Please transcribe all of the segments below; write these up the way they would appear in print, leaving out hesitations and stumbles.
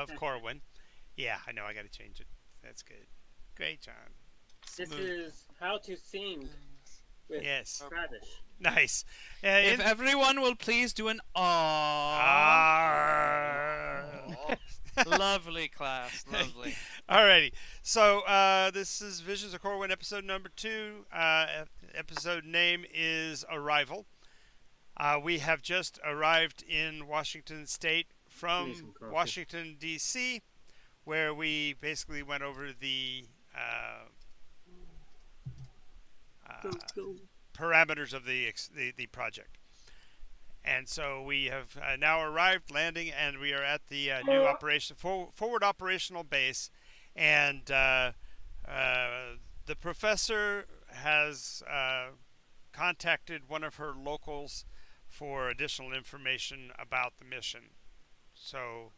of Corwin. Yeah, I know. I got to change it. That's good. Great, John. This Smooth. is how to sing with Yes. Travis. Nice. If everyone will please do an aww. Ah. Lovely class, lovely. Alrighty. So this is Visions of Corwin, episode number 2. Episode name is Arrival. We have just arrived in Washington State from Washington, D.C., where we basically went over the parameters of the project. And so we have now arrived, landing, and we are at the new forward operational base. And the professor has contacted one of her locals for additional information about the mission. So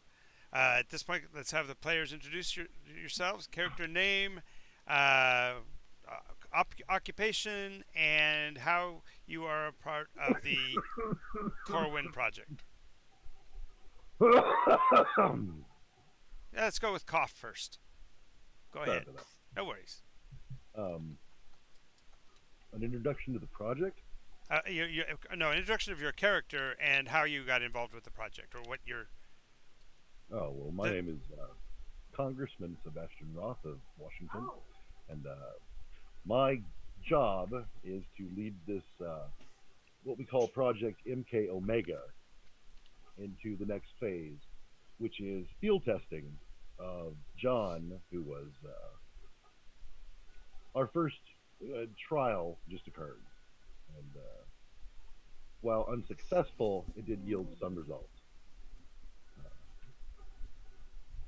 at this point, let's have the players introduce yourselves, character name, occupation, and how you are a part of the Corwin project. Let's go with cough first. Go ahead. No worries. An introduction to the project? No, an introduction of your character and how you got involved with the project, or what your... Oh, well, my name is Congressman Sebastian Roth of Washington, and my job is to lead this, what we call Project MK Omega, into the next phase, which is field testing of John, who was our first trial just occurred. And while unsuccessful, it did yield some results.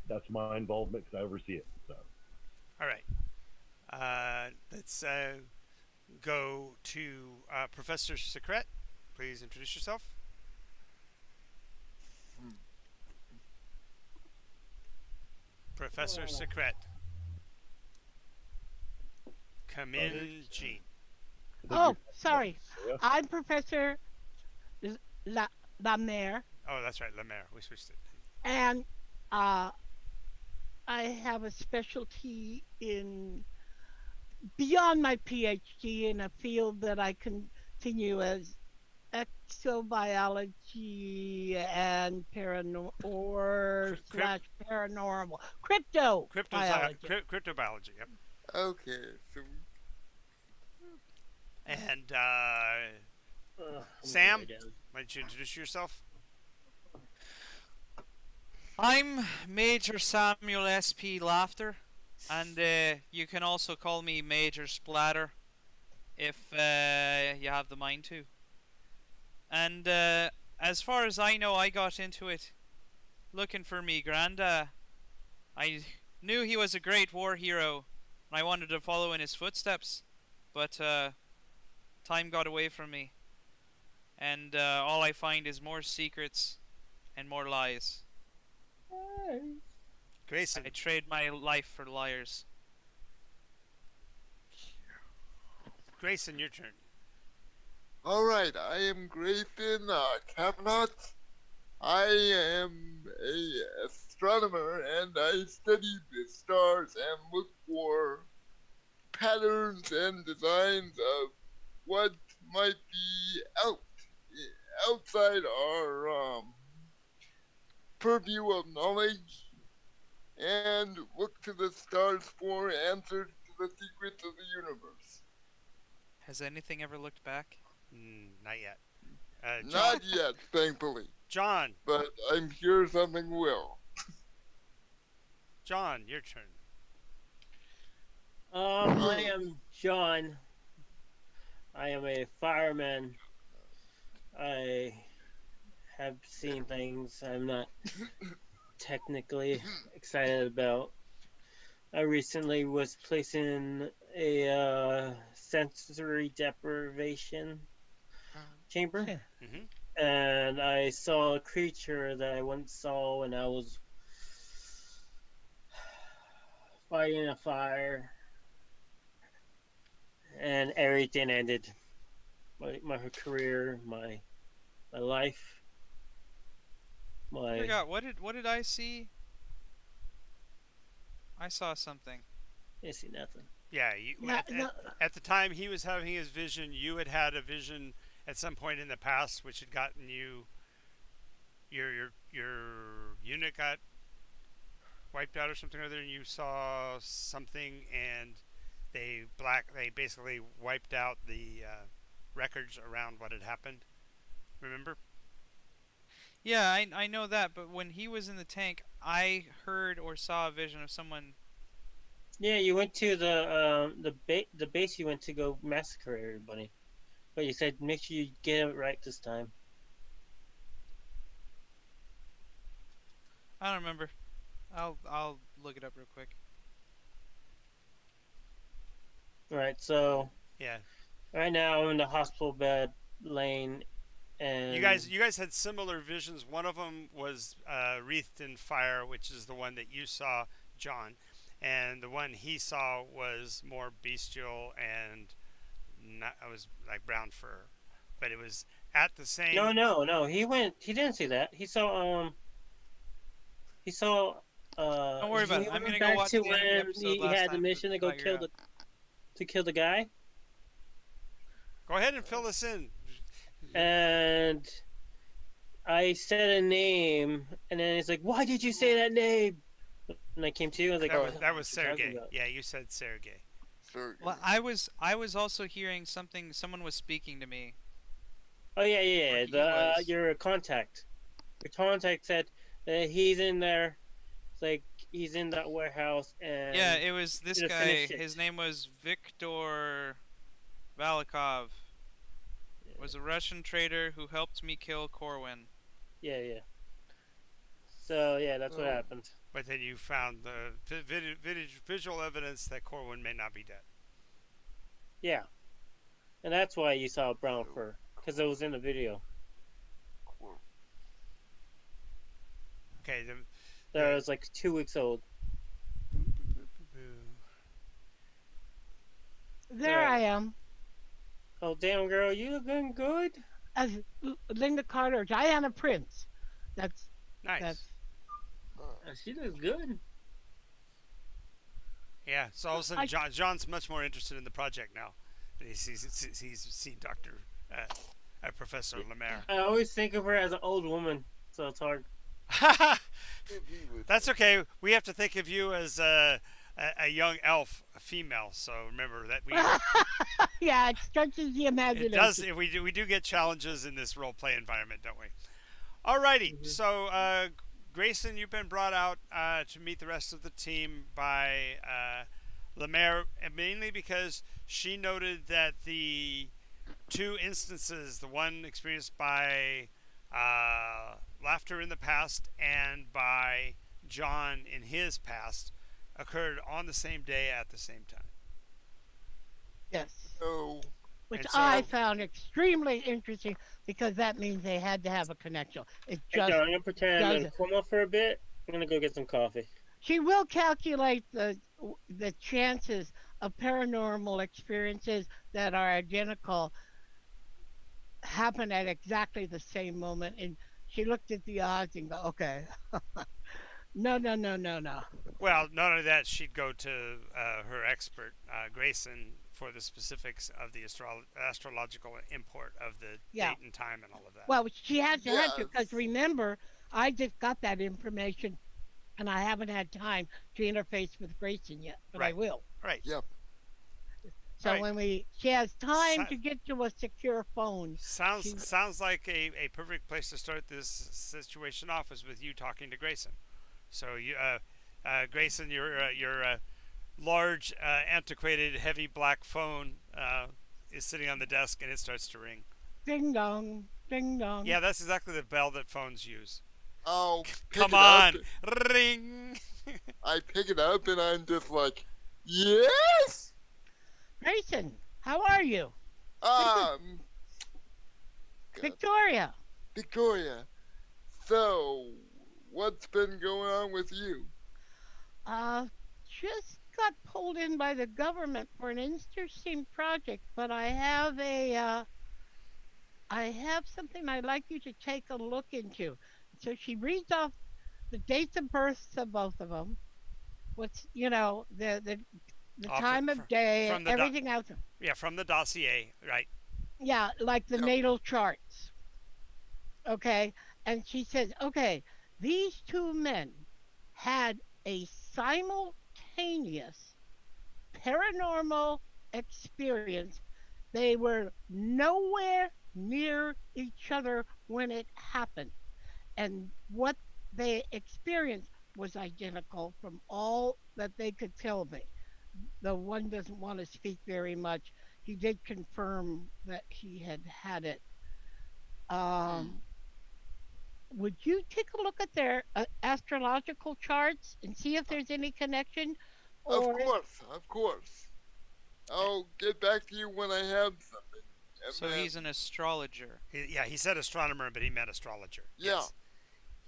That's my involvement because I oversee it. So. All right. Let's go to Professor Secret. Please introduce yourself. Professor Secret. Come in, Jean. Oh, sorry. I'm Professor Lemaire. Oh, that's right, Lemaire. We switched it. And I have a specialty in beyond my PhD in a field that I continue as exobiology and paranormal cryptobiology. Yep. Okay. So... And Sam, why don't you introduce yourself? I'm Major Samuel S.P. Laughter, and you can also call me Major Splatter if you have the mind to. And as far as I know, I got into it looking for me granda. I knew he was a great war hero, and I wanted to follow in his footsteps, but time got away from me, and all I find is more secrets and more lies. Grayson. I trade my life for liars. Grayson, your turn. Alright, I am Grayson Kavanaugh. I am an astronomer, and I study the stars and look for patterns and designs of what might be outside our purview of knowledge, and look to the stars for answers to the secrets of the universe. Has anything ever looked back? Not yet. Not yet, thankfully. John. But I'm sure something will. John, your turn. I am John. I am a fireman. I have seen things I'm not technically excited about. I recently was placed in a sensory deprivation chamber, and I saw a creature that I once saw when I was fighting a fire, and everything ended. My career, my life. I forgot. What did I see? I saw something. I see nothing. Yeah, Yeah, no, at the time he was having his vision, you had had a vision at some point in the past, which had gotten you your unit got wiped out or something or other, and you saw something, and they basically wiped out the records around what had happened. Remember? Yeah, I know that, but when he was in the tank, I heard or saw a vision of someone. Yeah, you went to the base. You went to go massacre everybody, but you said make sure you get it right this time. I don't remember. I'll look it up real quick. All right, so Yeah. right now I'm in the hospital bed, laying, and You guys had similar visions. One of them was wreathed in fire, which is the one that you saw, John, and the one he saw was more bestial and not. It was like brown fur, but it was at the same. no. He went. He didn't see that. He saw. He saw. Don't worry about he it. I'm went gonna go back watch to the end of the when episode he last had the time mission to go figure kill out. the guy, Go ahead and fill us in. and I said a name, and then he's like, "Why did you say that name?" And I came to, I was like, That "Oh, was that was what are you talking Sergey. about?" Yeah, you said Sergey. So, Well, I was also hearing something. Someone was speaking to me. Oh yeah. Or he The was. your contact. Your contact said that he's in there. It's like he's in that warehouse, and Yeah, it was this to guy. finish it. His name was Viktor Valikov. Was a Russian trader who helped me kill Corwin. yeah. So yeah, that's what Oh. happened. But then you found the visual evidence that Corwin may not be dead. Yeah, and that's why you saw brown fur because it was in the video. cool. Okay. That was like 2 weeks old. there Yeah. I am Oh damn, girl, you looking good. as Linda Carter, Diana Prince. That's Nice. that's She looks good. Yeah. So all of a sudden, I- John's much more interested in the project now. He's seen Doctor Professor Lemaire. I always think of her as an old woman, so it's hard. If he was That's okay. We have to think of you as a young elf, a female. So remember that yeah, it stretches the it imagination. does. We do get challenges in this role play environment, don't we? Alrighty. Mhm. So Grayson, you've been brought out to meet the rest of the team by Lemaire, mainly because she noted that the two instances, the one experienced by Laughter in the past and by John in his past, occurred on the same day at the same time. Yes, so, which And so- I found extremely interesting because that means they had to have a connection. It Hey, just John, I'm gonna pretend I'm in doesn't. coma for a bit. I'm gonna go get some coffee. She will calculate the chances of paranormal experiences that are identical happen at exactly the same moment, and she looked at the odds and go, okay, no. Well, not only that, she'd go to her expert, Grayson, for the specifics of the astrological import of the Yeah. date and time and all of that. Well, she had to because Yes. remember, I just got that information, and I haven't had time to interface with Grayson yet, but I Right. will. Right. yep. So Right. when she has time Si- to get to a secure phone, she- Sounds like a perfect place to start this situation off is with you talking to Grayson. So you, Grayson, your large, antiquated, heavy black phone is sitting on the desk and it starts to ring. ding dong, ding dong. Yeah, that's exactly the bell that phones use. I'll pick Come it up. on, ring. I pick it up and I'm just like, yes. Grayson, how are you? Um, God, Victoria. Victoria. So, what's been going on with you? Just got pulled in by the government for an interesting project, but I have something I'd like you to take a look into. So she reads off the dates of births of both of them, what's the Off time of day, from the everything else. yeah, from the dossier, right? Yeah, like the Yep. natal charts. Okay, and she says, okay, these two men had a simultaneous paranormal experience. They were nowhere near each other when it happened. And what they experienced was identical from all that they could tell me. The one doesn't want to speak very much. He did confirm that he had had it. Hmm. Um, would you take a look at their astrological charts and see if there's any connection? Of Or course, of course. I'll get back to you when I have something. And So then, he's an astrologer. Yeah, he said astronomer, but he meant astrologer. yeah. Yes.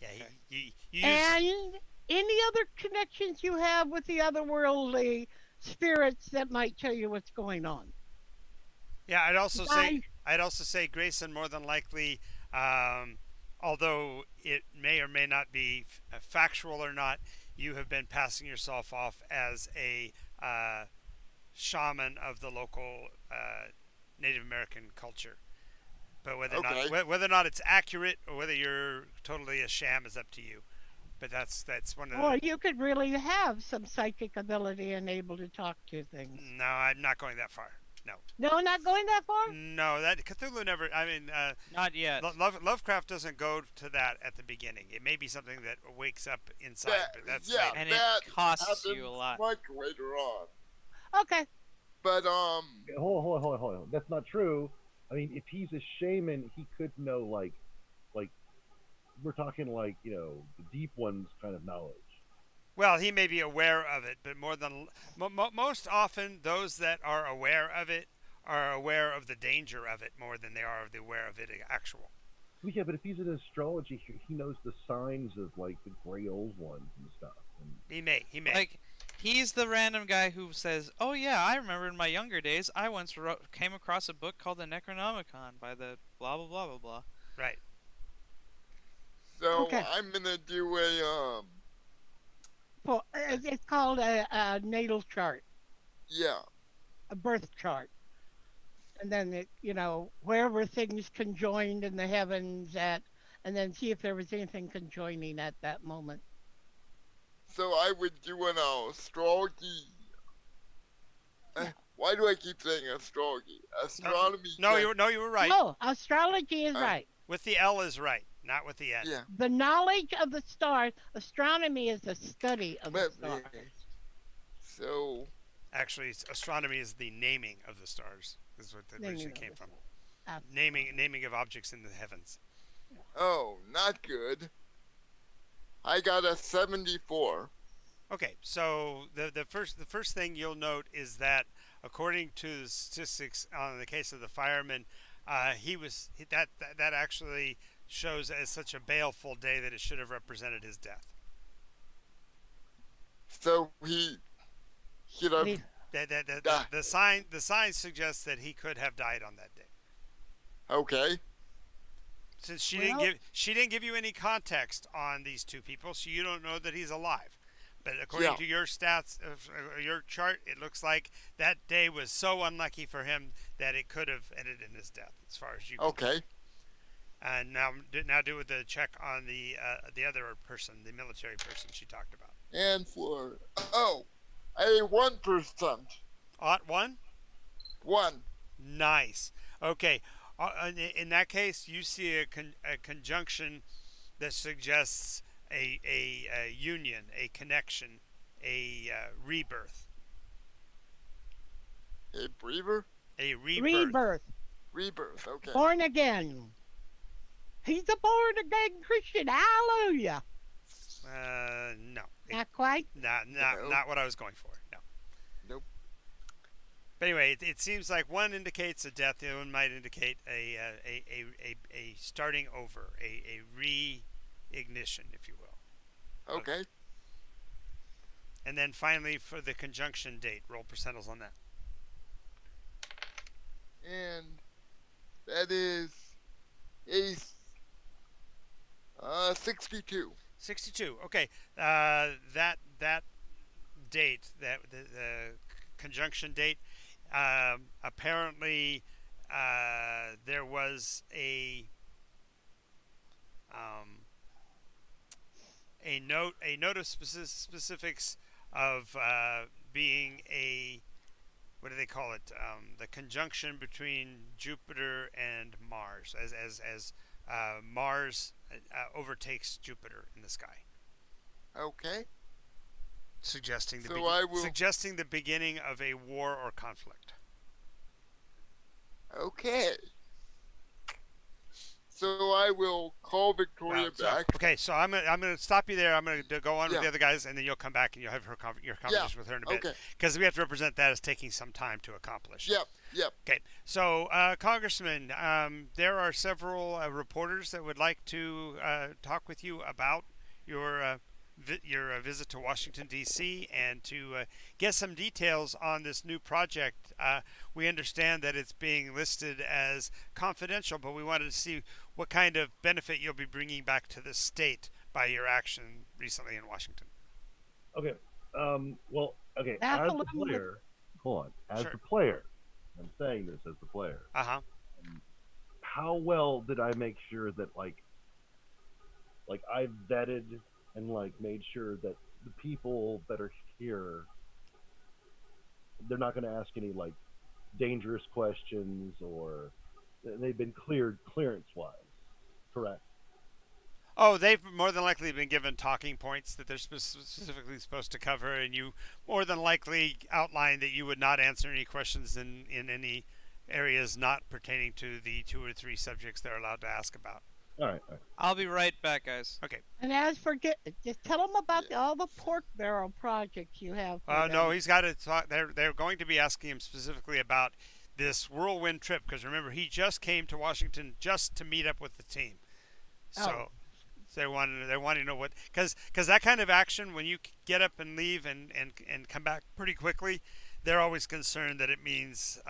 Yeah, Okay. you use. and any other connections you have with the otherworldly spirits that might tell you what's going on. Yeah, I I'd also say Grayson more than likely, um, although it may or may not be factual or not, you have been passing yourself off as a uh, shaman of the local Native American culture. But Okay. whether or not it's accurate or whether you're totally a sham is up to you. But that's one of the. or you could really have some psychic ability and able to talk to things. No, I'm not going that far. No, No, not going that far. no, that Cthulhu never. I mean, Not yet. Lovecraft doesn't go to that at the beginning. It may be something that wakes up inside, That, but that's yeah, later. And that it costs happens you a lot. much later on. Okay. But Hold on. That's not true. I mean, if he's a shaman, he could know like we're talking like the deep ones kind of knowledge. Well, he may be aware of it, but most often, those that are aware of it are aware of the danger of it more than they are of the aware of it actual. Well, yeah, but if he's in astrology, he knows the signs of like the gray old ones and stuff. And He may. Like, he's the random guy who says, "Oh yeah, I remember in my younger days, I once came across a book called the Necronomicon by the blah blah blah blah blah." Right. so Okay. I'm gonna do a It's called a natal chart, yeah. a birth chart, and then wherever things conjoined in the heavens at, and then see if there was anything conjoining at that moment. So I would do an astrology. Why do I keep saying astrology? Astronomy. You were right. No, astrology is Uh, right. With the L is right, not with the N. Yeah. The knowledge of the stars. Astronomy is the study of the But, stars. so Actually, astronomy is the naming of the stars. Is what the Naming originally of came the from. Absolutely. Naming of objects in the heavens. oh, not good. I got a 74. Okay, so the first thing you'll note is that according to the statistics on the case of the fireman, that actually shows as such a baleful day that it should have represented his death. So he should have The- died. The sign suggests that he could have died on that day. Okay. Since she Well- didn't give you any context on these two people, so you don't know that he's alive. But according Yeah. to your stats, your chart, it looks like that day was so unlucky for him that it could have ended in his death, as far as you can tell. Okay. And now do with the check on the other person, the military person she talked about. And for a 1%. Ought one? 1. Nice. Okay. In that case, you see a conjunction that suggests a union, a connection, a rebirth. A breather? A rebirth. Rebirth. Rebirth. Okay. Born again. He's a born again Christian. Hallelujah. No. Not quite. No. Not what I was going for. No. Nope. But anyway, it seems like one indicates a death, the other one might indicate a starting over, a re-ignition, if you will. Okay. And then finally, for the conjunction date, roll percentiles on that. And that is a 62. 62. Okay. That date, that the conjunction date. Apparently, there was um, a note of specifics of being a, what do they call it? The conjunction between Jupiter and Mars, as Mars overtakes Jupiter in the sky, Okay. suggesting So I will. suggesting the beginning of a war or conflict. Okay. So I will call Victoria back. Okay, so I'm gonna stop you there. I'm gonna go on with Yeah. the other guys, and then you'll come back and you'll have your conversation with her in a bit, Okay. because we have to represent that as taking some time to accomplish. Yep. Yep. Okay, so Congressman, there are several reporters that would like to talk with you about your visit to Washington D.C. and to get some details on this new project. We understand that it's being listed as confidential, but we wanted to see what kind of benefit you'll be bringing back to the state by your action recently in Washington. Okay. Well, okay. That's As a the little bit- player, hold on. As Sure. the player, I'm saying this as the player. How well did I make sure that like I vetted and like made sure that the people that are here, they're not going to ask any like dangerous questions, or they've been cleared clearance wise, correct? Oh, they've more than likely been given talking points that they're specifically supposed to cover, and you more than likely outlined that you would not answer any questions in any areas not pertaining to the 2 or 3 subjects they're allowed to ask about. All right. I'll be right back, guys. Okay. And as for just tell them about all the pork barrel projects you have. No, he's got to talk. They're going to be asking him specifically about this whirlwind trip, because remember, he just came to Washington just to meet up with the team. So they're wanting to know what, because that kind of action, when you get up and leave and come back pretty quickly, they're always concerned that it means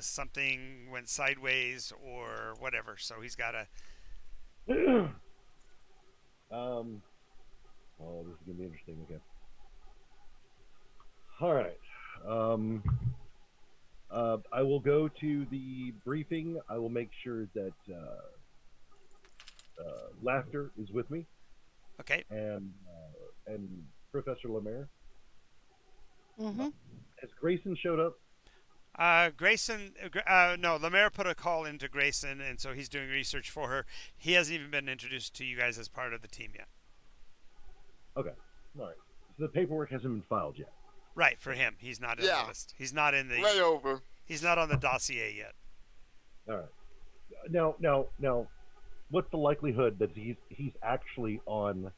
something went sideways or whatever. So he's got to. Oh, this is gonna be interesting. Okay. All right. I will go to the briefing. I will make sure that Laughter is with me, Okay. and Professor Lemaire. Mm-hmm. Has Grayson showed up? Grayson, no, Lemaire put a call into Grayson, and so he's doing research for her. He hasn't even been introduced to you guys as part of the team yet. Okay. All right. So the paperwork hasn't been filed yet. Right, for him. He's not in Yeah. the list. He's not in Way the. over. He's not on the dossier yet. All right. Now, what's the likelihood that he's actually on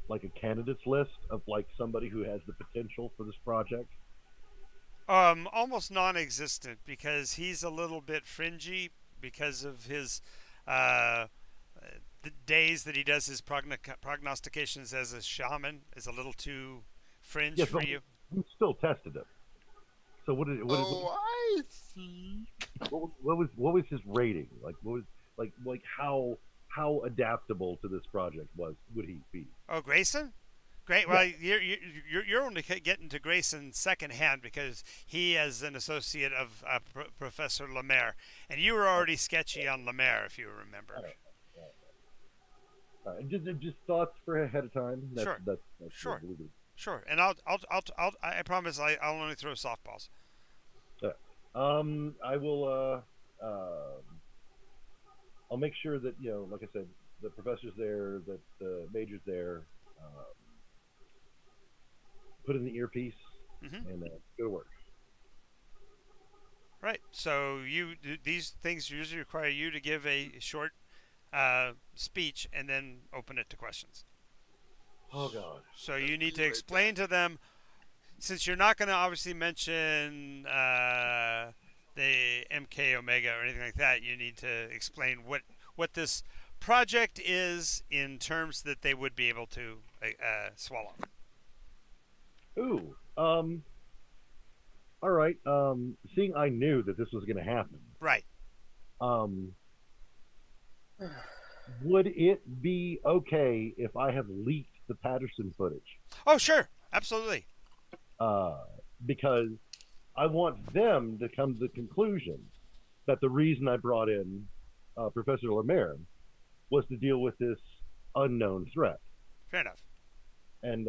like a candidates list of like somebody who has the potential for this project? Almost non-existent, because he's a little bit fringy because of his the days that he does his prognostications as a shaman is a little too fringe Yes, for but you. we still tested him. So what I see. what was his rating? Like what was how adaptable to this project would he be? Oh, Grayson? Great. Well, you're only getting to Grayson secondhand, because he is an associate of Professor Lemaire, and you were already sketchy on Lemaire, if you remember. All right. Just thoughts for ahead of time. Sure. That's Sure. what we'll do. Sure, and I promise I'll only throw softballs. I will. I'll make sure that like I said, the professor's there, that the major's there. Put in the earpiece and go to work. Right. So these things usually require you to give a short speech and then open it to questions. Oh God. So you need to explain to them, since you're not going to obviously mention the MK Omega or anything like that, you need to explain what this project is in terms that they would be able to swallow. Ooh. All right. Seeing I knew that this was going to happen. Right. Would it be okay if I have leaked the Patterson footage? Oh, sure. Absolutely. uh, because I want them to come to the conclusion that the reason I brought in Professor Lemaire was to deal with this unknown threat. Fair enough. And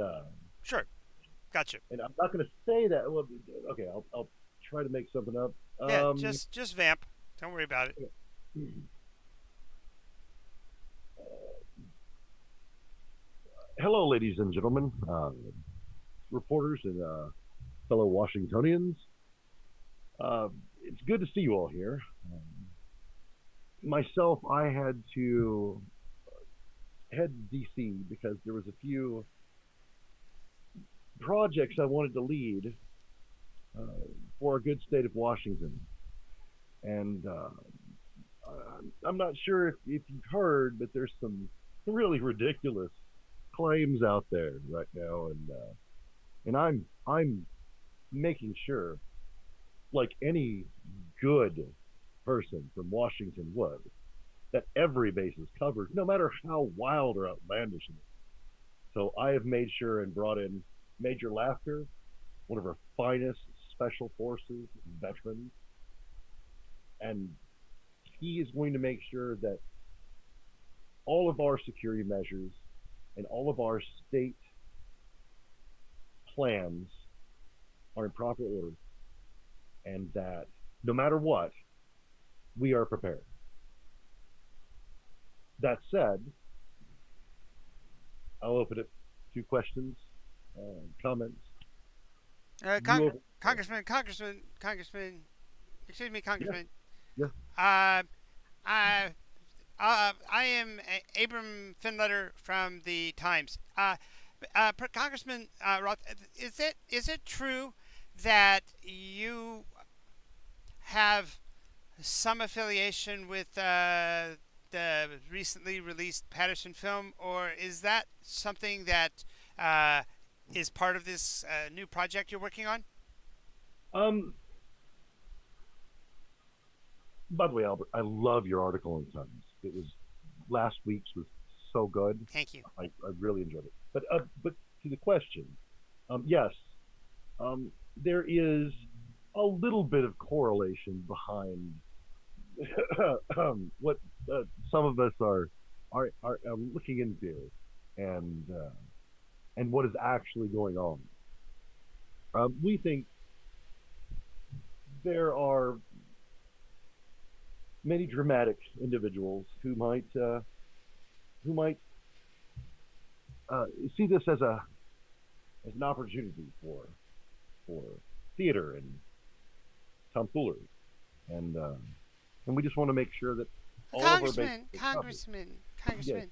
Sure. Gotcha. and I'm not going to say that. Well, okay, I'll try to make something up. Yeah, just vamp. Don't worry about it. Hello, ladies and gentlemen, reporters and fellow Washingtonians. It's good to see you all here. Myself, I had to head to DC because there was a few projects I wanted to lead for our good state of Washington. And I'm not sure if you've heard, but there's some really ridiculous claims out there right now, and I'm making sure, like any good person from Washington would, that every base is covered, no matter how wild or outlandish it is. So I have made sure and brought in Major Laughter, one of our finest special forces veterans, and he is going to make sure that all of our security measures and all of our state plans are in proper order, and that no matter what, we are prepared. That said, I'll open it to questions, comments. Congressman, excuse me, Congressman. Yeah. I am Abram Finletter from the Times. Congressman Roth, is it true that you have some affiliation with the recently released Patterson film, or is that something that is part of this new project you're working on? By the way, Albert, I love your article in Times. It was last week's was so good. Thank you. I really enjoyed it. But to the question, yes, there is a little bit of correlation behind what some of us are looking into, and what is actually going on. We think there are many dramatic individuals who might see this as an opportunity for theater and tomfoolery, and we just want to make sure that all Congressman, of our Congressman,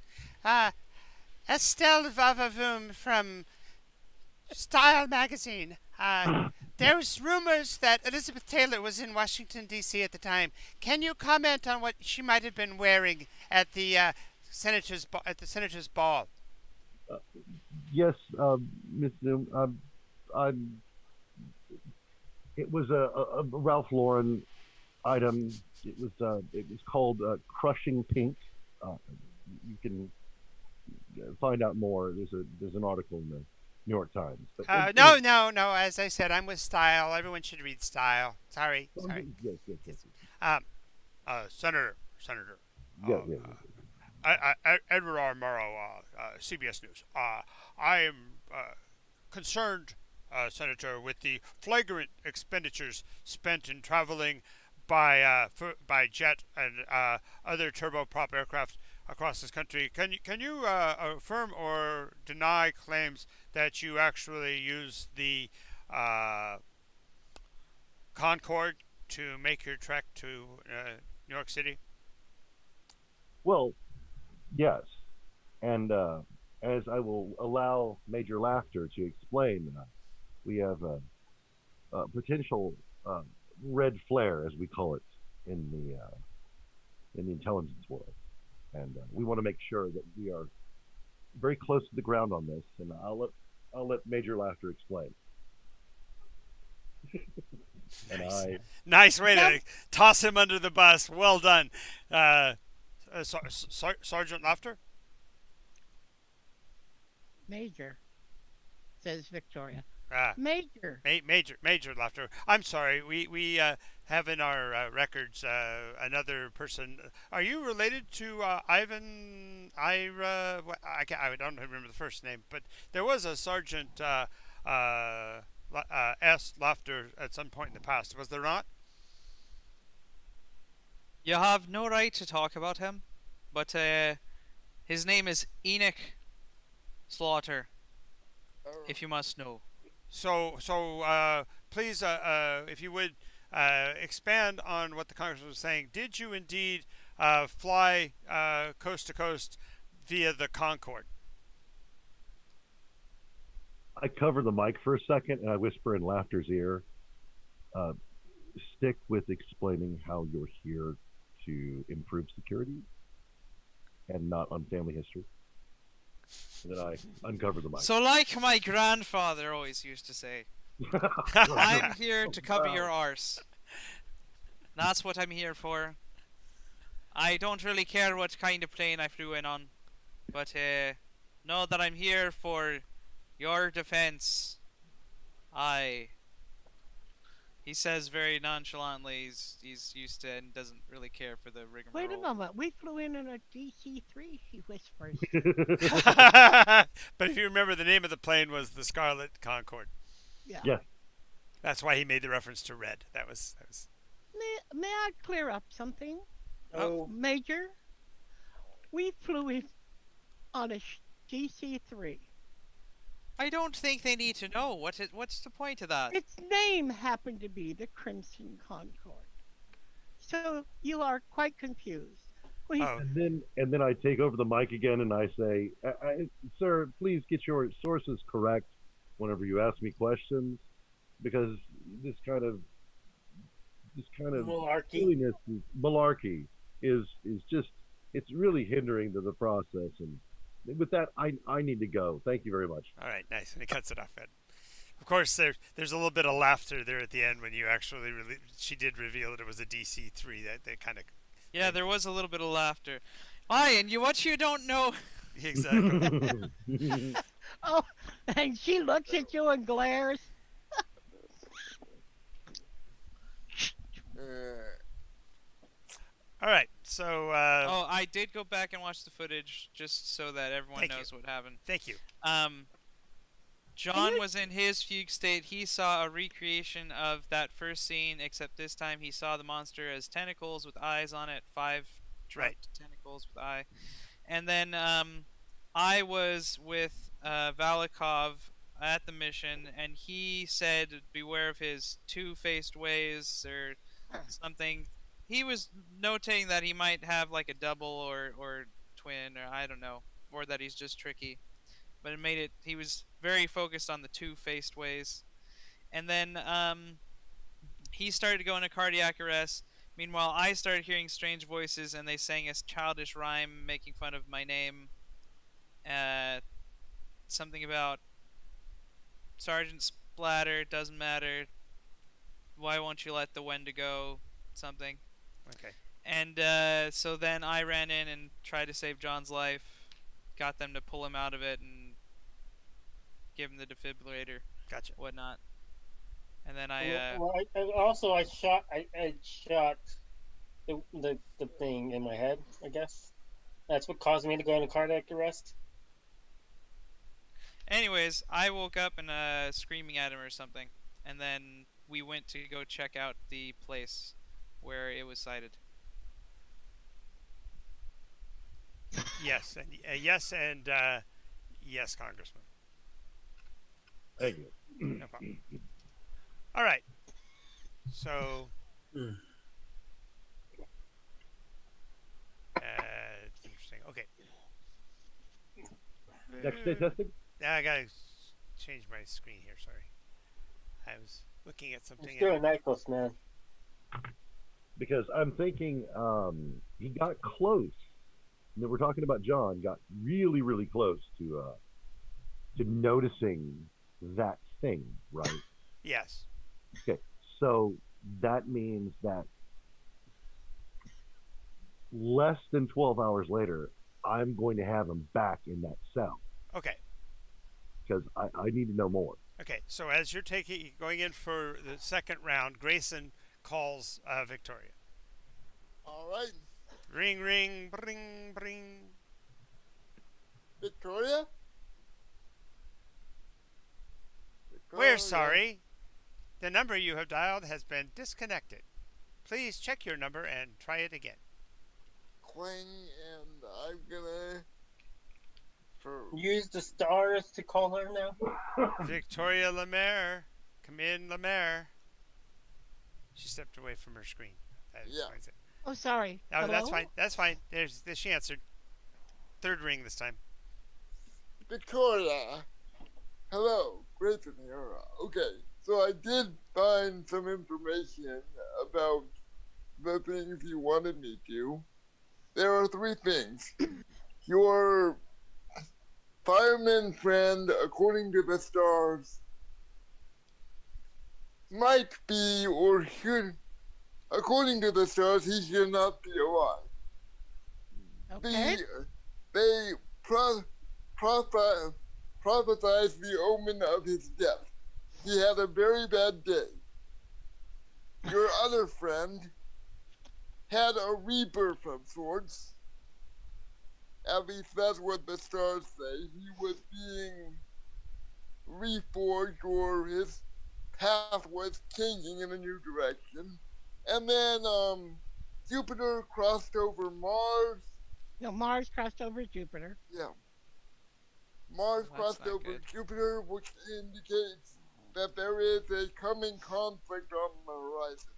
Estelle Vavavoom from Style magazine. There's rumors that Elizabeth Taylor was in Washington D.C. at the time. Can you comment on what she might have been wearing at the senator's ball? Yes, Ms. Zoom. It was a Ralph Lauren item. It was called Crushing Pink. You can find out more. There's an article in the New York Times. But No. As I said, I'm with Style. Everyone should read Style. Sorry. Yes. Senator. Yes. Edward R. Murrow, CBS News. I am concerned, Senator, with the flagrant expenditures spent in traveling by jet and other turboprop aircraft across this country. Can you affirm or deny claims that you actually use the Concorde to make your trek to New York City? Well, yes, and as I will allow Major Laughter to explain, we have a potential red flare, as we call it in the intelligence world, and we want to make sure that we are very close to the ground on this. And I'll let Major Laughter explain. And Nice way to toss him under the bus. Well done, Sergeant Laughter. Major, says Victoria. Ah, Major. major laughter. I'm sorry. We have in our records another person. Are you related to Ivan Ira? I don't remember the first name, but there was a Sergeant S. Laughter at some point in the past. Was there not? You have no right to talk about him, but his name is Enoch Slaughter, if you must know. So please, if you would expand on what the congressman was saying. Did you indeed fly coast to coast via the Concorde? I cover the mic for a second and I whisper in Laughter's ear, uh, stick with explaining how you're here to improve security and not on family history. And then I uncover the mic. So, like my grandfather always used to say, I'm here to cover your arse. That's what I'm here for. I don't really care what kind of plane I flew in on, but know that I'm here for your defense. He says very nonchalantly he's used to and doesn't really care for the rigmarole. Wait a moment. We flew in a DC-3, he whispers. But if you remember, the name of the plane was the Scarlet Concorde. Yeah. Yeah. That's why he made the reference to red. That was. May I clear up something? Oh, Major, we flew in on a DC-3. I don't think they need to know. What's the point of that? Its name happened to be the Crimson Concorde. So you are quite confused. We, Oh. And then I take over the mic again and I say, "Sir, please get your sources correct whenever you ask me questions, because this kind of malarkey. silliness, malarkey, is just, it's really hindering the process. And with that, I need to go. Thank you very much." All right, nice. And he cuts it off. And of course, there's a little bit of laughter there at the end when you actually she did reveal that it was a DC-3. That kind of Yeah, there was a little bit of laughter. Aye, and what you don't know. exactly. oh, and she looks at you and glares. All right, so Oh, I did go back and watch the footage just so that everyone Thank knows what happened. thank you. John was in his fugue state. He saw a recreation of that first scene, except this time he saw the monster as tentacles with eyes on it, 5 dropped tentacles with eye. And then I was with Valikov at the mission, and he said, beware of his two-faced ways or something. He was notating that he might have like a double or twin, or I don't know, or that he's just tricky. But he was very focused on the two-faced ways. And then he started to go into cardiac arrest. Meanwhile, I started hearing strange voices, and they sang a childish rhyme making fun of my name. Something about Sergeant Splatter, doesn't matter. Why won't you let the Wendigo? Something. Okay. And so then I ran in and tried to save John's life. Got them to pull him out of it and give him the defibrillator, Gotcha. whatnot. And then I shot the thing in my head. I guess that's what caused me to go into cardiac arrest. Anyways, I woke up and screaming at him or something, and then we went to go check out the place where it was sighted. Yes, and yes, Congressman. Thank you. No problem. All right. So. It's interesting. Okay. Next day testing? Yeah, I gotta change my screen here. Sorry. I was looking at something. I'm still a Nycos, man. Because I'm thinking he got close. And we're talking about John got really, really close to noticing that thing, right? Yes. Okay, so that means that less than 12 hours later, I'm going to have him back in that cell Okay. because I need to know more. Okay, so as you're going in for the second round, Grayson calls Victoria. All right, Ring, ring, bring, bring. Victoria. We're Victoria. sorry. The number you have dialed has been disconnected. Please check your number and try it again. Clang, and I'm gonna. For Use the stars to call her now. Victoria Lemaire. Come in, Lemaire. She stepped away from her screen. That Yeah. explains it. Oh, sorry. Oh, Hello? that's fine. That's fine. She answered. Third ring this time. Victoria. Hello, Grayson here. Okay, so I did find some information about the things you wanted me to. There are three things. Your fireman friend, according to the stars, might be or should, according to the stars, he should not be alive. Okay. They prophesized the omen of his death. He had a very bad day. Your other friend had a rebirth of sorts. At least that's what the stars say. He was being reforged, or his path was changing in a new direction. And then Jupiter crossed over Mars. No, Mars crossed over Jupiter. Yeah. Mars That's crossed not over good. Jupiter, which indicates that there is a coming conflict on the horizon.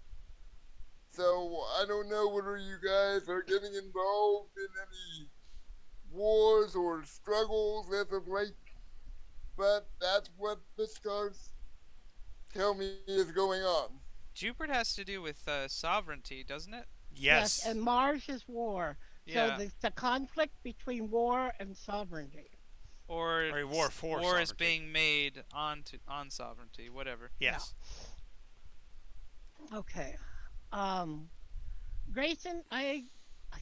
So I don't know whether you guys are getting involved in any wars or struggles as of late, but that's what the stars tell me is going on. Jupiter has to do with sovereignty, doesn't it? Yes. And Mars is war. Yeah. So the conflict between war and sovereignty. Or Or war for war is sovereignty. being made on sovereignty, whatever. Yes. Okay. Grayson, I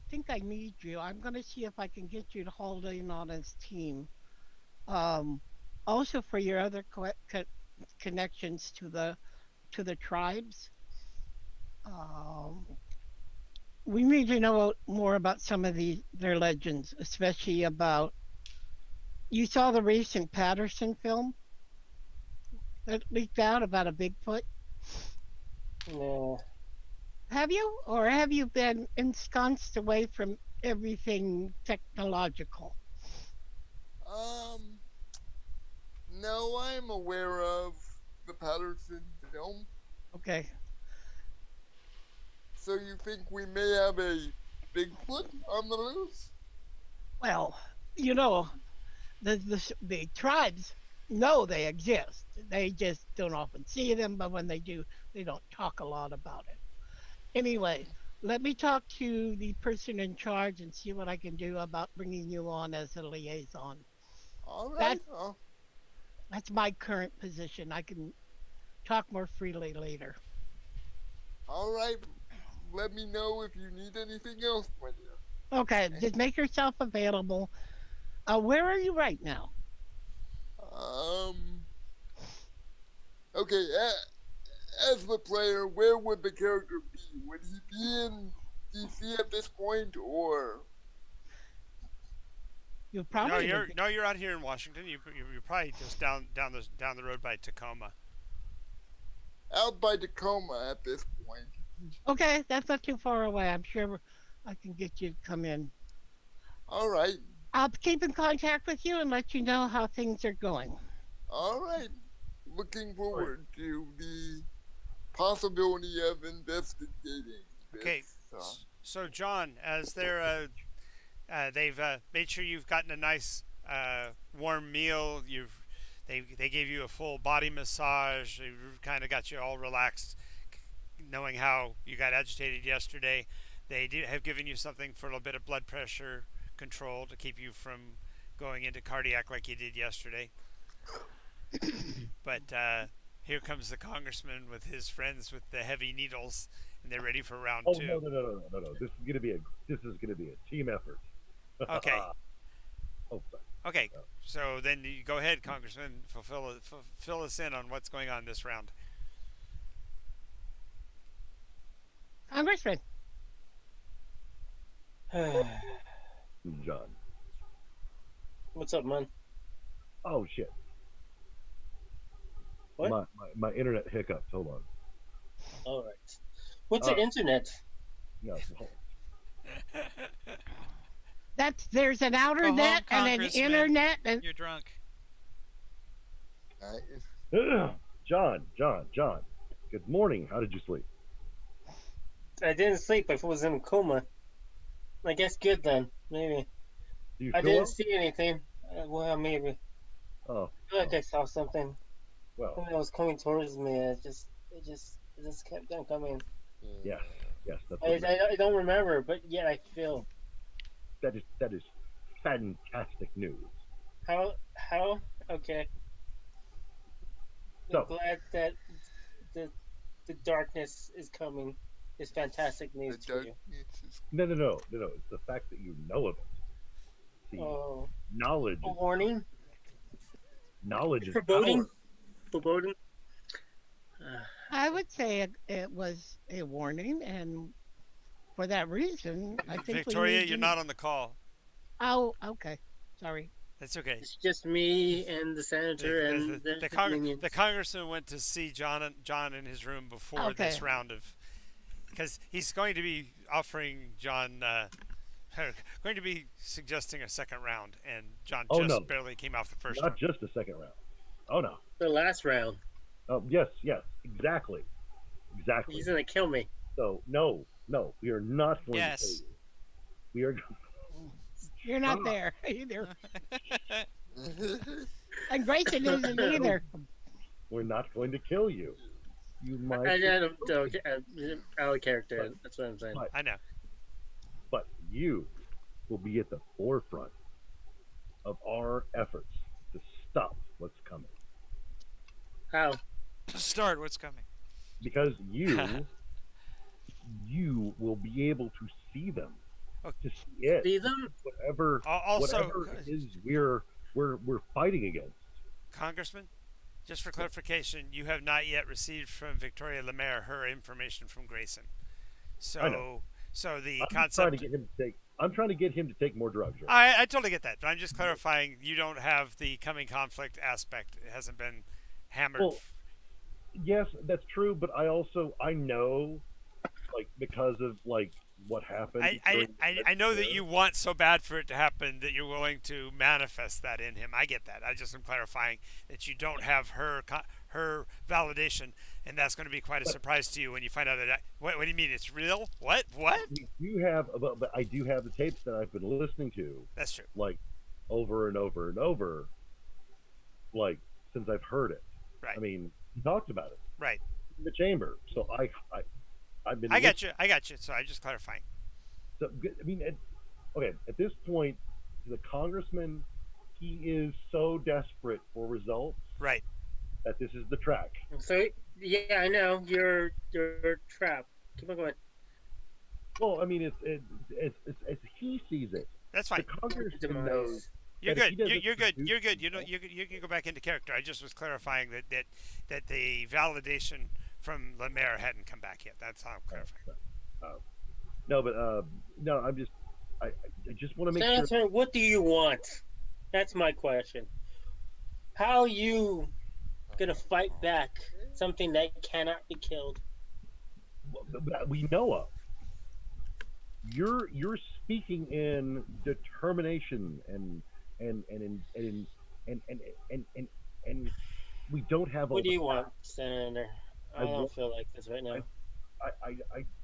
think I need you. I'm going to see if I can get you to hold in on his team. Also for your other connections to the tribes. We need to know more about some of their legends, especially about. You saw the recent Patterson film that leaked out about a Bigfoot. No. Have you, or have you been ensconced away from everything technological? No, I'm aware of the Patterson film. Okay. So you think we may have a Bigfoot on the loose? Well, you know, the tribes know they exist. They just don't often see them, but when they do, they don't talk a lot about it. Anyway, let me talk to the person in charge and see what I can do about bringing you on as a liaison. All right. That's my current position. I can talk more freely later. All right. Let me know if you need anything else, my dear. Okay, just make yourself available. Where are you right now? Okay. As the player, where would the character be? Would he be in DC at this point, or? You probably You're out here in Washington. You're probably just down the road by Tacoma. Out by Tacoma at this point. Okay, that's not too far away. I'm sure I can get you to come in. All right. I'll keep in contact with you and let you know how things are going. All right. Looking forward to the possibility of investigating this. Okay. So John, as they've made sure you've gotten a nice warm meal. They gave you a full body massage. They kind of got you all relaxed, knowing how you got agitated yesterday. They have given you something for a little bit of blood pressure control to keep you from going into cardiac like you did yesterday. But here comes the congressman with his friends with the heavy needles, and they're ready for round two. No. This is gonna be a team effort. Okay. Oh, sorry. Okay, so then you go ahead, Congressman. Fill us in on what's going on this round. Congressman. John. What's up, man? Oh shit. What? My internet hiccups. Hold on. All right. What's the internet? Yeah. There's an outer Go home, net and an Congressman. inner net, and You're drunk. John. Good morning. How did you sleep? I didn't sleep. I was in a coma. I guess good then. Maybe. Do you I feel didn't well? see anything. Well, maybe. Oh, I feel like I saw something. well. Something that was coming towards me. It just kept on coming. Yes. That's I don't remember, but yeah, I feel. that is fantastic news. How? Okay. So- I'm glad that the darkness is coming. It's fantastic The news to dark you. is No. It's the fact that you know of it. See, Oh, knowledge. a warning? Knowledge is Foreboding? power. Foreboding? I would say it was a warning, and for that reason, I think Victoria, we need you're to- not on the call. Oh, okay. Sorry. That's okay. It's just me and the senator and The congressman went to see John in his room before this Okay. round of, because he's going to be offering John, going to be suggesting a second round, and John Oh, just no. barely came off the first Not one. just the second round. Oh no. the last round. Yes. Exactly. He's gonna kill me. So no, we are not going Yes. to kill you. We are. You're not Ah. there either. And Grayson isn't either. We're not going to kill you. You might. I don't out of character. That's what I'm saying. But- I know. But you will be at the forefront of our efforts to stop what's coming. How? Start what's coming. Because you will be able to see them. To see it. See them? Whatever Also, it is we're fighting against. Congressman, just for clarification, you have not yet received from Victoria Lemaire her information from Grayson. I know. So the I'm concept. trying to get him to take more drugs. Right? I totally get that, but I'm just clarifying. You don't have the coming conflict aspect. It hasn't been hammered. Well, yes, that's true, but I know, like, because of like what happened. I know that you want so bad for it to happen that you're willing to manifest that in him. I get that. I just am clarifying that you don't have her validation, and that's going to be quite a surprise to you when you find out that. What do you mean? It's real? What? You have, but I do have the tapes that I've been listening to, That's true. like, over and over and over, like since I've heard it. Right. I mean, he talked about it Right. in the chamber, so I've been. I got you. So I'm just clarifying. So, I mean, at this point, the congressman, he is so desperate for results Right. that this is the track. So yeah, I know you're trapped. Keep on going. Well, I mean, it's as he sees it. That's The fine. congressman knows. You're that if good. he doesn't You're good. produce You're good. You results- can go back into character. I just was clarifying that the validation from Lemaire hadn't come back yet. That's how I'm clarifying. No, but no, I just want to make sure. Senator, what do you want? That's my question. How are you gonna fight back something that cannot be killed? That we know of. You're speaking in determination and we don't have. What do you want, Senator? I don't want- feel like this right now.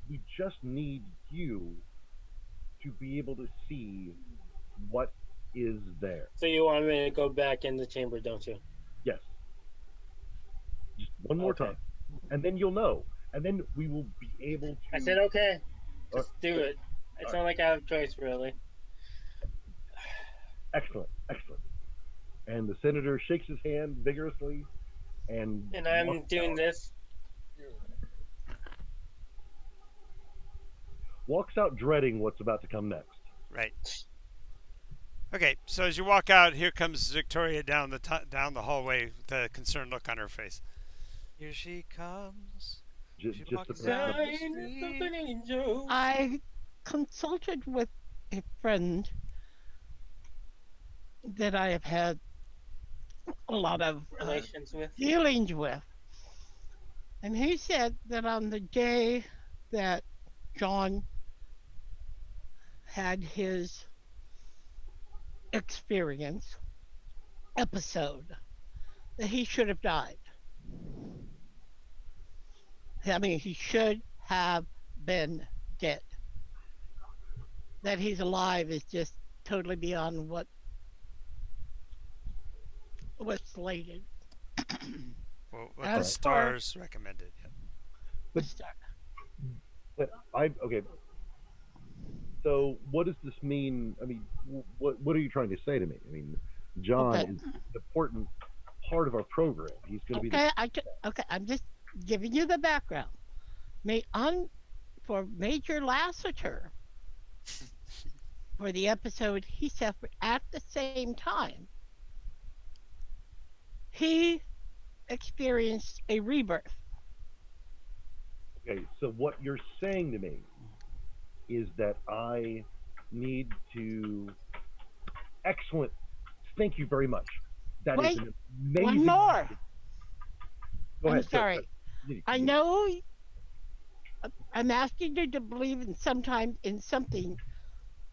We just need you to be able to see what is there. So you want me to go back in the chamber, don't you? Yes. Just one more Okay. time, and then you'll know, and then we will be able to. I said okay. Uh, Just do it. It's not like I have a choice, really. Excellent. And the senator shakes his hand vigorously, and I'm walks doing out- this. Walks out dreading what's about to come next. Right. Okay, so as you walk out, here comes Victoria down down the hallway with a concerned look on her face. Here she comes. She Just to walks put down some, the Sign of street. an angel. I consulted with a friend that I have had a lot of Relations with. dealings with, and he said that on the day that John had his experience episode, that he should have died. I mean, he should have been dead. That he's alive is just totally beyond what was slated. Well, what the As for stars recommended. Yeah. the But- star, okay. So what does this mean? I mean, what are you trying to say to me? I mean, John Okay. is an important part of our program. He's going to be okay, okay, I'm just giving you the background. For Major Lassiter, for the episode he suffered at the same time, he experienced a rebirth. Okay, so what you're saying to me is that I need to. Excellent. Thank you very much. That is Wait, an amazing. One more. Go I'm ahead. sorry. Continue, I continue. know I'm asking you to believe in sometimes in something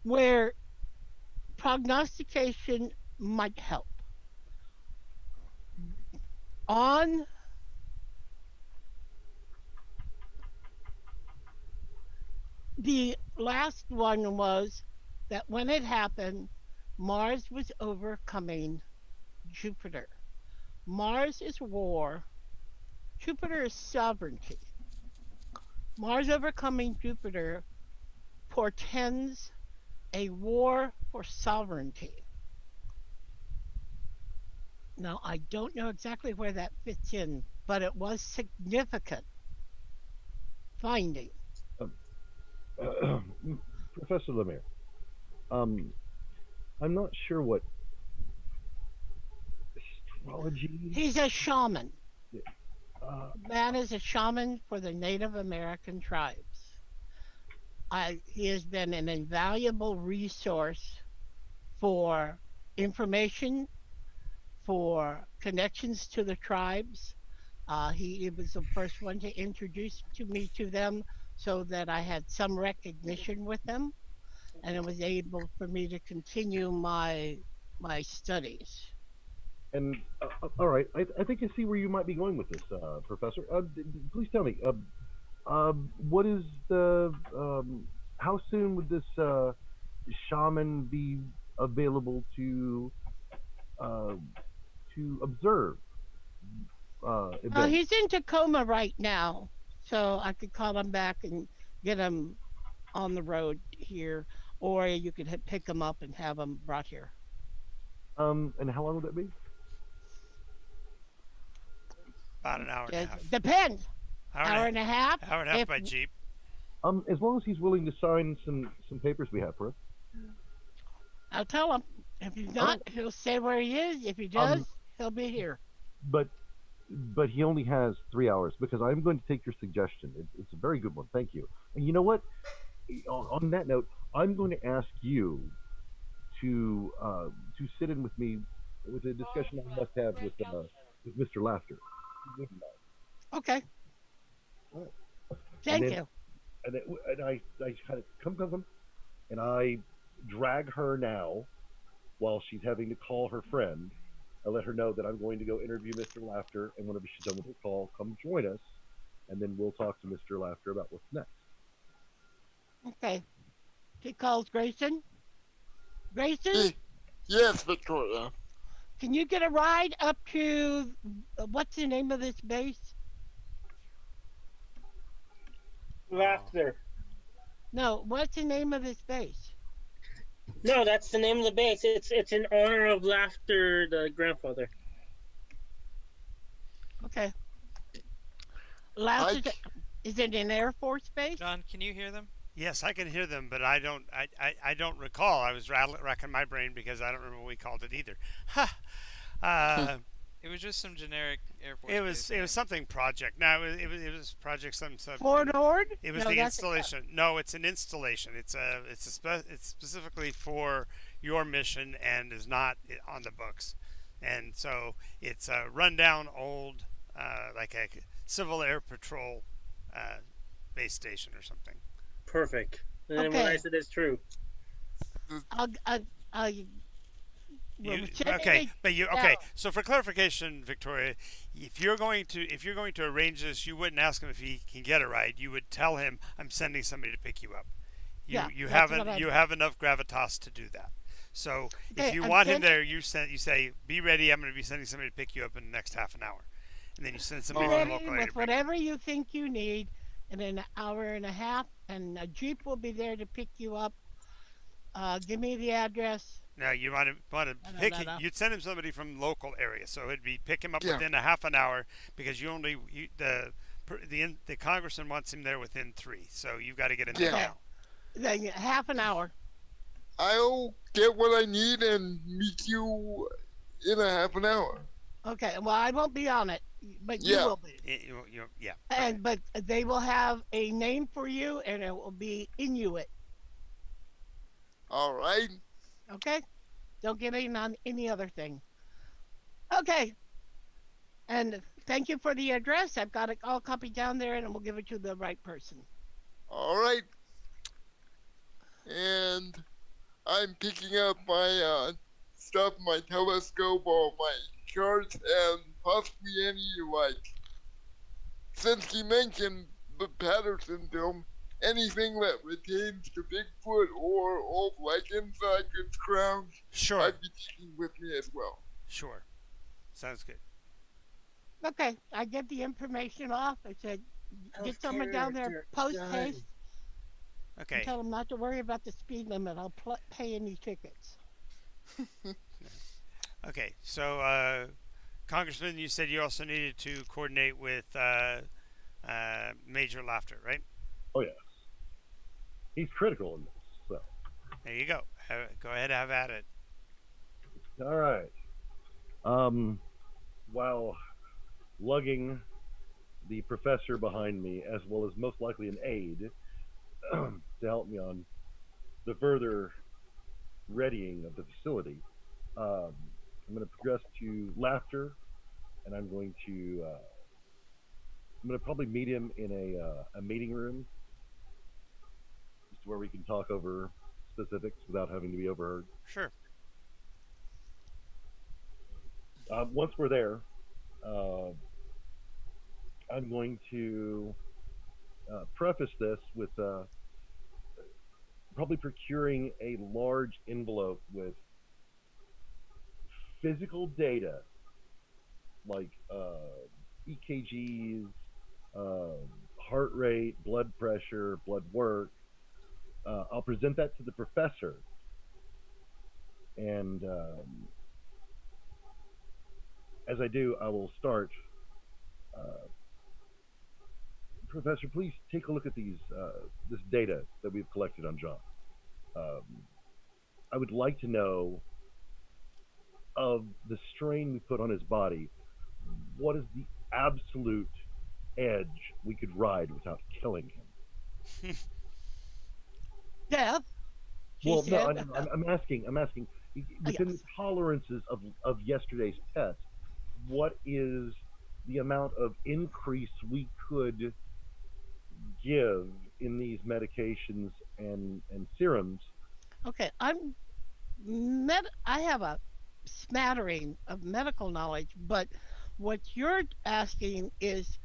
where prognostication might help. On the last one was that when it happened, Mars was overcoming Jupiter. Mars is war, Jupiter is sovereignty. Mars overcoming Jupiter portends a war for sovereignty. Now, I don't know exactly where that fits in, but it was significant finding. Professor Lemire, I'm not sure what astrology. He's a shaman. Uh, Man is a shaman for the Native American tribes. He has been an invaluable resource for information, for connections to the tribes. He was the first one to introduce me to them so that I had some recognition with them, and it was able for me to continue my studies. and all right, I think I see where you might be going with this, Professor. Please tell me, what is the how soon would this shaman be available uh, to observe events? He's in Tacoma right now, so I could call him back and get him on the road here, or you could pick him up and have him brought here. And how long would that be? About an hour and a It half. depends. Hour and a half. Hour and a half If- by jeep. As long as he's willing to sign some papers we have for us. I'll tell him. If he's not, he'll stay where he is. If he does, he'll be here. But he only has 3 hours because I'm going to take your suggestion. It's a very good one. Thank you. And you know what? On that note, I'm going to ask you to sit in with me with a discussion I must have with Mr. Laughter. Okay. Alright. Thank then- you. And I kind of come, and I drag her now while she's having to call her friend. I let her know that I'm going to go interview Mr. Laughter, and whenever she's done with her call, come join us, and then we'll talk to Mr. Laughter about what's next. Okay. He calls Grayson. Grayson, Yes, Victoria. can you get a ride up to what's the name of this base? Laughter. No, what's the name of this base? No, that's the name of the base. It's in honor of Laughter, the grandfather. Okay. Last is it an Air Force base? John, can you hear them? Yes, I can hear them, but I don't recall. I was racking my brain because I don't remember what we called it either. Ha! Uh, It was just some generic Air Force it Base was name. something project. No, it was project some. Fort Ord? It was No, the that's a installation. No, it's an installation. It's specifically for your mission and is not on the books, and so it's a rundown old like a Civil Air Patrol uh, base station or something. Perfect. And then what I Okay. said is true. I'll, I'll, I'll, we're You sending okay? it But you down. okay? So for clarification, Victoria, if you're going to arrange this, you wouldn't ask him if he can get a ride. You would tell him, "I'm sending somebody to pick you up." You Yeah, you that's what haven't I you do. have enough gravitas to do that. So if Okay, you I'm want him sending. there, you say, "Be ready. I'm going to be sending somebody to pick you up in the next half an hour," and then you send Be somebody from the ready local area to with bring you. whatever you think you need in an hour and a half, and a Jeep will be there to pick you up. Give me the address. Now you want to Da, da, pick. da, da. You'd send him somebody from local area, so it'd be pick him up Yeah. within a half an hour because the congressman wants him there within 3. So you've got to get him there Yeah. Okay, now. then half an hour. I'll get what I need and meet you in a half an hour. Okay, well, I won't be on it, but you Yeah. will be. Yeah. And but they will have a name for you, and it will be Inuit. All right. Okay, don't get in on any other thing. Okay, and thank you for the address. I've got it all copied down there, and we'll give it to the right person. All right. And I'm picking up my stuff, my telescope, all my charts, and possibly any, like, since he mentioned the Patterson film, anything that pertains to Bigfoot or old legends I could scrounge, Sure. I'd be taking with me as well. Sure. Sounds good. Okay, I get the information off. I said, get someone down there post haste and Okay. tell them not to worry about the speed limit. I'll pay any tickets. Okay. So, Congressman, you said you also needed to coordinate with Major Laughter, right? Oh yes, he's critical in this. So, There you go. Go ahead, have at it. all right. While lugging the professor behind me, as well as most likely an aide to help me on the further readying of the facility, I'm going to progress to Laughter, and I'm going to probably meet him in a meeting room, just where we can talk over specifics without having to be overheard. Sure. Once we're there, I'm going to preface this with probably procuring a large envelope with physical data like EKGs, heart rate, blood pressure, blood work. I'll present that to the professor, and as I do, I will start. Professor, please take a look at this data that we've collected on John. I would like to know, of the strain we put on his body, what is the absolute edge we could ride without killing him? Death, she Well, no, said. I'm asking, within the Yes. tolerances of yesterday's test, what is the amount of increase we could give in these medications and serums? Okay, I have a smattering of medical knowledge, but what you're asking is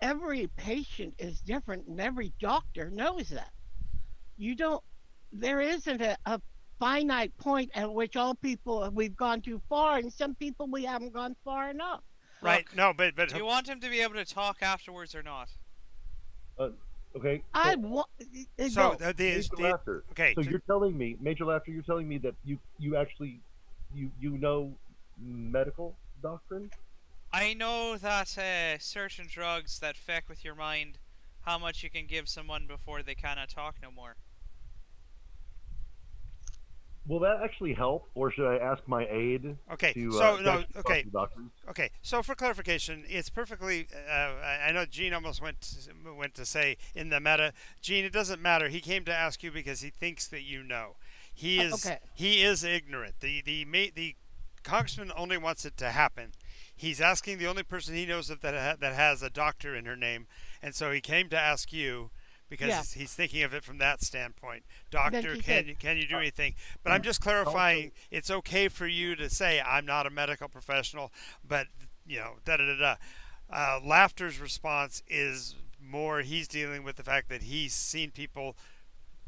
every patient is different and every doctor knows that. You don't there isn't a finite point at which all people we've gone too far and some people we haven't gone far enough. Right. Look, No, but do you want him to be able to talk afterwards or not? Okay, I so want so go. Major Laughter. okay. So you're telling me, Major Laughter, you're telling me that you actually you know medical doctrine? I know that certain drugs that feck with your mind how much you can give someone before they cannot talk no more. Will that actually help, or should I ask my aide Okay, to so to no, actually talk okay, to the doctors? okay. So for clarification, it's perfectly. I know Gene almost went to say in the meta, Gene. It doesn't matter. He came to ask you because he thinks that you know. Okay. He is ignorant. The congressman only wants it to happen. He's asking the only person he knows of that has a doctor in her name, and so he came to ask you because Yeah. he's thinking of it from that standpoint. Then Doctor, she said, can you do anything? But I'm just Also, clarifying. It's okay for you to say I'm not a medical professional, but da da da da. Laughter's response is more. He's dealing with the fact that he's seen people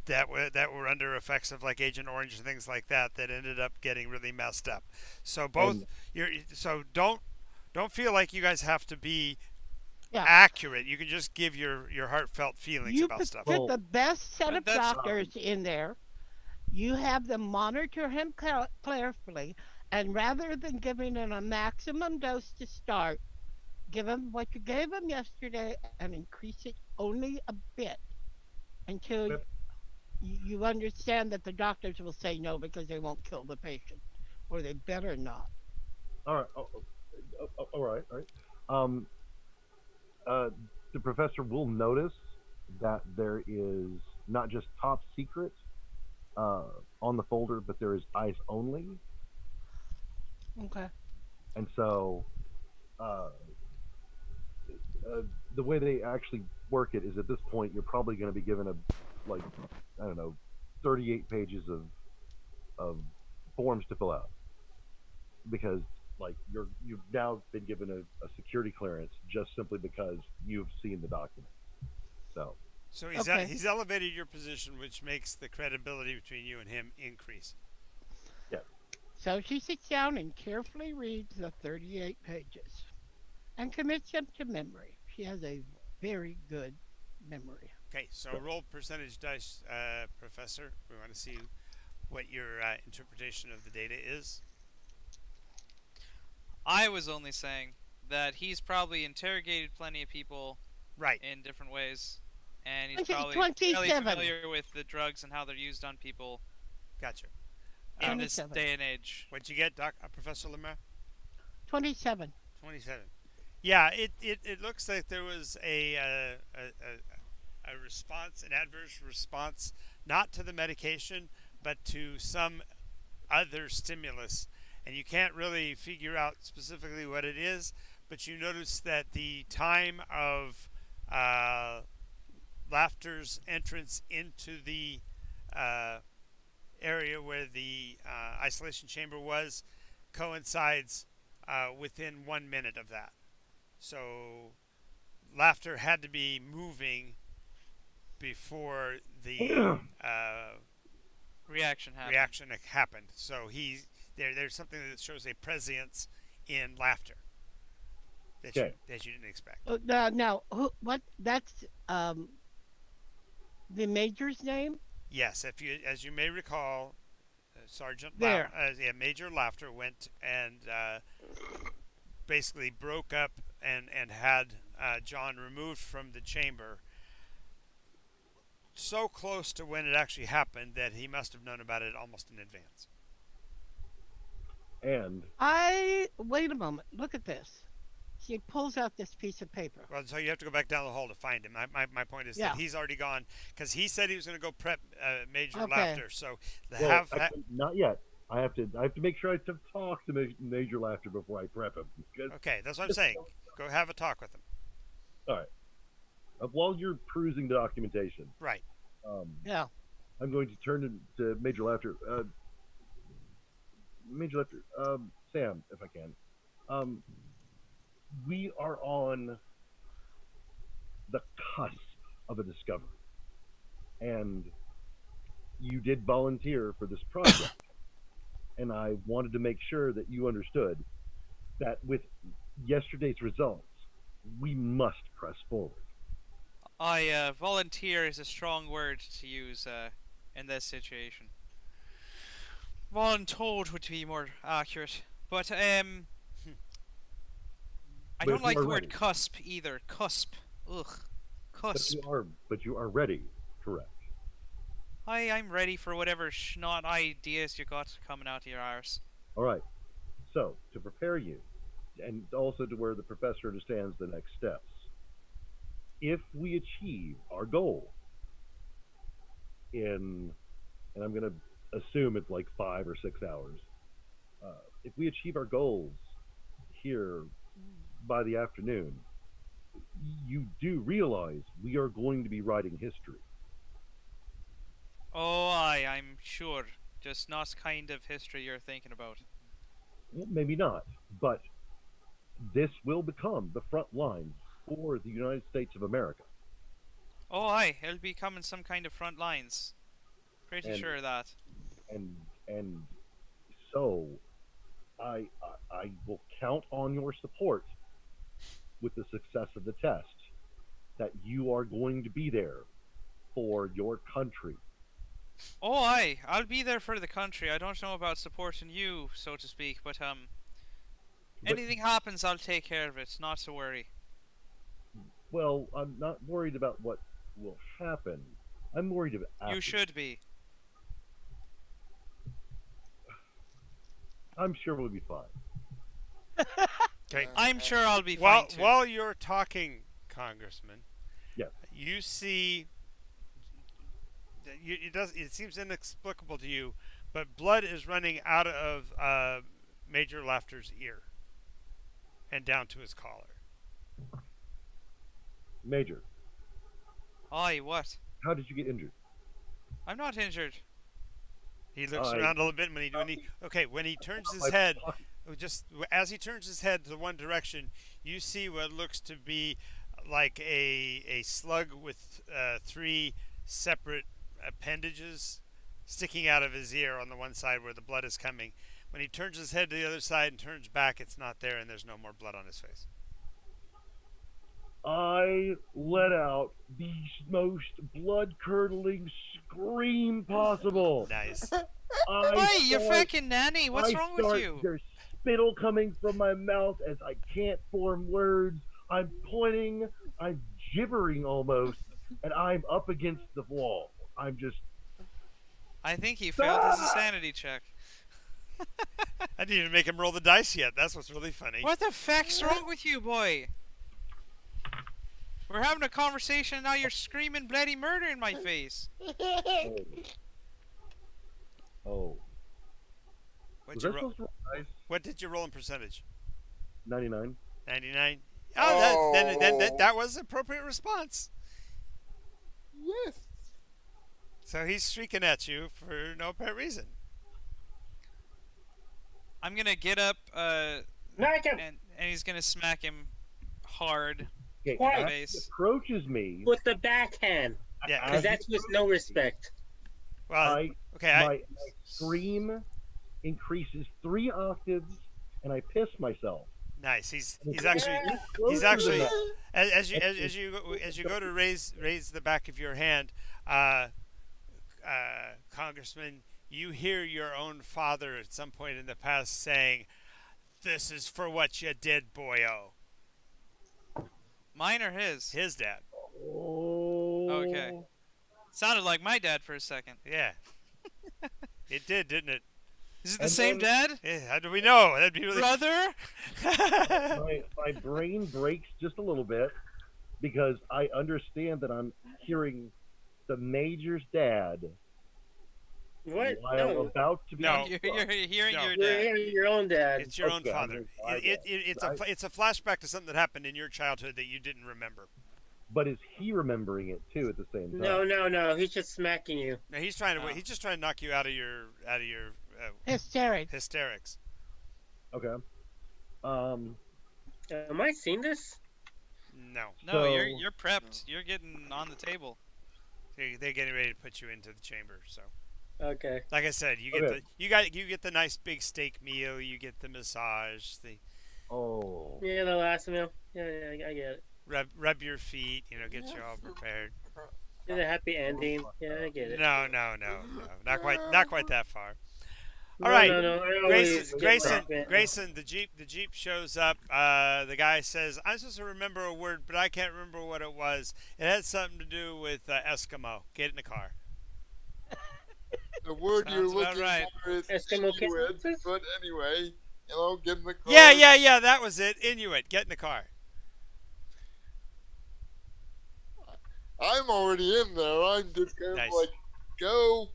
that were under effects of like Agent Orange and things like that ended up getting really messed up. So both and you're so don't feel like you guys have to be yeah, accurate. You can just give your heartfelt feelings you about stuff. put well, the best set And of that's doctors in there. You have them monitor him carefully, and rather than giving him a maximum dose to start, give him what you gave him yesterday and increase it only a bit until Yep. you understand that the doctors will say no because they won't kill the patient, or they better not. all right, all right, all right. Um, uh, the professor will notice that there is not just top secret uh, on the folder, but there is eyes only, Okay. and so uh, uh, the way they actually work it is at this point you're probably going to be given a like I don't know 38 pages of forms to fill out because like you've now been given a security clearance just simply because you've seen the document. So So Okay. he's elevated your position, which makes the credibility between you and him increase. yeah, So she sits down and carefully reads the 38 pages and commits them to memory. She has a very good memory. Okay, so roll percentage dice, Professor. We want to see what your interpretation of the data is. I was only saying that he's probably interrogated plenty of people Right. in different ways, and he's Okay, probably fairly 27. familiar with the drugs and how they're used on people Gotcha. in this 27. day and age. What'd you get, Professor Lemaire? 27. 27. Yeah, it looks like there was a response, an adverse response, not to the medication, but to some other stimulus. And you can't really figure out specifically what it is, but you notice that the time of Laughter's entrance into the uh, area where the isolation chamber was coincides within 1 minute of that. So Laughter had to be moving before the Reaction happened. reaction happened. So there's something that shows a prescience in Laughter that Okay. you didn't expect. Now, what? That's the major's name. Yes, as you may recall, Sergeant There. Major Laughter went and basically broke up and had John removed from the chamber so close to when it actually happened that he must have known about it almost in advance. and Wait a moment. Look at this. She pulls out this piece of paper. Well, so you have to go back down the hall to find him. My point is Yeah. that he's already gone because he said he was going to go prep Major Okay. Laughter. So well, actually, not yet. I have to make sure I talk to Major Laughter before I prep him. Because, okay, that's what I'm saying. Go have a talk with him. all right. While you're perusing the documentation, Right. Yeah. I'm going to turn to Major Laughter. Major Laughter, Sam, if I can. We are on the cusp of a discovery. And you did volunteer for this project. And I wanted to make sure that you understood that with yesterday's results, we must press forward. Volunteer is a strong word to use in this situation. Voluntold would be more accurate, but I But don't if like you the are word ready. cusp either. Cusp, ugh, Cusp. But you are ready, correct? I'm ready for whatever schnot ideas you got coming out of your arse. All right. So to prepare you, and also to where the professor understands the next steps. If we achieve our goal in, and I'm going to assume it's like 5 or 6 hours. If we achieve our goals here by the afternoon, you do realize we are going to be writing history. Oh, I'm sure. Just not kind of history you're thinking about. Well, maybe not, but this will become the front lines for the United States of America. Oh, it'll be coming some kind of front lines. Pretty And- sure of that. And so I will count on your support with the success of the test that you are going to be there for your country. Oh, I'll be there for the country. I don't know about supporting you, so to speak, but But- anything happens, I'll take care of it. Not to worry. Well, I'm not worried about what will happen. I'm worried about You after. should be. I'm sure we'll be fine. Okay. I'm sure I'll be While fine too. while you're talking, Congressman, Yes. you see. It seems inexplicable to you, but blood is running out of Major Laughter's ear and down to his collar. Major, Aye, what? how did you get injured? I'm not injured. He looks I- around a little bit when he turns his My head. pocket. Just as he turns his head to one direction, you see what looks to be like a slug with 3 separate appendages sticking out of his ear on the one side where the blood is coming. When he turns his head to the other side and turns back, it's not there, and there's no more blood on his face. I let out the most blood-curdling scream possible. Nice. Hey, you start- fucking nanny! What's I wrong start- with you? There's spittle coming from my mouth as I can't form words. I'm pointing, I'm gibbering almost, and I'm up against the wall. I'm just I think he failed his sanity check. I didn't even make him roll the dice yet. That's what's really funny. What the fuck's wrong with you, boy? We're having a conversation and now you're screaming bloody murder in my face. oh. What'd Was you I ro- supposed to roll dice? what did you roll in percentage? 99. 99. Oh. That was an appropriate response. Yes. So he's shrieking at you for no apparent reason. I'm gonna get up Smack him and he's gonna smack him hard. Okay, Twice. as he Face. approaches me. with the backhand, Yeah. because that's with no respect. Well, okay. My scream increases 3 octaves, and I piss myself. Nice. He's And it's actually closer than actually- that. as you go to raise the back of your hand, Congressman, you hear your own father at some point in the past saying, "This is for what you did, boyo." Mine or his? His dad. Oh. Okay. Sounded like my dad for a second. Yeah. It did, didn't it? Is it the And same dad? Yeah, how do we know? That'd be really. Brother? My brain breaks just a little bit because I understand that I'm hearing the major's dad What? while No. about to be. No. You're hearing No. your You're dad. hearing your own dad. It's your own Okay, father. I guess. It's a flashback to something that happened in your childhood that you didn't remember. But is he remembering it too at the same time? No. He's just smacking you. No, he's trying to. Oh. He's just trying to knock you out of your Hysterics. hysterics. Okay. Am I seeing this? No, No, So- you're prepped. You're getting on the table. they're getting ready to put you into the chamber. So, Okay. like I said, you get Okay. you get the nice big steak meal. You get the massage. The Oh. Yeah, the last meal. Yeah, I get it. rub your feet. Get you all prepared. Yeah, the happy ending. Yeah, I get it. No, not quite that far. All No, right, no, no. I Grayson, always get Grayson, my bit. Grayson. The Jeep shows up. The guy says, "I'm supposed to remember a word, but I can't remember what it was. It had something to do with Eskimo. Get in the car." The word you're Sounds about looking right. for is Eskimo Inuit, Kansas? but anyway, get in the car. Yeah. That was it. Inuit. Get in the car. I'm already in there. I'm just kind of Nice. like, go.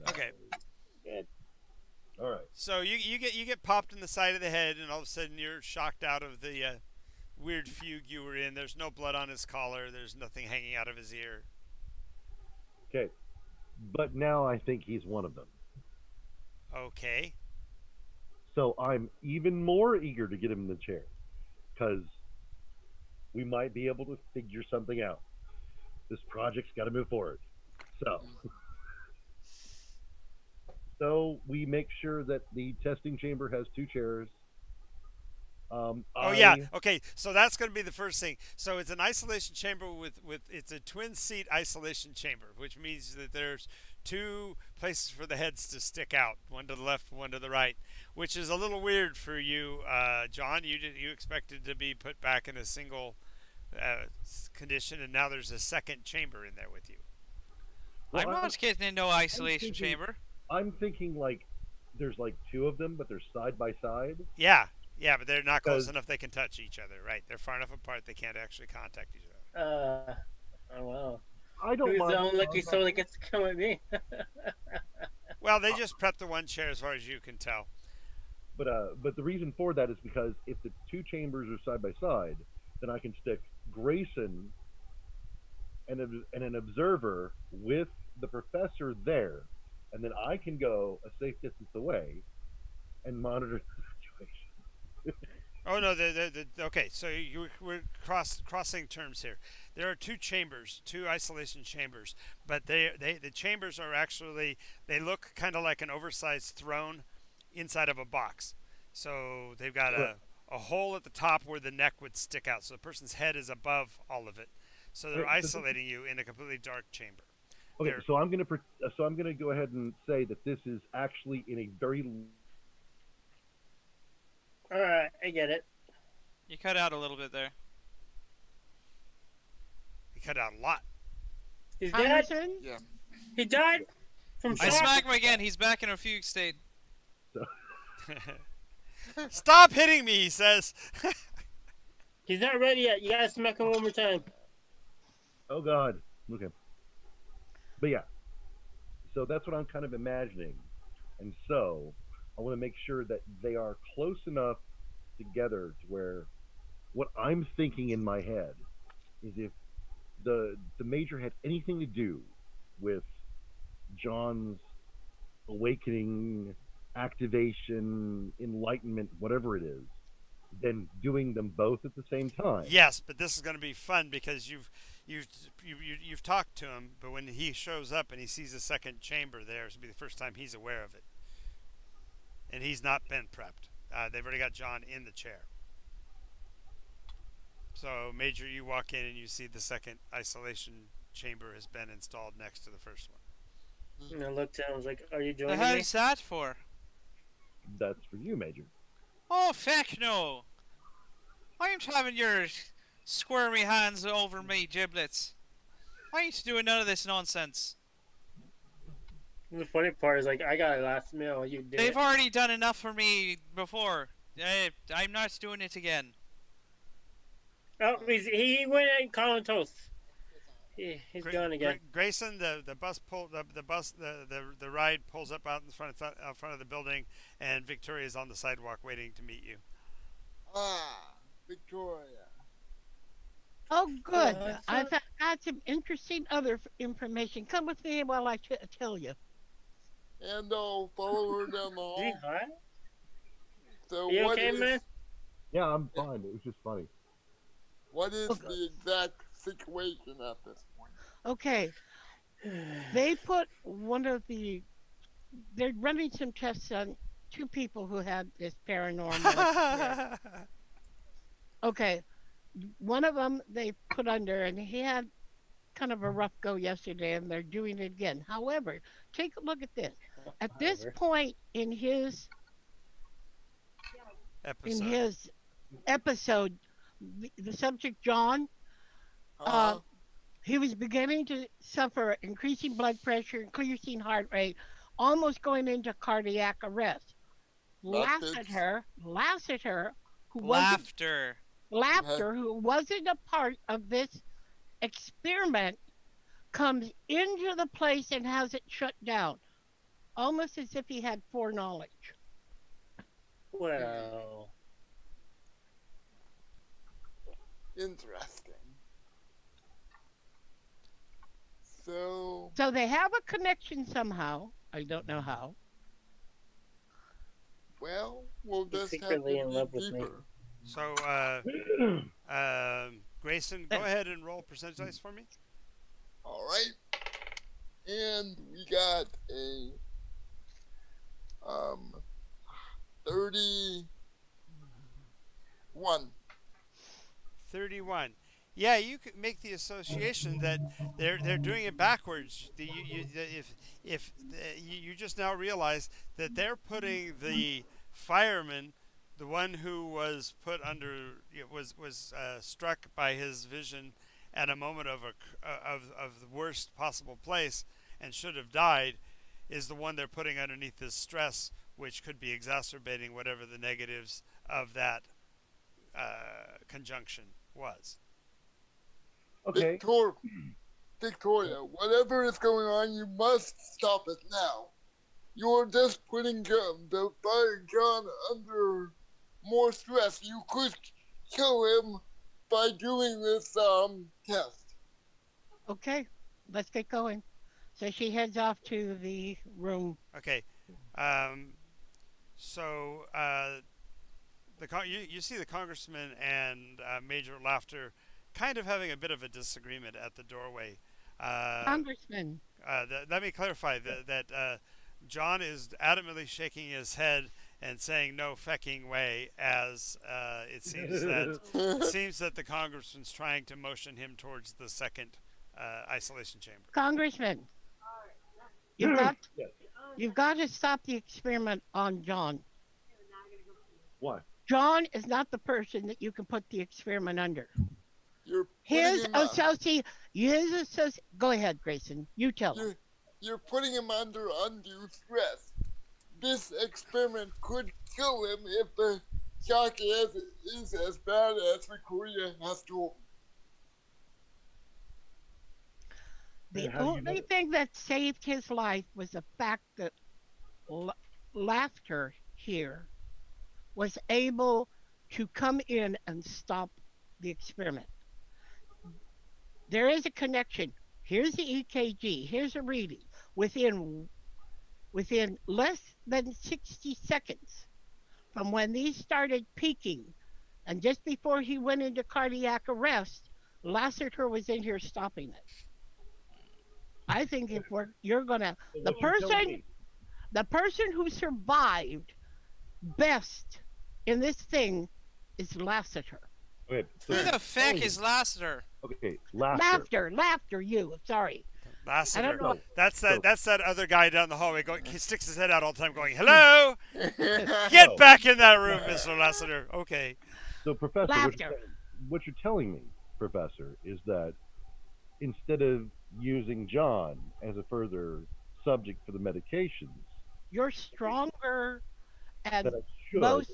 Okay. Good. All right. So you get popped in the side of the head, and all of a sudden you're shocked out of the weird fugue you were in. There's no blood on his collar. There's nothing hanging out of his ear. Okay. But now I think he's one of them. Okay. So I'm even more eager to get him in the chair because we might be able to figure something out. This project's got to move forward. So we make sure that the testing chamber has 2 chairs. Oh yeah. Okay. So that's going to be the first thing. So it's an isolation chamber with it's a twin seat isolation chamber, which means that there's 2 places for the heads to stick out, one to the left, one to the right, which is a little weird for you, John. You expected to be put back in a single condition, and now there's a second chamber in there with you. I'm not getting into isolation chamber. I'm thinking like there's like 2 of them, but they're side by side. Yeah, but they're not close Because- enough they can touch each other, right? They're far enough apart they can't actually contact each other. Oh wow. I don't Who's mind. the unlucky soul that gets to come with me? Well, they just prep the one chair as far as you can tell. But the reason for that is because if the 2 chambers are side by side, then I can stick Grayson and an observer with the professor there, and then I can go a safe distance away and monitor the situation. Oh no, okay. So we're crossing terms here. There are 2 chambers, 2 isolation chambers, but the chambers are actually, they look kind of like an oversized throne inside of a box. So they've got a hole at the top where the neck would stick out, so the person's head is above all of it. So they're Right, so isolating you in a completely dark chamber. Okay, They're- so I'm gonna go ahead and say that this is actually in a very All right, I get it. You cut out a little bit there. You cut out a lot. He's dead. Anderson? Yeah. He died from I shock. smack him again. He's back in a fugue state. Stop hitting me, he says. He's not ready yet. You gotta smack him one more time. Oh God. Okay. But yeah. So that's what I'm kind of imagining. And so I want to make sure that they are close enough together to where what I'm thinking in my head is if the major had anything to do with John's awakening, activation, enlightenment, whatever it is, then doing them both at the same time. Yes, but this is going to be fun because you've talked to him, but when he shows up and he sees a second chamber there, it's going to be the first time he's aware of it, and he's not been prepped. They've already got John in the chair. So, Major, you walk in and you see the second isolation chamber has been installed next to the first one. And I looked at him. I was like, "Are you The joining me?" hell's that for? That's for you, Major. Oh, feck no! I ain't having your squirmy hands over me giblets. I ain't doing none of this nonsense. The funny part is, like, I got a last meal. You did. They've already done enough for me before. I'm not doing it again. Oh, he went and comatose. He's gone again. Grayson, the ride pulls up out in front of the building, and Victoria's on the sidewalk waiting to meet you. Victoria. Oh, good. so- I've got some interesting other information. Come with me while I tell you. And I'll follow her down the Is he hall. high? So You what okay, is- man? Yeah, I'm fine. It was just funny. What is Okay. the exact situation at this point? Okay. They put they're running some tests on 2 people who had this paranormal experience. Okay. One of them they put under, and he had kind of a rough go yesterday, and they're doing it again. However, take a look at this. At this Whatever. point in his Episode. episode, the subject John, uh, Uh, he was beginning to suffer increasing blood pressure, increasing heart rate, almost going into cardiac arrest. methods. Lassiter, who wasn't Laughter. laughter, who wasn't a part of this experiment, comes into the place and has it shut down, almost as if he had foreknowledge. Well, Interesting. So, So they have a connection somehow. I don't know how. well, we'll He's just have to secretly in dig love with me. deeper. So, Grayson, go ahead and roll percentage dice for me. All right. And we got a 31. 31. Yeah, you could make the association that they're doing it backwards. You just now realize that they're putting the fireman, the one who was put under, was struck by his vision at a moment of the worst possible place and should have died, is the one they're putting underneath this stress, which could be exacerbating whatever the negatives of that conjunction was. Okay. Victoria, whatever is going on, you must stop it now. You're just putting the John under more stress. You could kill him by doing this test. Okay, let's get going. So she heads off to the room. Okay. So you see the congressman and Major Laughter kind of having a bit of a disagreement at the doorway. Congressman, Let me clarify that John is adamantly shaking his head and saying no fecking way, as it seems that the congressman's trying to motion him towards the second isolation chamber. Congressman, you've got Yes. you've got to stop the experiment on John. Why? John is not the person that you can put the experiment under. You're His putting him associate, Go ahead, Grayson. You tell him. you're putting him under undue stress. This experiment could kill him if the shock is as bad as Victoria has told me. The And how do you only know? thing that saved his life was the fact that Laughter here was able to come in and stop the experiment. There is a connection. Here's the EKG. Here's a reading. Within less than 60 seconds from when these started peaking, and just before he went into cardiac arrest, Lassiter was in here stopping it. I think if you're gonna So the what you're telling person me- the person who survived best in this thing is Lassiter. Okay. So Who you're the feck telling is me- Lassiter? Okay. Laughter. Laughter, you. Sorry. Lassiter. I don't know. That's So- that other guy down the hallway. He sticks his head out all the time, going, "Hello, Get get No. back in that room, Mr. Lassiter." Okay. So, Professor, Laughter. what you're telling me, Professor, is that instead of using John as a further subject for the medications, You're stronger and that I should. most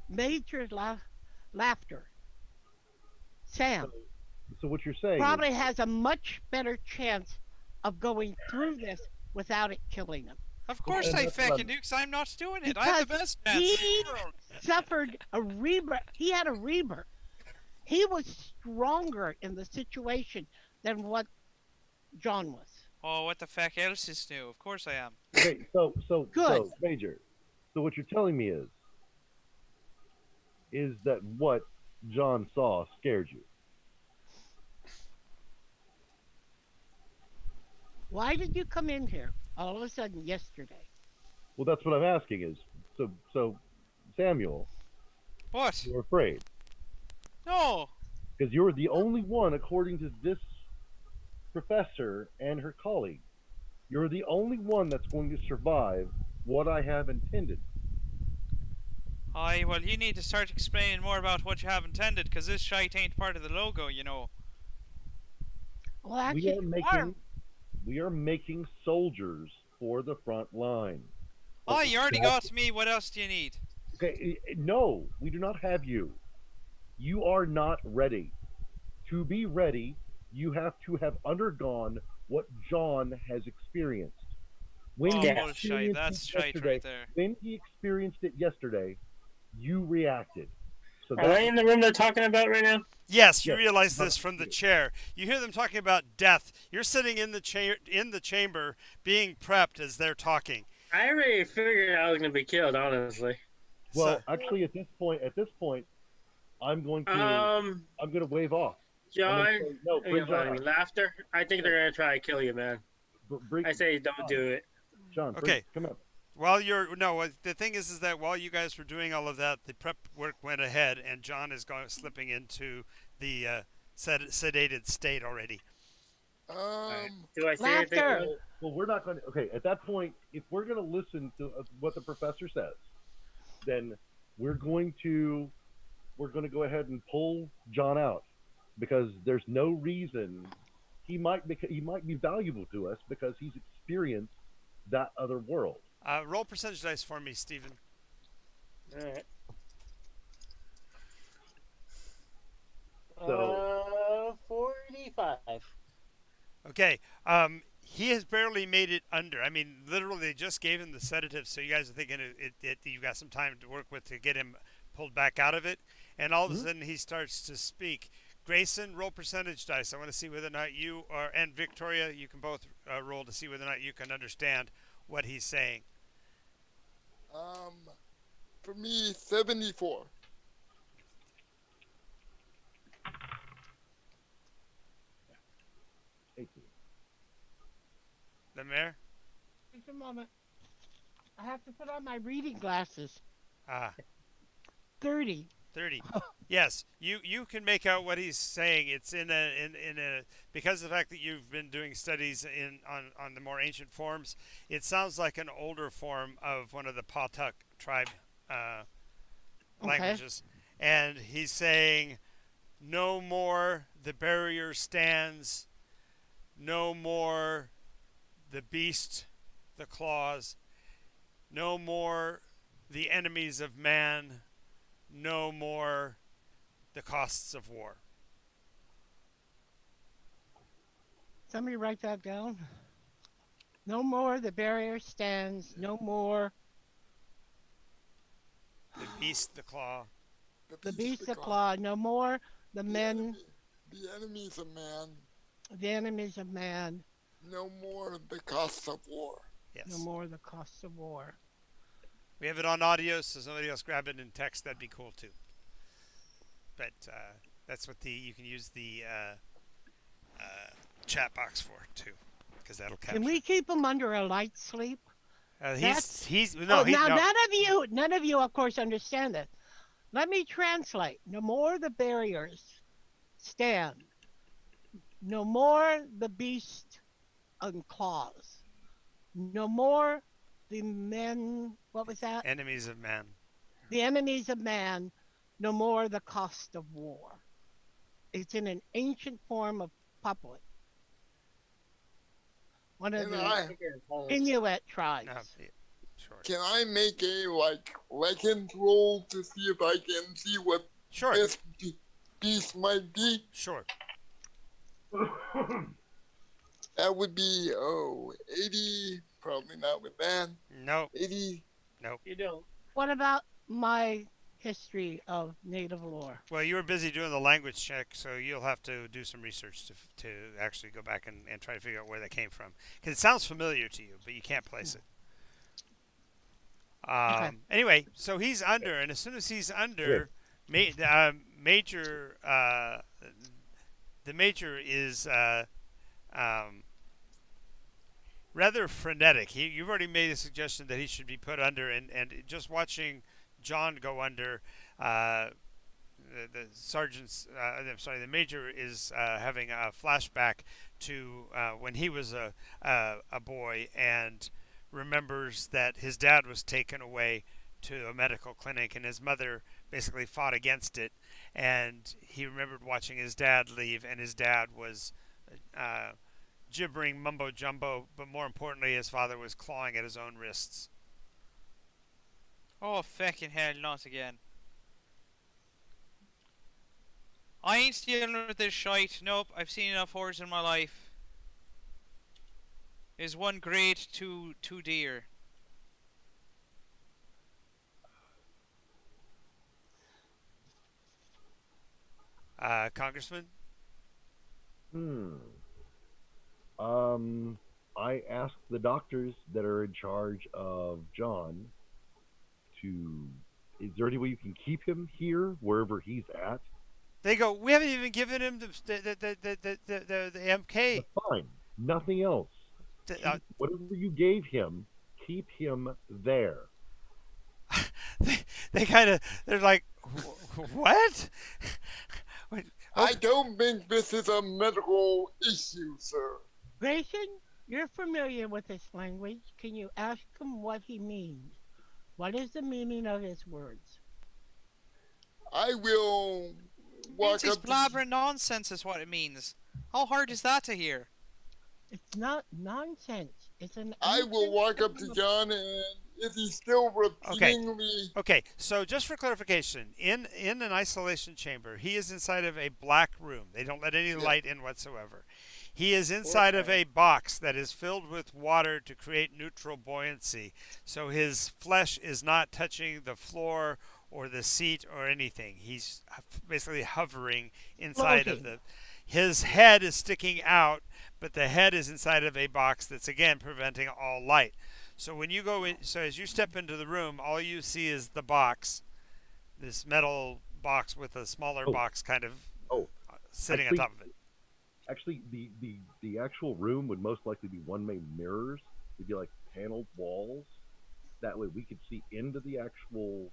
major laughter. Sam So what you're saying probably has a much better chance of going through this without it killing him. Of course and I that's what feckin' I'm- do, because I'm not doing it. I'm the Because best man in he the world. suffered a rebirth. He had a rebirth. He was stronger in the situation than what John was. Oh, what the feck else is new? Of course I am. okay. So Good. Major. So what you're telling me is that what John saw scared you. Why did you come in here all of a sudden yesterday? Well, that's what I'm asking. Is so Samuel, What? you're afraid No. because you're the only one, according to this professor and her colleague, You're the only one that's going to survive what I have intended. Aye, well, you need to start explaining more about what you have intended, because this shite ain't part of the logo, you know. Well, We actually, are you making we are making soldiers for the front line. Oh, you already That's- got me. What else do you need? Okay, no, we do not have you. You are not ready. To be ready, you have to have undergone what John has experienced. When Oh, he Yeah. bullshit. experienced That's it shite yesterday, right there. when he experienced it yesterday, you reacted. So Are they in the room they're talking about right now? Yes, you Yes, realize but- this from the chair. You hear them talking about death. You're sitting in the chamber being prepped as they're talking. I already figured I was gonna be killed, honestly. well, So, actually, at this point, I'm going to wave off. John, say, no, bring John out. laughter. I think they're gonna try to kill you, man. Bring, I say don't John, do it. John, Okay. come up. while you're no, the thing is that while you guys were doing all of that, the prep work went ahead, and John is slipping into the sedated state already. Do I say anything? Laughter. Well, we're not going to. Okay, at that point, if we're going to listen to what the professor says, then we're going to go ahead and pull John out because there's no reason he might be valuable to us because he's experienced that other world. Roll percentage dice for me, Stephen. All right. So- 45. Okay. He has barely made it under. I mean, literally, they just gave him the sedative, so you guys are thinking you got some time to work with to get him pulled back out of it. And all of a sudden, he starts to speak. Grayson, roll percentage dice. I want to see whether or not you are, and Victoria, you can both roll to see whether or not you can understand what he's saying. For me, 74. The mayor? Just a moment. I have to put on my reading glasses. 30. 30. Yes, you can make out what he's saying. It's in a because of the fact that you've been doing studies on the more ancient forms. It sounds like an older form of one of the Pawtuck tribe languages, and he's saying, "No more the barrier stands. No more the beast, the claws. No more the enemies of man. No more the costs of war." Somebody write that down. No more the barrier stands. No more The beast, the claw. the beast, the claw. No more the men, The enemies of man. the enemies of man. No more the costs of war. Yes. No more the costs of war. We have it on audio, so somebody else grab it in text. That'd be cool too. But that's what you can use the chat box for too, because that'll capture. Can we keep him under a light sleep? He's no. Now no. none of you, of course, understand this. Let me translate. No more the barriers stand. No more the beast and claws. No more the men. What was that? Enemies of man. The enemies of man. No more the cost of war. It's in an ancient form of Papuan. One of Can the I, Inuit tribes. No, yeah, sure. can I make a legend roll to see if I can see what Sure. this beast might be? Sure. That would be 80. Probably not with that. No. 80. You don't. What about my history of native lore? Well, you were busy doing the language check, so you'll have to do some research to actually go back and try to figure out where that came from. Because it sounds familiar to you, but you can't place it. Anyway, so he's under, and as soon as he's under, Major, the Major is rather frenetic. You've already made a suggestion that he should be put under, and just watching John go under, the sergeant's, I'm sorry, the Major is having a flashback to when he was a boy, and remembers that his dad was taken away to a medical clinic, and his mother basically fought against it. And he remembered watching his dad leave, and his dad was gibbering mumbo jumbo, but more importantly, his father was clawing at his own wrists. Oh, fucking hell, not again. I ain't dealing with this shite. Nope, I've seen enough horrors in my life. Is one great too dear? Congressman? I asked the doctors that are in charge of John to. Is there any way you can keep him here, wherever he's at? They go, we haven't even given him the MK. That's fine. Nothing else. Whatever you gave him, keep him there. They're like, what? I don't think this is a medical issue, sir. Grayson, you're familiar with this language. Can you ask him what he means? What is the meaning of his words? I will walk He's up to blabbering nonsense is what it means. How hard is that to hear? It's not nonsense. It's an. I will walk up to John, and if he's still repeatedly Okay, so just for clarification, in an isolation chamber, he is inside of a black room. They don't let any light in whatsoever. He is inside of a box that is filled with water to create neutral buoyancy. So his flesh is not touching the floor or the seat or anything. He's basically hovering inside of the. His head is sticking out, but the head is inside of a box that's again preventing all light. So when you go in, so as you step into the room, all you see is the box, this metal box with a smaller box kind of sitting on top of it. Actually, the actual room would most likely be one-way mirrors. It'd be like paneled walls. That way we could see into the actual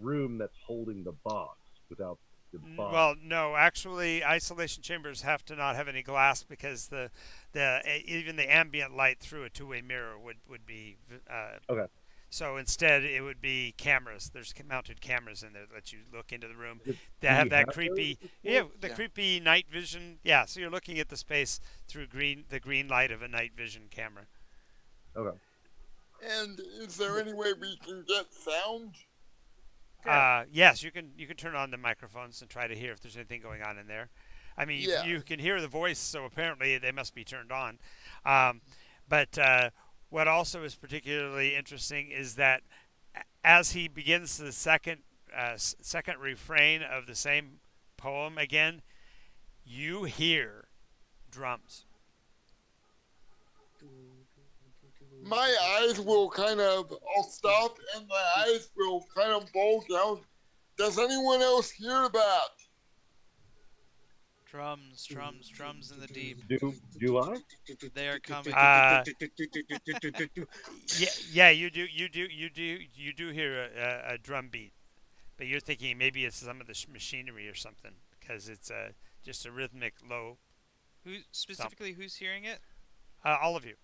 room that's holding the box without the box. Well, no, actually, isolation chambers have to not have any glass because even the ambient light through a two-way mirror would be okay. So instead, it would be cameras. There's mounted cameras in there that let you look into the room. They Do have you that have creepy, those? creepy night vision. Yeah, so you're looking at the space through the green light of a night vision camera. Okay. And is there any way we can get sound? Yes, you can turn on the microphones and try to hear if there's anything going on in there. I mean, you can hear the voice, so apparently they must be turned on. But what also is particularly interesting is that as he begins the second refrain of the same poem again, you hear drums. My eyes will I'll stop and my eyes will kind of bulge out. Does anyone else hear that? Drums in the deep. Do I? They are coming. Yeah, you do hear a drum beat, but you're thinking maybe it's some of the machinery or something because it's just a rhythmic low. Who's hearing it? All of you.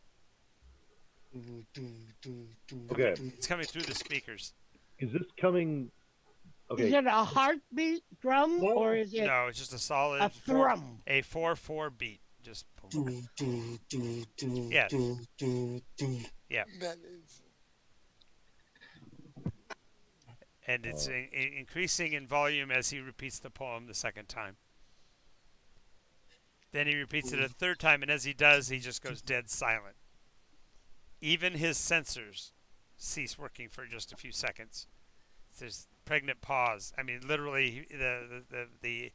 Okay. It's coming through the speakers. Is this coming? Okay. Is it a heartbeat drum or is it No, it's just a solid a thrum? a 4/4 beat. Just yeah. Yeah. That is. And it's increasing in volume as he repeats the poem the second time. Then he repeats it a third time, and as he does, he just goes dead silent. Even his sensors cease working for just a few seconds. There's pregnant pause. I mean, literally, the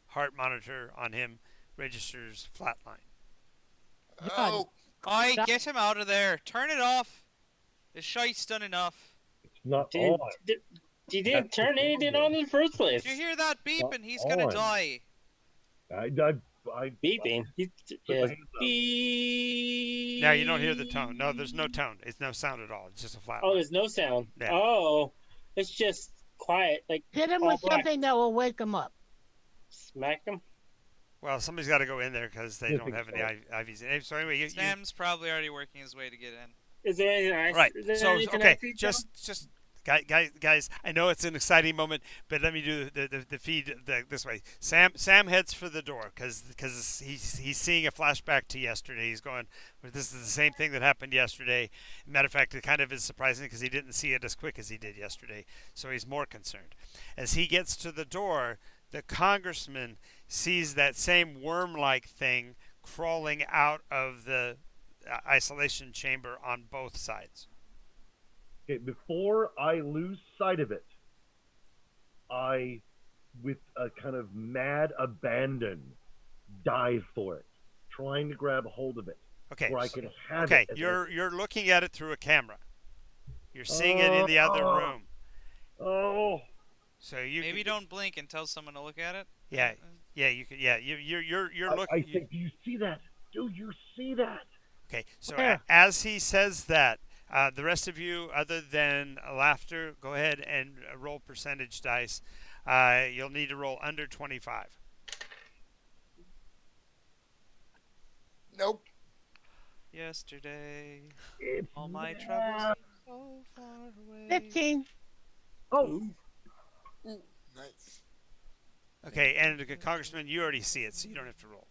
heart monitor on him registers flatline. Oh, Get him out of there. Turn it off. The shite's done enough. It's not on. He didn't turn anything on in the first place. Did you hear that beep? And he's gonna die. I Beeping. Beep. Now you don't hear the tone. No, there's no tone. It's no sound at all. It's just a flat. Oh, there's no sound. Yeah. Oh, it's just quiet. Like Hit him all with black. something that will wake him up. Smack him. Well, somebody's got to go in there because they I don't think have any so. IVs. So anyway, Sam's probably already working his way to get in. Is there anything I right. Is there So anything okay, I see, John? just guys. I know it's an exciting moment, but let me do the feed this way. Sam heads for the door because he's seeing a flashback to yesterday. He's going, well, this is the same thing that happened yesterday. Matter of fact, it kind of is surprising because he didn't see it as quick as he did yesterday, so he's more concerned. As he gets to the door, the congressman sees that same worm-like thing crawling out of the isolation chamber on both sides. Okay, before I lose sight of it, I, with a kind of mad abandon, dive for it, trying to grab hold of it, Okay. where I can have Okay, it. you're looking at it through a camera. You're seeing it in the other room. Oh, So you Maybe can, don't blink and tell someone to look at it. Yeah, you can. Yeah, you're I looking. say, do you see that? Do you see that? Okay, so Where? as he says that, the rest of you, other than laughter, go ahead and roll percentage dice. You'll need to roll under 25. Nope. Yesterday, It's all my there. troubles seem so far away. 15. Oh, Ooh, nice. Okay, and Congressman, you already see it, so you don't have to roll.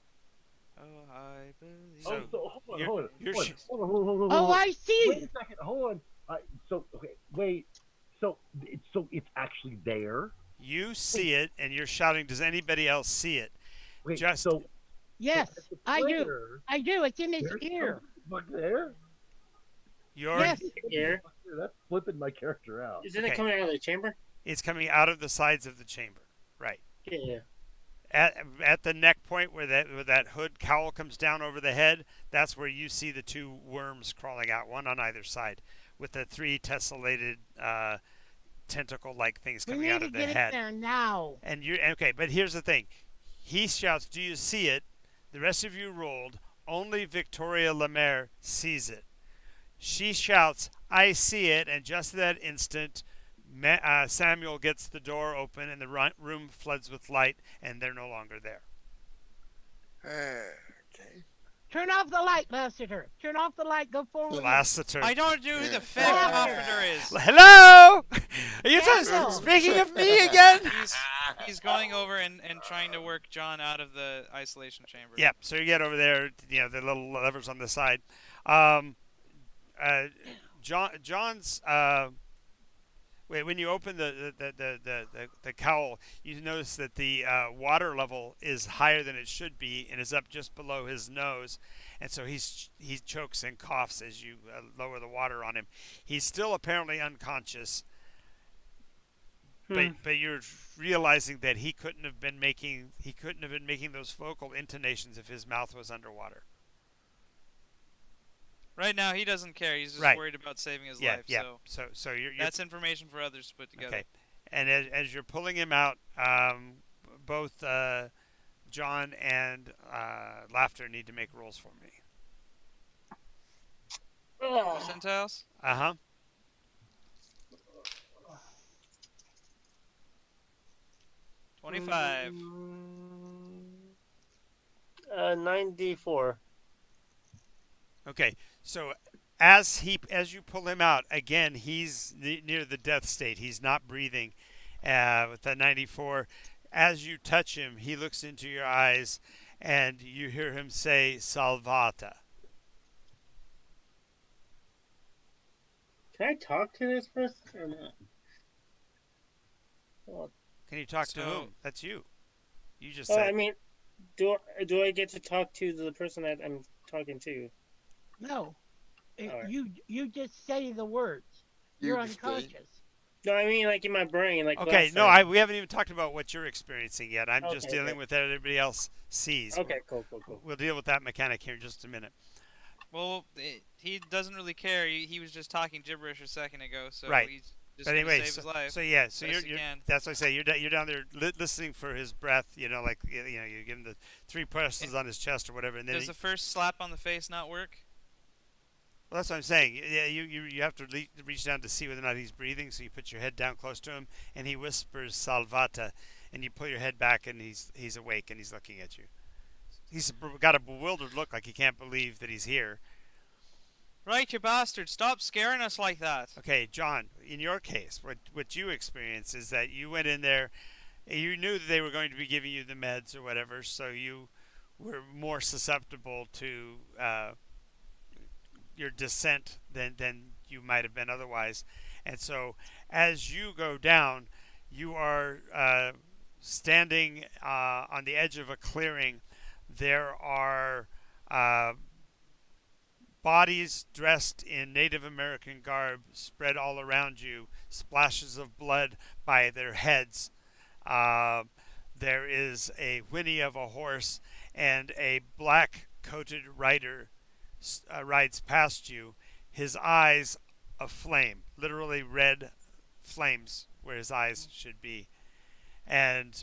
Oh, I believe. So, so hold on, you're- hold on, you're hold sh- on, hold on, hold on, Oh, hold on. I Wait see. a second, hold on. Wait. So it's actually there. You see it, and you're shouting. Does anybody else see it? Wait, Just- so Yes, as the I do. player, I do. It's in his there's ear. something back there. You're. Yes. Here. That's flipping my character out. Isn't Okay. it coming out of the chamber? It's coming out of the sides of the chamber. Right. Yeah. At the neck point where that hood cowl comes down over the head, that's where you see the two worms crawling out, one on either side, with the three tessellated tentacle-like things We coming need out to of the get in head. there now. And you okay? But here's the thing: he shouts, "Do you see it?" The rest of you rolled. Only Victoria Lemaire sees it. She shouts, "I see it!" And just at that instant, Samuel gets the door open, and the room floods with light, and they're no longer there. Okay. Turn off the light, Lassiter. Turn off the light. Go forward. Lassiter. I don't know who the fake Yeah. officer is. Hello. Are you Samuel. speaking of me again? He's going over and trying to work John out of the isolation chamber. Yep. So you get over there. You know the little levers on the side. John's. When you open the cowl, you notice that the water level is higher than it should be and is up just below his nose, and so he chokes and coughs as you lower the water on him. He's still apparently unconscious, but you're realizing that he couldn't have been making those vocal intonations if his mouth was underwater. Right now, he doesn't care. He's just Right. worried about saving his Yeah, life. yeah. So So you're that's information for others to put together. okay. And as you're pulling him out, both John and Laughter need to make rolls for me. Percentiles? Uh huh. 25. 94. Okay. So as you pull him out again, he's near the death state. He's not breathing. With that 94, as you touch him, he looks into your eyes, and you hear him say "Salvata." Can I talk to this person or not? Well, Can you talk to So- whom? That's you. You just oh, said. I mean, do I get to talk to the person that I'm talking to? No. Alright. You just say the words. You You're just say- unconscious. No, I mean like in my brain, like. Okay, last no, time. we haven't even talked about what you're experiencing yet. I'm just Okay, dealing okay. with what everybody else sees. Okay, cool. We'll deal with that mechanic here in just a minute. Well, he doesn't really care. He was just talking gibberish a second ago, so Right. he's just But gonna anyway, save his life. so yeah, so best he you're can. that's what I say. You're down there listening for his breath. You know, like you give him the 3 presses on his chest or whatever, and then Does the first slap on the face not work? well, that's what I'm saying. Yeah, you have to reach down to see whether or not he's breathing. So you put your head down close to him, and he whispers "Salvata," and you pull your head back, and he's awake and he's looking at you. He's got a bewildered look, like he can't believe that he's here. Right, you bastard. Stop scaring us like that. Okay, John, in your case, what you experienced is that you went in there, you knew that they were going to be giving you the meds or whatever, so you were more susceptible to your descent than you might have been otherwise. And so as you go down, you are standing on the edge of a clearing. There are bodies dressed in Native American garb spread all around you, splashes of blood by their heads. There is a whinny of a horse, and a black coated rider rides past you, his eyes aflame, literally red flames where his eyes should be. And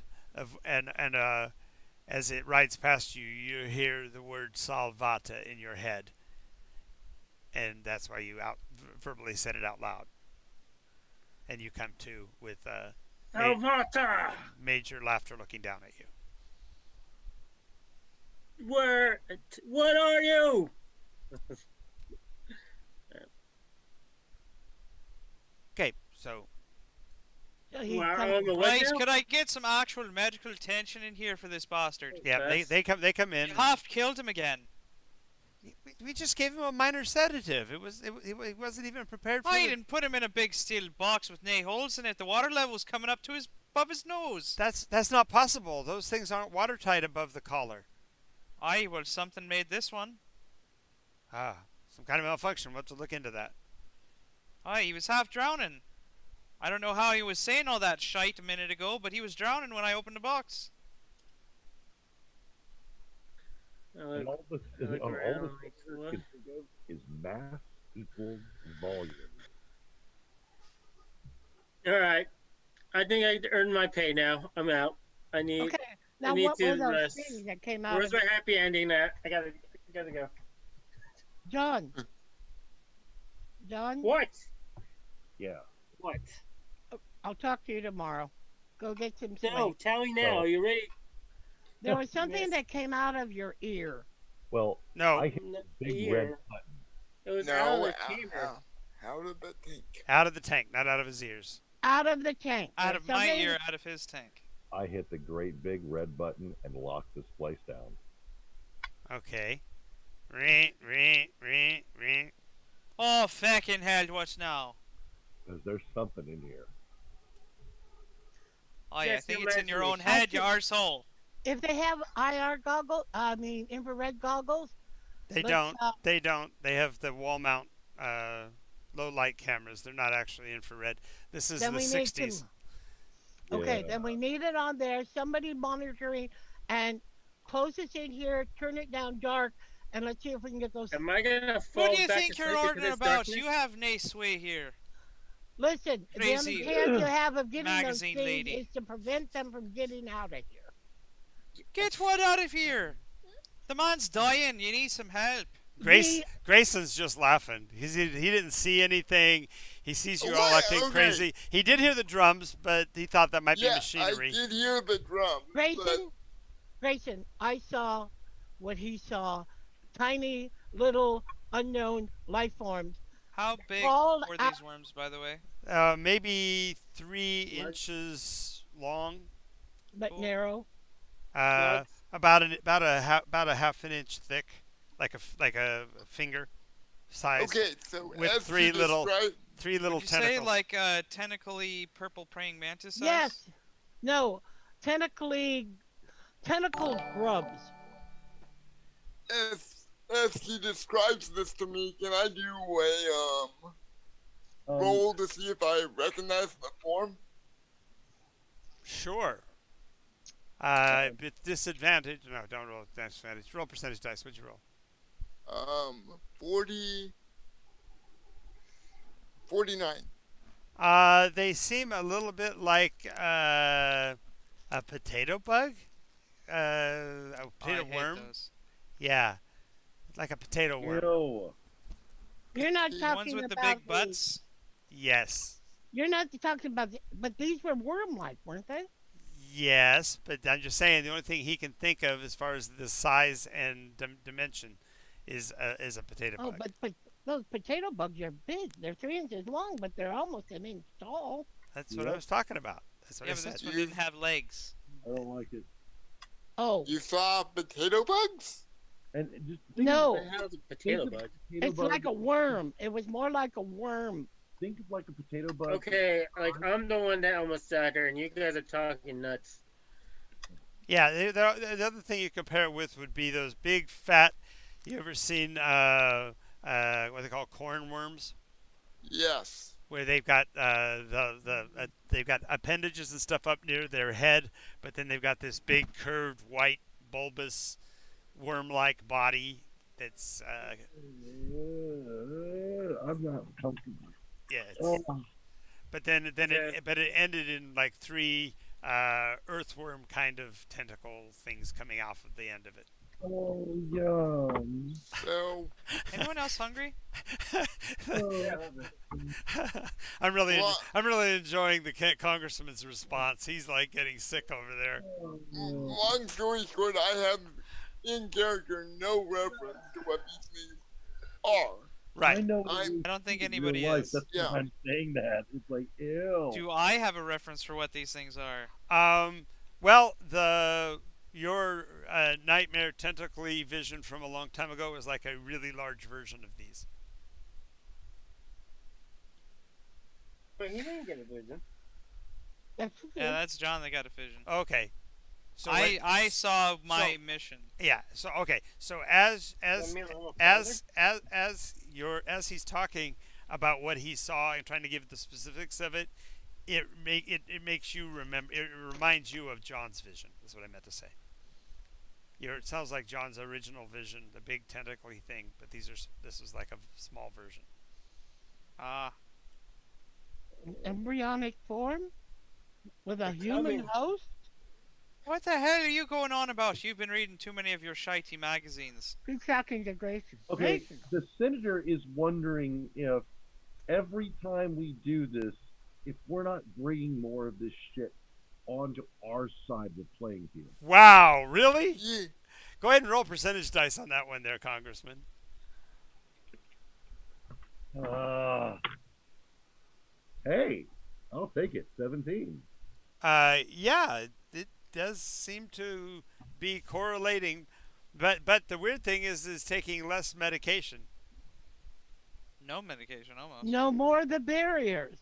as it rides past you, you hear the word Salvata in your head. And that's why you verbally said it out loud. And you come to with Salvata! Major Laughter looking down at you. What are you? Okay, so So he Well, comes- on the way Right, now? could I get some actual medical attention in here for this bastard? yeah, That's- they come in. You have killed him again. We just gave him a minor sedative. He wasn't even prepared for I it. didn't put him in a big steel box with nae holes in it. The water level's coming up to above his nose. That's not possible. Those things aren't watertight above the collar. Aye, well, something made this one. Some kind of malfunction. We'll have to look into that. Aye, he was half drowning. I don't know how he was saying all that shite a minute ago, but he was drowning when I opened the box. And all this look all around, this make can sure. think of is mass equals volume. All right. I think I earned my pay now. I'm out. I need. Okay. Now, need what were to those rest. things that came out Where's of my happy ending at? I gotta go. John? John, What? Yeah. What? I'll talk to you tomorrow. Go get some sleep. No, tell me now. No. You ready? There was something Yes. that came out of your ear. Well, No, I hit No, the big here. red button. It was No, out of the chamber. how did that think? out of the tank, not out of his ears. Out of the tank. Out There's of my something- ear, out of his tank. I hit the great big red button and locked this place down. Okay. Ring. Oh, fucking hell, what now? Because there's something in here. Aye, I Yes, think you it's in your own imagination. head, you arsehole. If they have IR goggles, infrared goggles, They Let's, don't. uh, They don't. They have the wall mount low light cameras. They're not actually infrared. This is then the we need 60s. some. Okay, Yeah. then we need it on there. Somebody monitoring and close us in here. Turn it down dark, and let's see if we can get those. Am I gonna fall Who do you back think to you're sleep into ordering this about? darkness? You have nae sway here. Listen, the Crazy only chance you have of getting those magazine things lady. is to prevent them from getting out of here. Get what out of here? The man's dying. You need some help. Grayson's just laughing. He didn't see anything. He sees you all What? acting Okay. crazy. He did hear the drums, but he thought that might be Yeah, machinery. I did hear the drum. Grayson, I saw what he saw. Tiny little unknown life forms. How big Crawled were out- these worms, by the way? Maybe 3 What? inches long. But Cool. narrow. About a half an inch thick, like a finger size. Okay, so with as three you little- described, 3 little Would you say tentacles. like a tentacly purple praying mantis size? Yes. No. Tentacled grubs. as he describes this to me, can I do a Um, roll to see if I recognize the form? Sure. With disadvantage. No, don't roll disadvantage. Roll percentage dice. What'd you roll? 49. They seem a little bit like a potato bug. A Oh, I potato hate worm. those. Yeah. Like a potato worm. Ew. You're not The The talking ones with the about big butts? Yes. You're not talking about but these were worm-like, weren't they? Yes, but I'm just saying the only thing he can think of as far as the size and dimension is a potato Oh, bug. but those potato bugs are big. They're 3 inches long, but they're almost an inch tall. That's what I was talking about. That's what Yeah, I but said. this one didn't have legs. I don't like it. Oh, You saw potato bugs? And just think no. What the hell's a potato think of bug? potato It's bug, like a worm. It was more like a worm. think of like a potato bug. Okay, like I'm the one that almost sat here, and you guys are talking nuts. Yeah, the other thing you compare it with would be those big fat. You ever seen what they call corn worms, Yes. where they've got they've got appendages and stuff up near their head, but then they've got this big curved white bulbous worm-like body that's I'm not comfortable. yeah. Oh, But then Yeah. it ended in like three earthworm kind of tentacle things coming off of the end of it. oh yum. So, Anyone else hungry? I'm really Well- I'm really enjoying the congressman's response. He's like getting sick over there. long story short, I have in character no reference to what these things are. I Right. know what I'm- it is I don't think in real anybody life. is. That's Yeah. why I'm saying that. It's like ew. Do I have a reference for what these things are? Well, your nightmare tentacly vision from a long time ago was like a really large version of these. But he didn't get a vision. That's Yeah, that's John that got a vision. Okay. So I saw my so- mission. yeah. So okay. So as Want me a little as he's talking about what he saw and trying to give the specifics of it, it makes you remember. It reminds you of John's vision. That's what I meant to say. It sounds like John's original vision, the big tentacly thing, but this is like a small version. Ah, embryonic form with a It's human coming. host. what the hell are you going on about? You've been reading too many of your shitey magazines. He's talking to Grayson. Okay, Grayson. the senator is wondering if every time we do this, if we're not bringing more of this shit onto our side of the playing field. Wow, really? Yeah. Go ahead and roll percentage dice on that one there, Congressman. Hey, I'll take it. 17. Yeah, it does seem to be correlating, but the weird thing is taking less medication. No medication, almost. No more the barriers.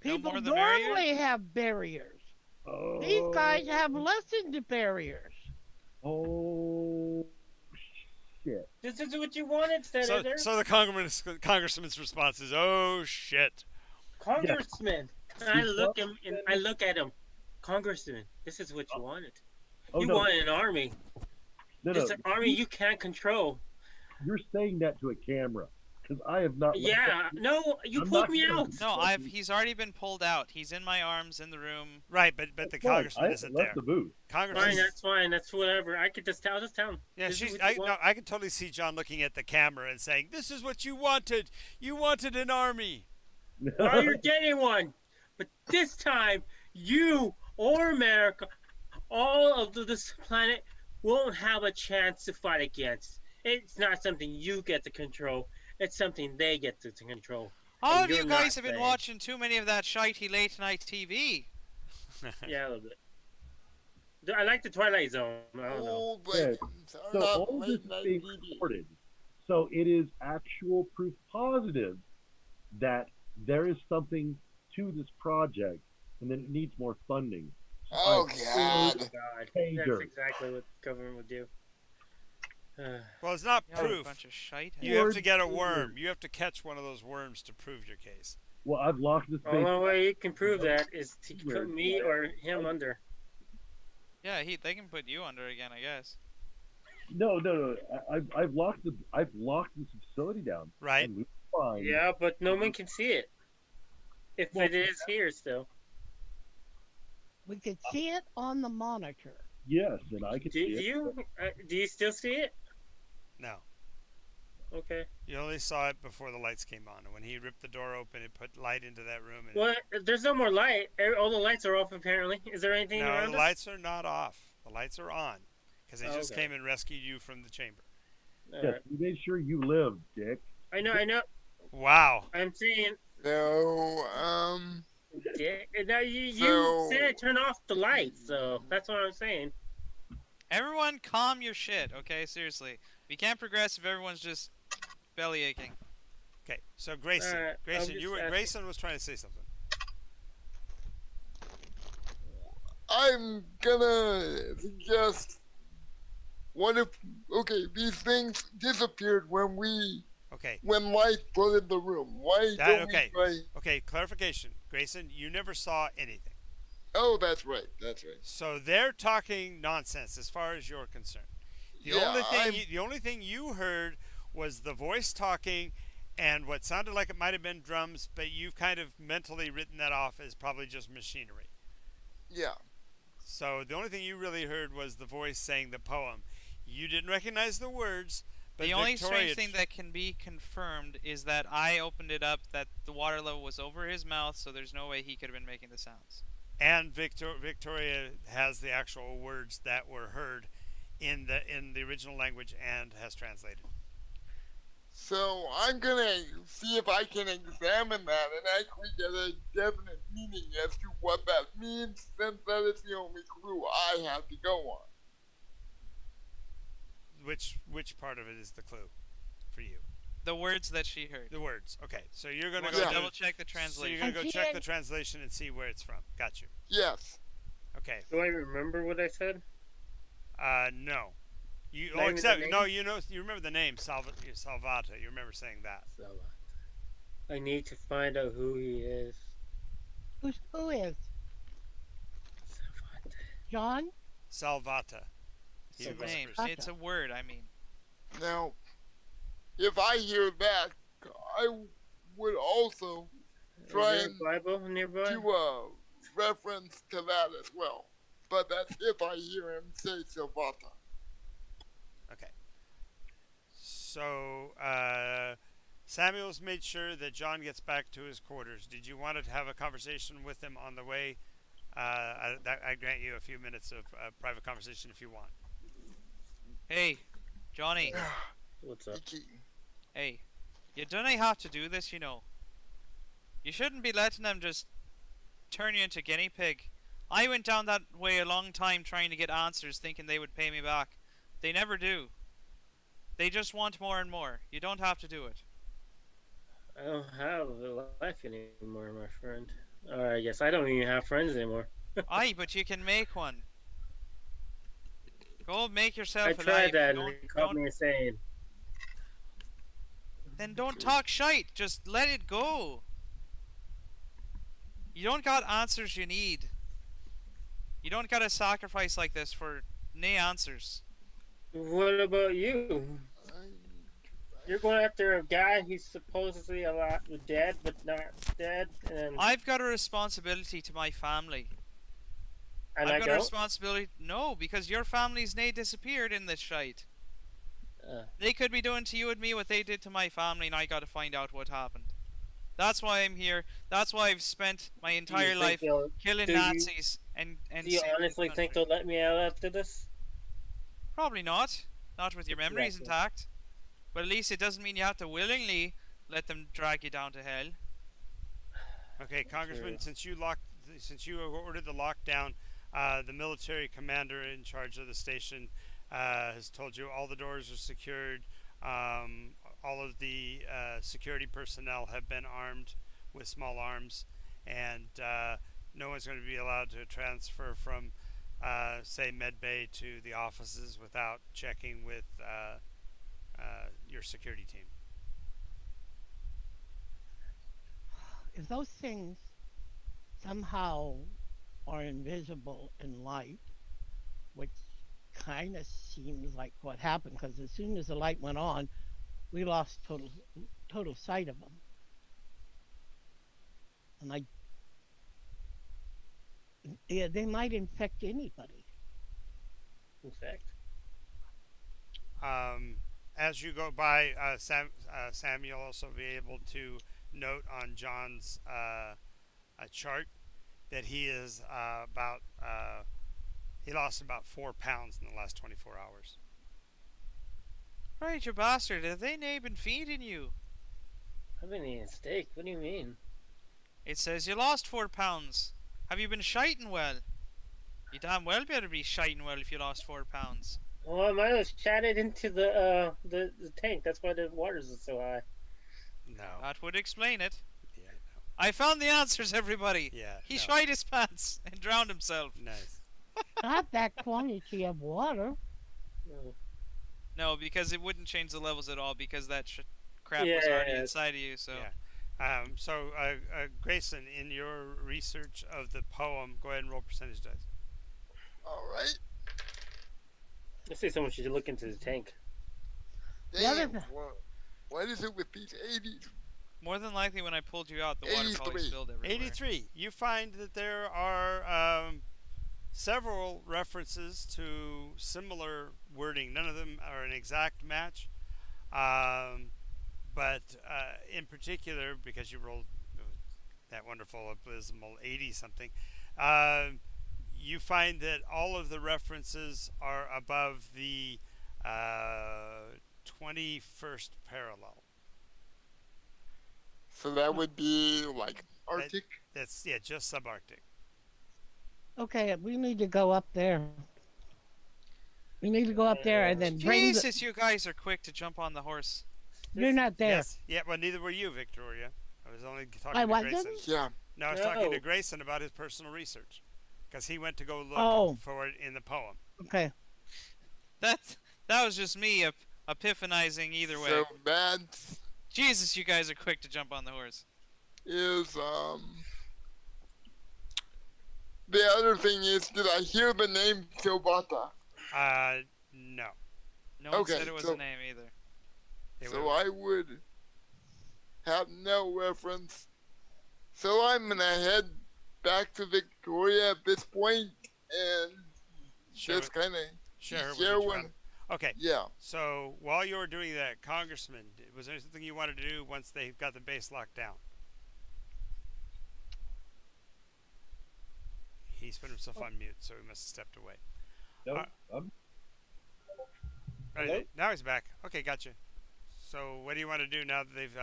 No People more the normally have barriers. Oh, These guys have lessened the barriers. Oh, shit. This is what you wanted, So, Senator. so the congressman's response is, "Oh shit." Congressman. And I look him and I look at him. Congressman, this is what you wanted. Oh, You no. want an army. No, no. It's an army you can't control. You're saying that to a camera. Because I have not. Yeah, no, you I'm pulled not me gonna- out. No, he's already been pulled out. He's in my arms in the room. Right, but the Fine, congressman I isn't left there. the booth. Congressman. Fine, that's whatever. I could just tell him. Yeah, This is she's. what you No, want. I can totally see John looking at the camera and saying, "This is what you wanted. You wanted an army." Well, you're getting one. But this time, you or America, all of this planet, won't have a chance to fight against. It's not something you get to control. It's something they get to control. All And of you you're guys not have been saying. watching too many of that shitey late night TV. Yeah, a little bit. I like the Twilight Zone. I don't know. Oh, but Yeah. turn So up all this late is night being TV. recorded. So it is actual proof positive that there is something to this project and that it needs more funding. Oh, I- God. God, Pager. that's exactly what the government would do. Well, it's not You're a proof. bunch of shite. You have to Word get a paper. worm. You have to catch one of those worms to prove your case. Well, I've locked this The base. only way you can prove that is to put me or him under. Yeah, they can put you under again, I guess. No. I've locked this facility down. Right. And we're fine. Yeah, but no one can see it. If Well, it is here still. We could see it on the monitor. Yes, and I can Do see it. you still see it? No. Okay. You only saw it before the lights came on. And when he ripped the door open, it put light into that room. And Well, there's no more light. All the lights are off apparently. Is there anything no, around the us? lights are not off. The lights are on because they Oh, just okay. came and rescued you from the chamber. All Yes, right. we made sure you lived, Dick. I know. Wow. I'm saying, So, now you So- said turn off the lights, so that's what I'm saying. Everyone, calm your shit, okay? Seriously, we can't progress if everyone's just belly aching. Okay, so Grayson, Alright, I'm Grayson, just asking. Grayson was trying to say something. I'm gonna suggest, what if, okay, these things disappeared when Okay, light flooded the room. Why don't okay. we try? Okay, clarification. Grayson, you never saw anything. Oh, that's right. So they're talking nonsense as far as you're concerned. The Yeah, only thing you heard was the voice talking and what sounded like it might have been drums, but you've kind of mentally written that off as probably just machinery. Yeah. So the only thing you really heard was the voice saying the poem. You didn't recognize the words, but The only Victoria strange thing that can be confirmed is that I opened it up, that the water level was over his mouth, so there's no way he could have been making the sounds. and Victoria has the actual words that were heard in the original language and has translated. So I'm gonna see if I can examine that and actually get a definite meaning as to what that means, since that is the only clue I have to go on. Which part of it is the clue for you? The words that she heard. The words. Okay, so you're gonna Want go to Yeah. double check the So you're translation. gonna go And check she- the translation and see where it's from. Got you. Yes. Okay. Do I remember what I said? No. You Name is the except name? no. You remember the name Salvata. You remember saying that. So, I need to find out who he is. Who is? John? Salvata. He It's a name. whispers. It's a word, I mean. Now, if I hear that, I would also try Is there and a Bible nearby? do a reference to that as well. But that's if I hear him say Silvata. Okay. So Samuel's made sure that John gets back to his quarters. Did you want to have a conversation with him on the way? I grant you a few minutes of private conversation if you want. Hey, Johnny. What's up? Icky. Hey, you don't have to do this, you know. You shouldn't be letting them just turn you into guinea pig. I went down that way a long time trying to get answers, thinking they would pay me back. They never do. They just want more and more. You don't have to do it. I don't have a life anymore, my friend. Or I guess I don't even have friends anymore. Aye, but you can make one. Go make yourself I alive. tried that and Don't- it caught don't- me insane. Then don't talk shite. Just let it go. You don't got answers you need. You don't gotta sacrifice like this for nae answers. What about you? You're going after a guy who's supposedly dead, but not dead, and I've got a responsibility to my family. I I've got a don't. responsibility. No, because your family's nae disappeared in this shite. Uh, They could be doing to you and me what they did to my family, and I got to find out what happened. That's why I'm here. That's why I've spent my do you entire think life they'll- killing do you- Nazis and Do you saving this honestly think country. they'll let me out after this? Probably not. Not with your memories Exactly. intact. But at least it doesn't mean you have to willingly let them drag you down to hell. Okay, Congressman, Sure. since you ordered the lockdown, the military commander in charge of the station has told you all the doors are secured. All of the security personnel have been armed with small arms, and no one's going to be allowed to transfer from, say, Med Bay to the offices without checking with your security team. If those things somehow are invisible in light, which kind of seems like what happened, because as soon as the light went on, we lost total sight of them. And yeah, they might infect anybody. In fact, as you go by, Sam, you'll also be able to note on John's chart that he is he lost about 4 pounds in the last 24 hours. Right, you bastard. Have they not been feeding you? I've been eating steak. What do you mean? It says you lost 4 pounds. Have you been shiting well? You damn well better be shiting well if you lost 4 pounds. Well, I might have shattered into the tank. That's why the waters are so high. No. That would explain it. Yeah. No. I found the answers, everybody. Yeah. He no. shite his pants and drowned himself. Nice. Not that quantity of water. Oh. No, because it wouldn't change the levels at all because that crap was Yeah, already yeah. inside of you. So Yeah. Grayson, in your research of the poem, go ahead and roll percentage dice. All right. Let's say someone should look into the tank. The other Damn. th- What is it with these 80s? more than likely, when I pulled you out, the water probably 83. spilled everywhere. 83. You find that there are several references to similar wording. None of them are an exact match. But in particular, because you rolled that wonderful abysmal 80 something, you find that all of the references are above the 21st parallel. So that would be like Arctic. That's, yeah, just subarctic. Okay, we need to go up there. We need to go up there and then bring the... Jesus, you guys are quick to jump on the horse. You're not there. Yes. Yeah, well, neither were you, Victoria. I was only talking I to wasn't? Grayson. Yeah. No, I was talking to No. Grayson about his personal research. Because he went to go look Oh. for it in the poem. Okay. That was just me epiphanizing either way. So that Jesus, you guys are quick to jump on the horse. is the other thing is, did I hear the name Kilbata? No. No one Okay, said it was so- a name either. They So were- I would have no reference. So I'm gonna head back to Victoria at this point and share, just kind of share her with share each one. other. Okay, Yeah. so while you were doing that, Congressman, was there something you wanted to do once they got the base locked down? He's put himself on mute, so he must have stepped away. No, I'm Hello? Now he's back. Okay, gotcha. So what do you want to do now that they've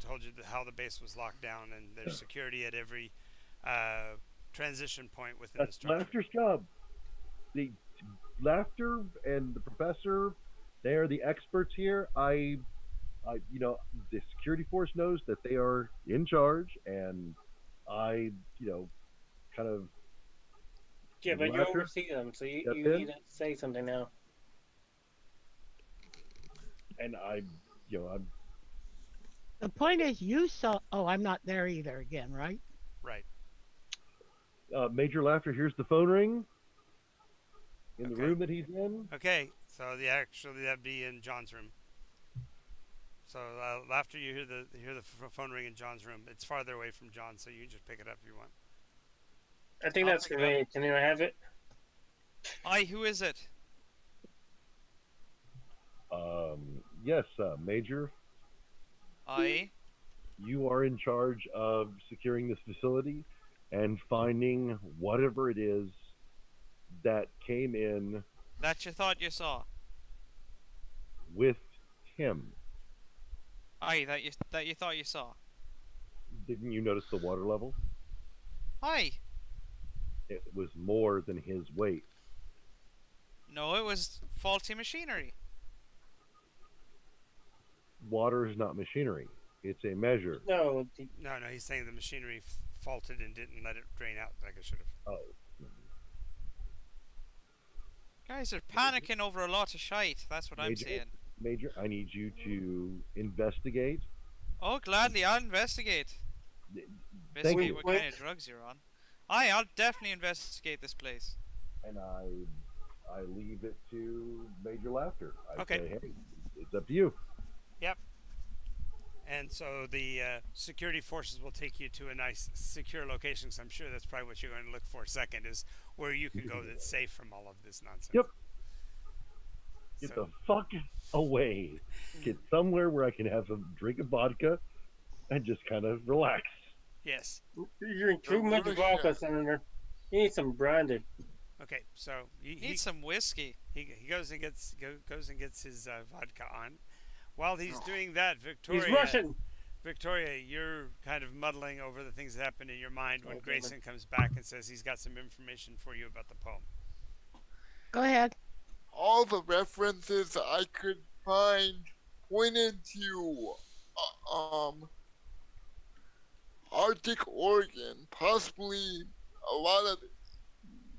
told you how the base was locked down and there's security at every transition point within the That's structure? Laughter's job. The Laughter and the professor, they are the experts here. The security force knows that they are in charge, and I, kind of Yeah, but you Laughter? oversee them, so you Step need in? to say something now. and I'm The point is, you saw... Oh, I'm not there either again, right? Right. Major Laughter. Here's the phone ring in the Okay. room that he's in. Okay, so that'd be in John's room. So after you hear the phone ring in John's room, it's farther away from John, so you can just pick it up if you want. I think I'll that's pick for it me. Can you have it? Aye, who is it? Yes, Major. Aye. You are in charge of securing this facility and finding whatever it is that came in That you thought you saw. with him. Aye, that you thought you saw. Didn't you notice the water level? Aye. It was more than his weight. No, it was faulty machinery. Water is not machinery. It's a measure. No. No, he's saying the machinery faulted and didn't let it drain out like it should have. Oh. Guys are panicking over a lot of shite. That's what I'm Major? saying. Major, I need you to investigate. Oh, gladly, I'll investigate. Thank Investigate you. what kind of drugs you're on. Aye, I'll definitely investigate this place. And I leave it to Major Laughter. I Okay. say, hey, it's up to you. And so the security forces will take you to a nice, secure location. So I'm sure that's probably what you're going to look for second, is where you can go that's safe from all of this nonsense. Yep. Get So the fuck away. Get somewhere where I can have a drink of vodka and just kind of relax. yes. You drink too much vodka, Senator. You need some brandy. Okay. So Need some whiskey. he goes and gets his vodka on. While he's doing that, He's Russian. Victoria, you're kind of muddling over the things that happen in your mind when Oh, damn it. Grayson comes back and says he's got some information for you about the poem. Go ahead. All the references I could find pointed to Arctic Oregon, possibly a lot of.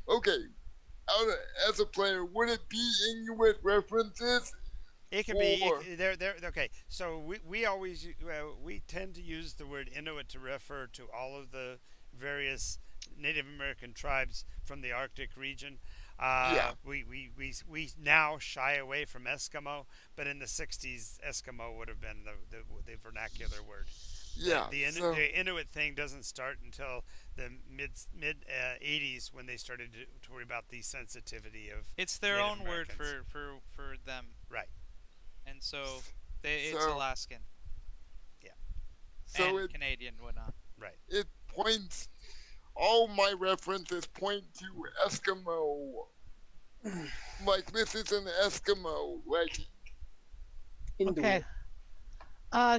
Okay, as a player, would it be Inuit references? It can be. Or- They're okay. So we always we tend to use the word Inuit to refer to all of the various Native American tribes from the Arctic region. Yeah. We now shy away from Eskimo, but in the '60s, Eskimo would have been the vernacular word. Yeah. So, The Inuit thing doesn't start until the mid '80s when they started to worry about the sensitivity of. It's their Native own word Americans. for them. Right. And so it's So- Alaskan so and it Canadian, whatnot. Right. it points. All my references point to Eskimo. Like this is an Eskimo legend. Okay.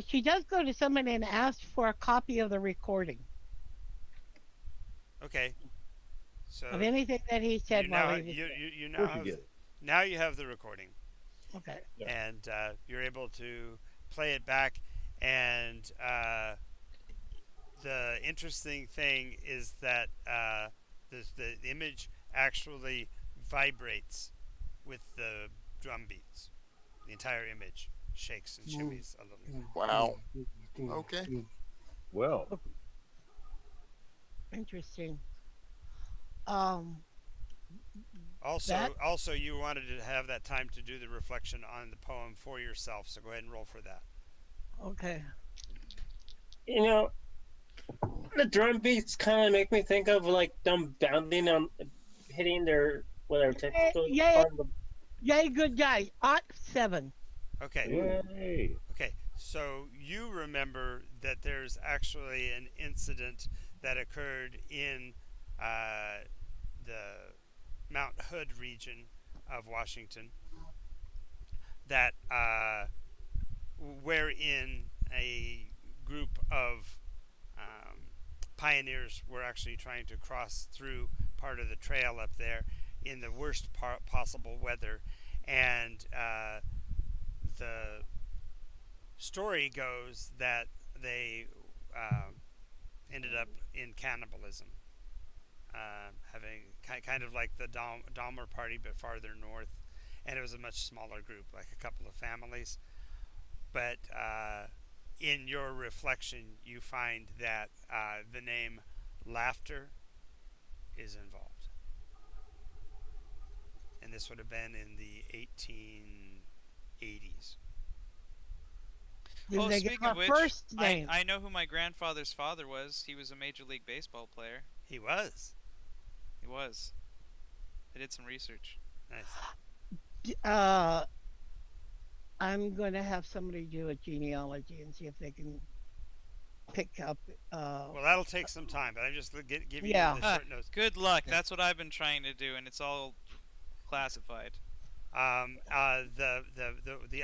She does go to someone and ask for a copy of the recording Okay. So of anything that he said you while now he was you Of now course you have, get it. now you have the recording, okay. Yeah. and you're able to play it back. And the interesting thing is that the image actually vibrates with the drum beats. The entire image shakes and shimmies a little. Wow. Okay. Well, Interesting. Also, you wanted to have that time to do the reflection on the poem for yourself, so go ahead and roll for that. Okay. You know, the drum beats kind of make me think of like them bounding on, hitting their testicles yeah. on the. Yay, good guy. Ot 7. Okay. yay. Okay, so you remember that there's actually an incident that occurred in the Mount Hood region of Washington that wherein a group of pioneers were actually trying to cross through part of the trail up there in the worst possible weather, and the story goes that they ended up in cannibalism, having kind of like the Dahmer party but farther north, and it was a much smaller group, like a couple of families. But in your reflection, you find that the name laughter is involved, and this would have been in the 1880s. Did Oh, they give speaking a of which, first name? I know who my grandfather's father was. He was a Major League Baseball player. He was. He was. I did some research. Nice. I'm going to have somebody do a genealogy and see if they can pick up. Well, that'll take some time, but I'm just giving Yeah. you the short notes. Good luck. That's what I've been trying to do, and it's all classified. The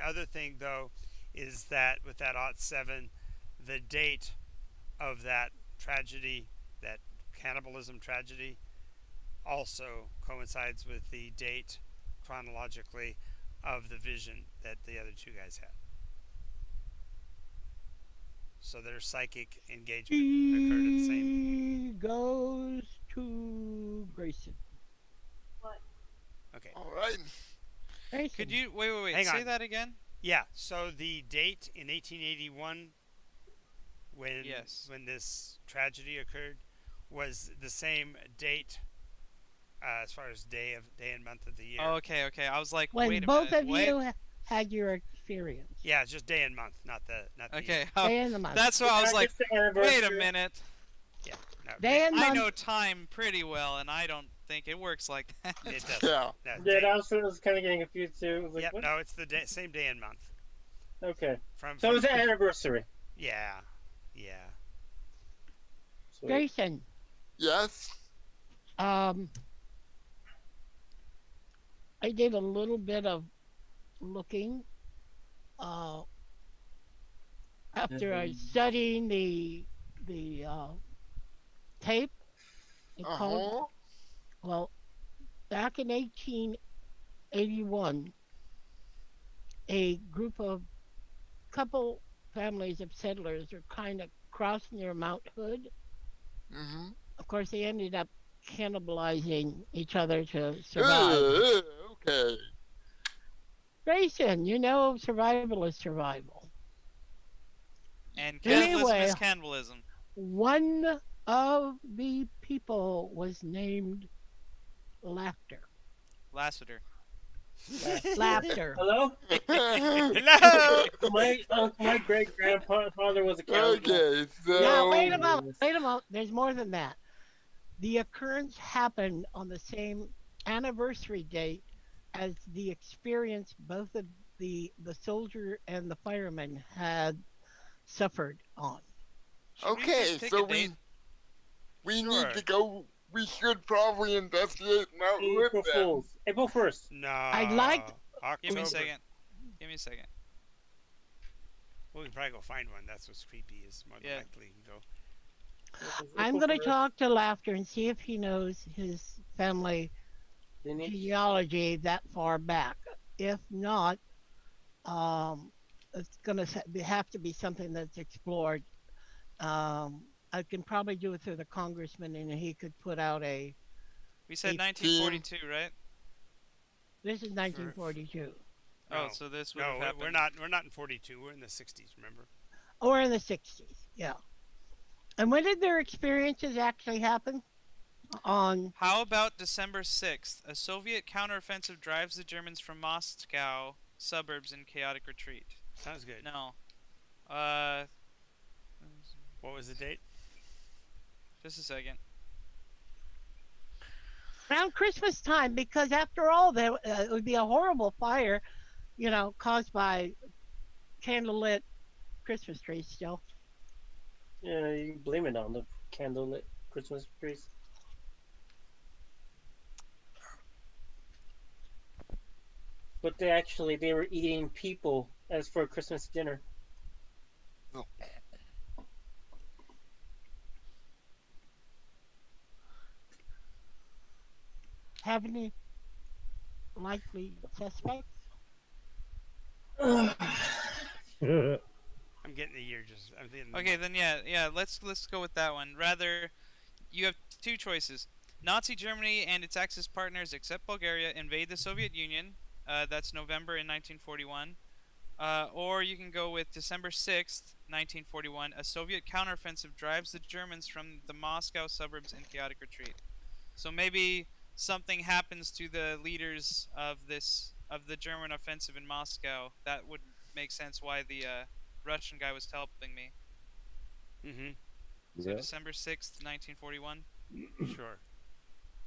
other thing though is that with that '07, the date of that tragedy, that cannibalism tragedy, also coincides with the date chronologically of the vision that the other two guys had. So their psychic engagement occurred at the same. He goes to Grayson. Okay. All right. Grayson. Could you wait? Hang Say on. that again. Yeah. So the date in 1881, when Yes. when this tragedy occurred, was the same date as far as day and month of the year. Oh, okay. I was like, When wait a both minute. of what? you had your experience. Yeah, it's just day and month, not the year. Okay. Day and the month. That's why I was like, Just the wait a anniversary. minute. No, Day and I month. know time pretty well, and I don't think it works like that. It doesn't. Yeah. No, Yeah, I was kind of getting confused too. I was like, yep. what? No, it's the same day and month. Okay. From So it was an anniversary. yeah, yeah. Sweet. Jason, Yes. um, I did a little bit of looking uh, after I studying the tape. It Uh called huh. well back in 1881, a group of couple families of settlers are kind of crossing near Mount Hood. Mhm. Of course, they ended up cannibalizing each other to survive. Okay. Grayson, you know survival is survival. And cannibalism Anyway, is cannibalism. one of the people was named Laughter. Lassiter. Laughter. Hello? Hello. My great grandfather was a cannibal. Okay, so Now, wait a moment. Wait a moment. There's more than that. The occurrence happened on the same anniversary date as the experience both of the soldier and the fireman had suffered on. Should we okay, just pick so a date? we Sure. need to go. We should probably investigate Mount Hood April then. Fools. April 1st. No. I'd like- October. Give me a second. Give me a second. Well, we can probably go find one. That's what's creepy. Is more than Yeah. likely you can go. I'm April going to 1st. talk to Laughter and see if he knows his family Lineage. genealogy that far back. If not, it's going to have to be something that's explored. I can probably do it through the congressman, and he could put out a. We said 18. 1942, right? This is 1942. Oh, No. so this would No, have happened. we're not. We're not in 42. We're in the 60s. Remember? Or in the 60s, yeah. And when did their experiences actually happen? On How about December 6th? A Soviet counteroffensive drives the Germans from Moscow suburbs in chaotic retreat. Sounds good. No. What was the date? Just a second. around Christmas time, because after all, it would be a horrible fire, caused by candlelit Christmas trees still. Yeah, you can blame it on the candlelit Christmas trees. But they were eating people as for Christmas dinner. Have any likely suspects? I'm getting the year. Just I'm thinking. Okay, then yeah. Let's go with that one. Rather, you have two choices. Nazi Germany and its Axis partners, except Bulgaria, invade the Soviet Union. That's November in 1941. Or you can go with December 6th, 1941. A Soviet counteroffensive drives the Germans from the Moscow suburbs in chaotic retreat. So maybe something happens to the leaders of the German offensive in Moscow. That would make sense why the Russian guy was helping me. Mm-hmm. So Yeah. December 6th, 1941. Sure.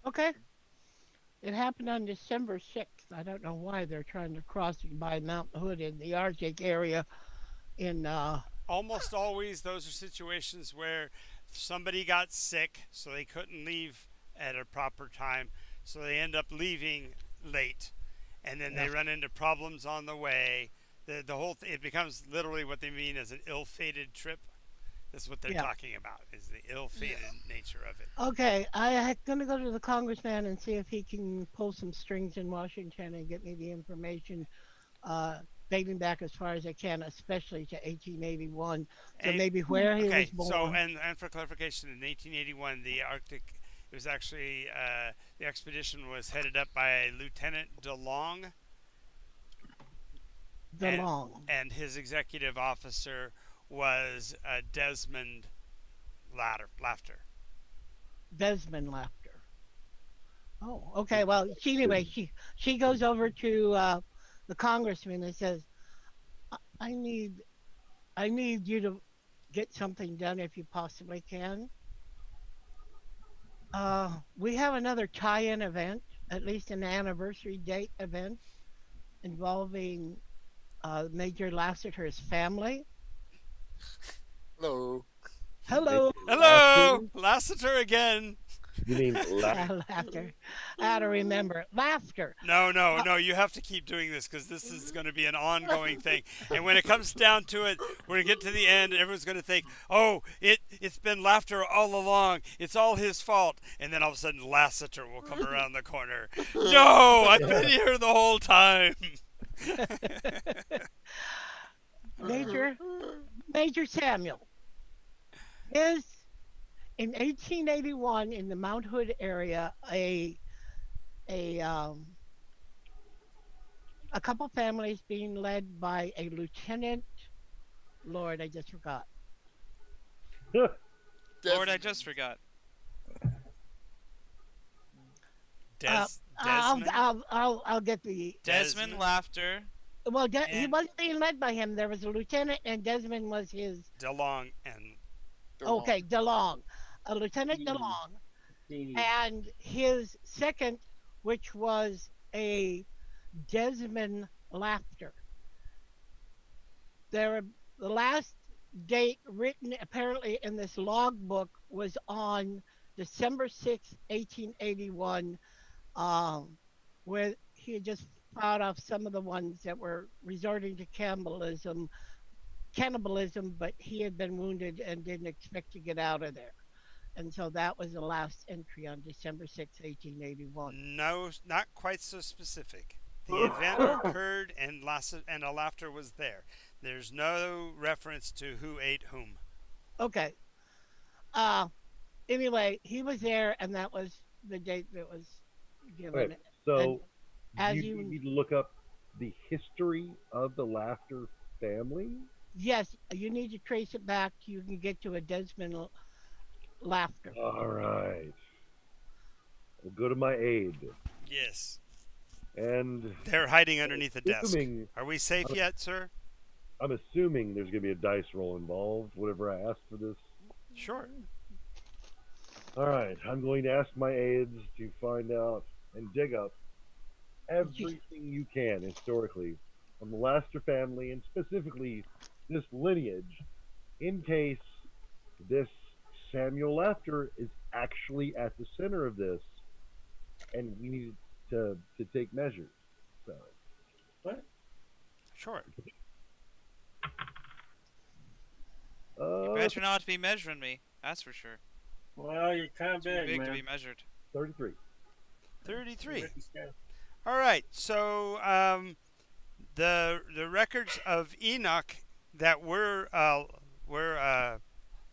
Okay. It happened on December 6th. I don't know why they're trying to cross by Mount Hood in the Arctic area in Almost always, those are situations where somebody got sick, so they couldn't leave at a proper time, so they end up leaving late, and then they run into problems on the way. The whole it becomes literally what they mean as an ill-fated trip. That's what they're talking about, is the ill-fated nature of it. Okay, I'm going to go to the congressman and see if he can pull some strings in Washington and get me the information dating back as far as I can, especially to 1881. So And- maybe where he Okay, was so born. and for clarification, in 1881, the Arctic, it was actually the expedition was headed up by Lieutenant DeLong, DeLong. and his executive officer was Desmond Laughter. Desmond Laughter. Oh, okay. Well, anyway, she goes over to the congressman and says, I need you to get something done if you possibly can. We have another tie-in event, at least an anniversary date event involving Major Lassiter's family. Hello. Major Hello, Hello, Laughter? Lassiter again. You mean laughter? laughter. I had to remember laughter. No, no, Uh, no. You have to keep doing this because this is going to be an ongoing thing. And when it comes down to it, we're going to get to the end, and everyone's going to think, "Oh, it's been laughter all along. It's all his fault." And then all of a sudden, Lassiter will come around the corner. No, I've been here the whole time. Major Major Samuel is in 1881 in the Mount Hood area a um, a couple families being led by a lieutenant. Lord, I just forgot. Lord, I just forgot. Des, I'll, Desmond. I'll get the. Desmond Laughter. Well, he And wasn't being led by him. There was a lieutenant, and Desmond was his. DeLong and Okay, DeLong, a Lieutenant Hmm. DeLong, and his second, which was a Desmond Laughter. There, the last date written apparently in this logbook was on December 6th, 1881, where he had just fought off some of the ones that were resorting to cannibalism, but he had been wounded and didn't expect to get out of there. And so that was the last entry on December 6th, 1881. no, not quite so specific. The event occurred, and a laughter was there. There's no reference to who ate whom. Okay. Uh, anyway, he was there, and that was the date that was given. Okay, And so as you you, need to look up the history of the Laughter family? yes, you need to trace it back. You can get to a Desmond Laughter. All right. I'll go to my aid. Yes. And They're hiding underneath a desk. assuming, Are we safe yet, sir? I'm assuming there's going to be a dice roll involved, whatever I ask for this. Sure. All right, I'm going to ask my aides to find out and dig up everything you can historically on the Laster family and specifically this lineage in case this Samuel Laughter is actually at the center of this and we need to take measures. So, Sure. You better not be measuring me. That's for sure. Well, you're kind of Too big, big to man. be measured. 33. 33. Ricky Scott. All right. So the records of Enoch that were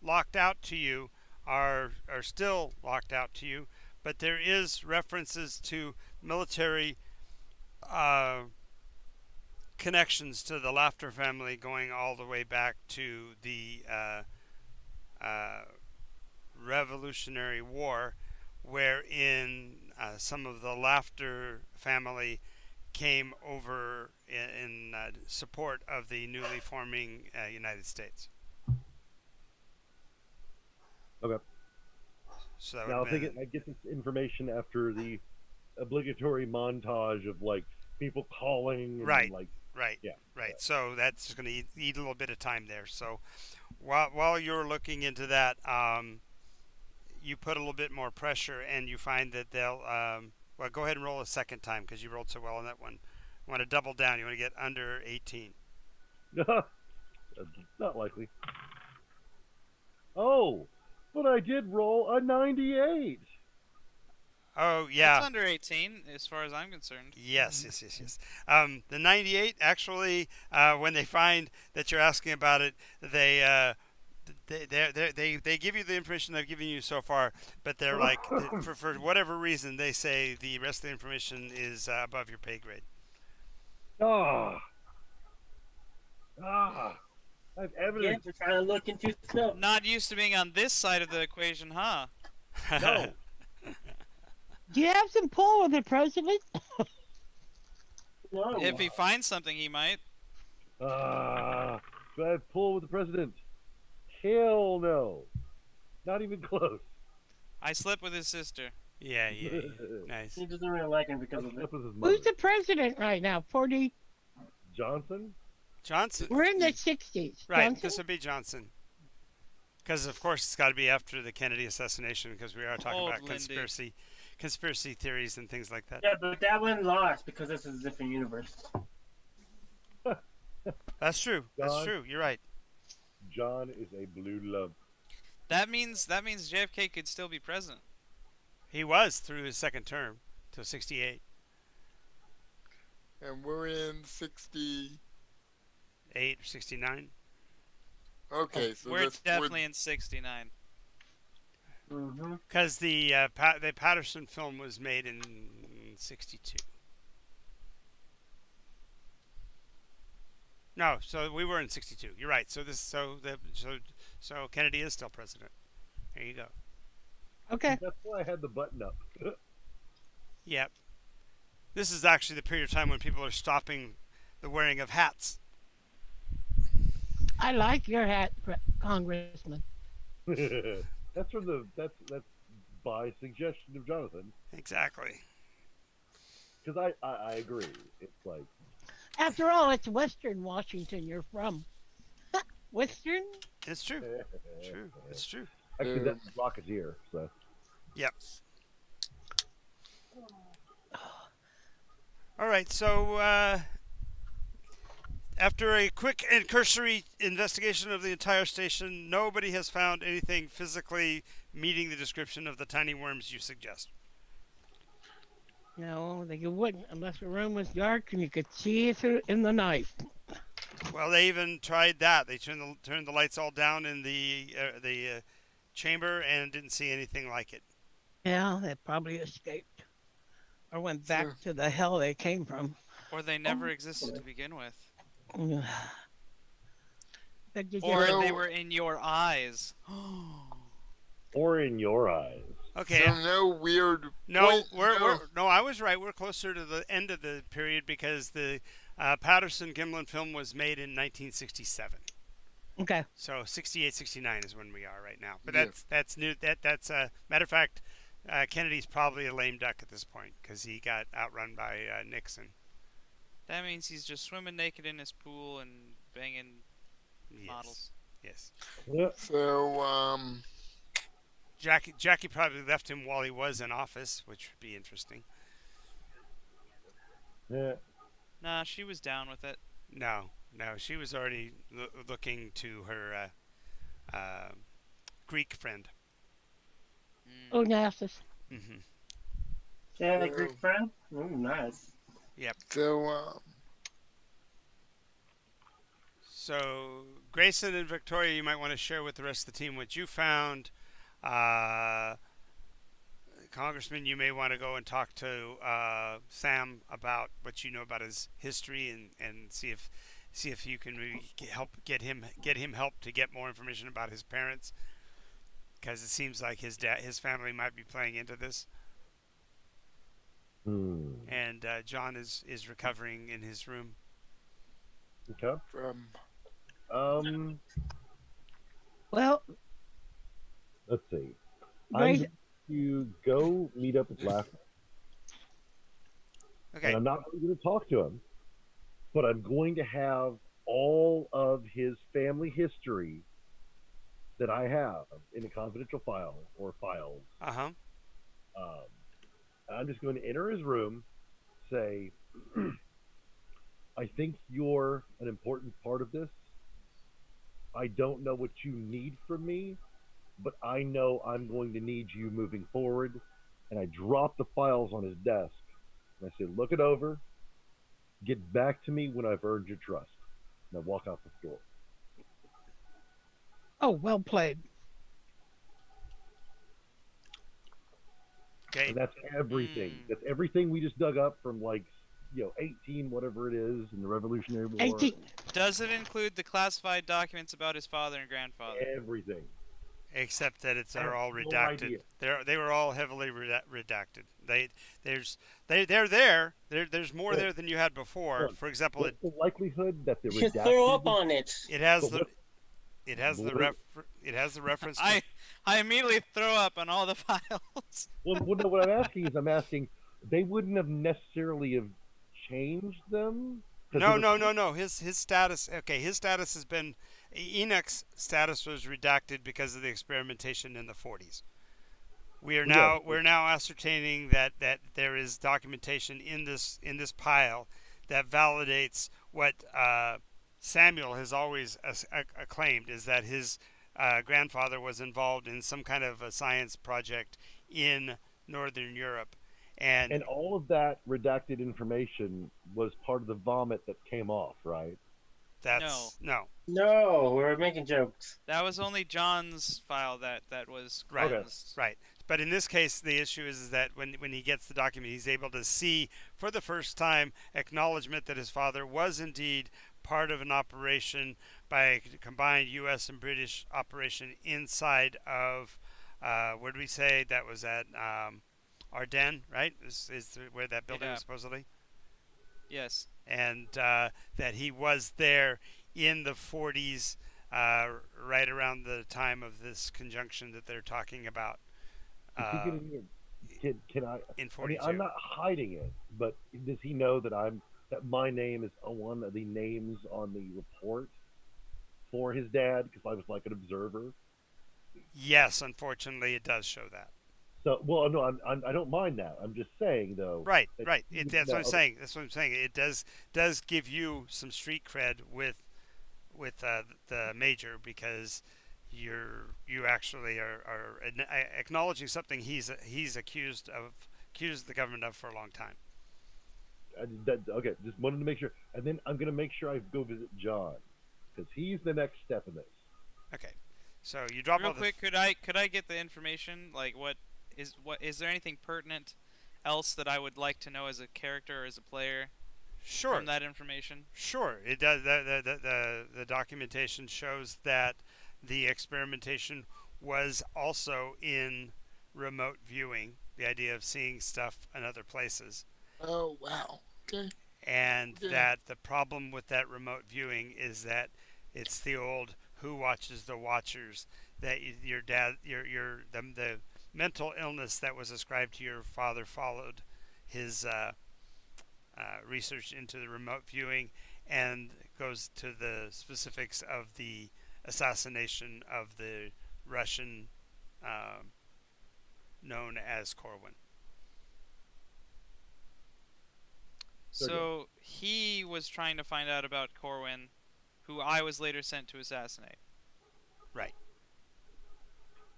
locked out to you are still locked out to you, but there is references to military connections to the Laughter family going all the way back to the uh, Revolutionary War, wherein some of the Laughter family came over in support of the newly forming United States. Okay. So that Now, would I been- I get this information after the obligatory montage of like people calling and Right. like Right. Yeah. Right. So that's going to eat a little bit of time there. So while you're looking into that, you put a little bit more pressure, and you find that they'll. Well, go ahead and roll a second time because you rolled so well on that one. You want to double down. You want to get under 18. not likely. Oh, but I did roll a 98. Oh yeah. It's under 18, as far as I'm concerned. Yes. The 98 actually, when they find that you're asking about it, they give you the information they've given you so far, but they're like, for whatever reason, they say the rest of the information is above your pay grade. Ah, I have Yeah, evidence. we're trying to look into stuff. Not used to being on this side of the equation, huh? No. Do you have some pull with the president? No. If he finds something, he might. Do I have pull with the president? Hell no. Not even close. I slept with his sister. Yeah, yeah, yeah. Nice. He doesn't really like him because of it. That was his mother. Who's the president right now? 40. Johnson? Johnson. We're in the 60s. Right. Johnson? This would be Johnson. Because of course it's got to be after the Kennedy assassination, because we are talking Old about Lindy. conspiracy theories and things like that. Yeah, but that one lost because this is a different universe. That's true. That's John? true. You're right. John is a blue love. That means JFK could still be president. He was through his second term till 68, And we're in 60. 8 or 69. Okay, so We're that's definitely in '69. Mm-hmm. Because the Patterson film was made in 62. No, so we were in 62. You're right. So Kennedy is still president. There you go. Okay. That's why I had the button up. Yep. This is actually the period of time when people are stopping the wearing of hats. I like your hat, Congressman. That's by suggestion of Jonathan. Exactly. Because I agree. It's like After all, it's Western Washington you're from. Western? It's true. True. It's true. Actually, that's Rocketeer. So Yep. All right. So after a quick and cursory investigation of the entire station, nobody has found anything physically meeting the description of the tiny worms you suggest. No, they wouldn't unless the room was dark and you could see it through in the night. Well, they even tried that. They turned the lights all down in the chamber and didn't see anything like it. Yeah, they probably escaped or went back to the hell they came from. Or they never existed to begin with. But did Or you- they were in your eyes. or in your eyes. Okay. So no weird. No, wait, no, I was right. We're closer to the end of the period because the Patterson Gimlin film was made in 1967. Okay. So 68, 69 is when we are right now. But Yeah. that's new. That's matter of fact, Kennedy's probably a lame duck at this point because he got outrun by Nixon. That means he's just swimming naked in his pool and banging Yes. models. Yes. Yeah. So Jackie probably left him while he was in office, which would be interesting. Yeah. Nah, she was down with it. No, she was already looking to her Greek friend. Oh, Onassis. Hmm. Yeah, the Greek friend. Ooh, nice. so So, Grayson and Victoria, you might want to share with the rest of the team what you found. Congressman, you may want to go and talk to Sam about what you know about his history and see if you can maybe get him help to get more information about his parents, because it seems like his family might be playing into this. And John is recovering in his room. Okay. from Well, Let's see. I'm Grace, going to go meet up with Laughter. Okay. And I'm not going to talk to him, but I'm going to have all of his family history that I have in a confidential file or files. Uh-huh. I'm just going to enter his room, say, I think you're an important part of this. I don't know what you need from me, but I know I'm going to need you moving forward. And I drop the files on his desk. And I say, look it over. Get back to me when I've earned your trust. And I walk out the door. oh, well played. Okay. And that's everything. That's everything we just dug up from 18, whatever it is, in the Revolutionary War. 18. Does it include the classified documents about his father and grandfather? Everything. Except that they're all no redacted. idea. They were all heavily redacted. They're there. There's more Look. there than you had before. Look. For example, What's the likelihood that the You should redacted... throw up on it. it has But It has the It has the reference. I immediately throw up on all the files. Well, no, what I'm asking, they wouldn't have necessarily have changed them. No. His status. Okay, his status has been. Enoch's status was redacted because of the experimentation in the 40s. We're now ascertaining that there is documentation in this pile that validates what Samuel has always acclaimed, is that his grandfather was involved in some kind of a science project in Northern Europe, and all of that redacted information was part of the vomit that came off, right? No. No, we're making jokes. That was only John's file that was Right. closed. Right. But in this case, the issue is that when he gets the document, he's able to see for the first time acknowledgement that his father was indeed part of an operation by a combined U.S. and British operation inside of, where did we say that was at Ardennes, right? Is where that building was supposedly? Yes. And that he was there in the 40s, right around the time of this conjunction that they're talking about. Can I? In 42. I mean, I'm not hiding it, but does he know that my name is one of the names on the report for his dad? Because I was like an observer. Yes, unfortunately, it does show that. So, well, no, I don't mind that. I'm just saying, though. Right. That's what I'm saying. That's what I'm saying. It does give you some street cred with the major, because you actually are acknowledging something he's accused the government of for a long time. Okay, just wanted to make sure, and then I'm gonna make sure I go visit John, because he's the next step in this. Okay, so you drop real all quick. Could I get the information? Like, what is there anything pertinent else that I would like to know as a character or as a player? Sure. From that information. Sure, it does. The documentation shows that the experimentation was also in remote viewing. The idea of seeing stuff in other places. Oh wow. Okay. And that the problem with that remote viewing is that it's the old "who watches the watchers." That your dad, the mental illness that was ascribed to your father followed his research into the remote viewing, and goes to the specifics of the assassination of the Russian known as Corwin. So he was trying to find out about Corwin, who I was later sent to assassinate. Right.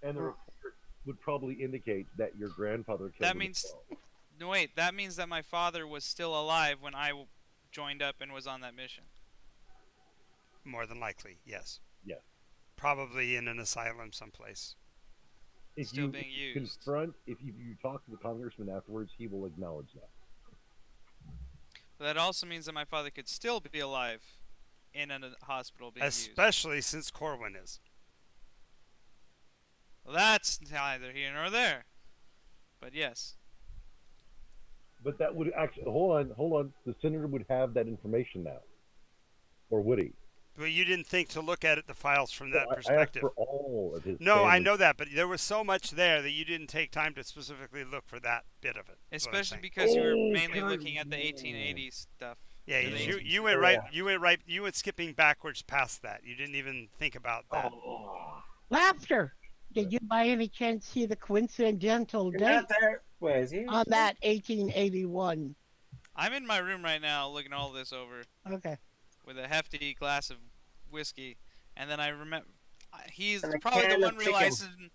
And the report would probably indicate that your grandfather killed That means... No, wait. That means that my father was still alive when I joined up and was on that mission. More than likely, yes. Yes. Probably in an asylum someplace. If Still you being used. if you talk to the congressman afterwards, he will acknowledge that. But that also means that my father could still be alive in a hospital being used. Especially since Corwin is. Well, that's neither here nor there. But yes. But that would actually hold on. The senator would have that information now, or would he? But you didn't think to look at the files from that I perspective. asked for all of his. No, I know that, but there was so much there that you didn't take time to specifically look for that bit of it. Especially because you were mainly looking at the 1880s stuff. Yeah, you went right. You went skipping backwards past that. You didn't even think about that. Laughter. Did you by any chance see the coincidental You're date not there. Where is he? on that 1881? I'm in my room right now looking all this over Okay. with a hefty glass of whiskey, and then I remember he's And a probably the can one of chicken.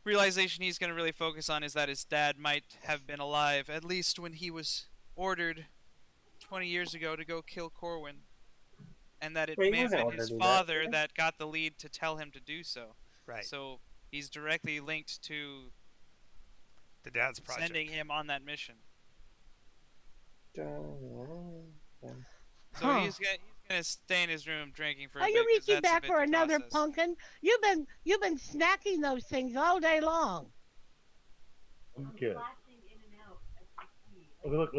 realization he's going to really focus on is that his dad might have been alive, at least when he was ordered 20 years ago to go kill Corwin, and that it Well, he may have wasn't been ordered his to do father that. that got the lead to tell him to do so. Right. So he's directly linked to The dad's project. sending him on that mission. So Huh. he's gonna stay in his room drinking for a Are bit. you 'Cause reaching that's a back bit for to another process. pumpkin? You've been snacking those things all day long. I'm good. Oh, look!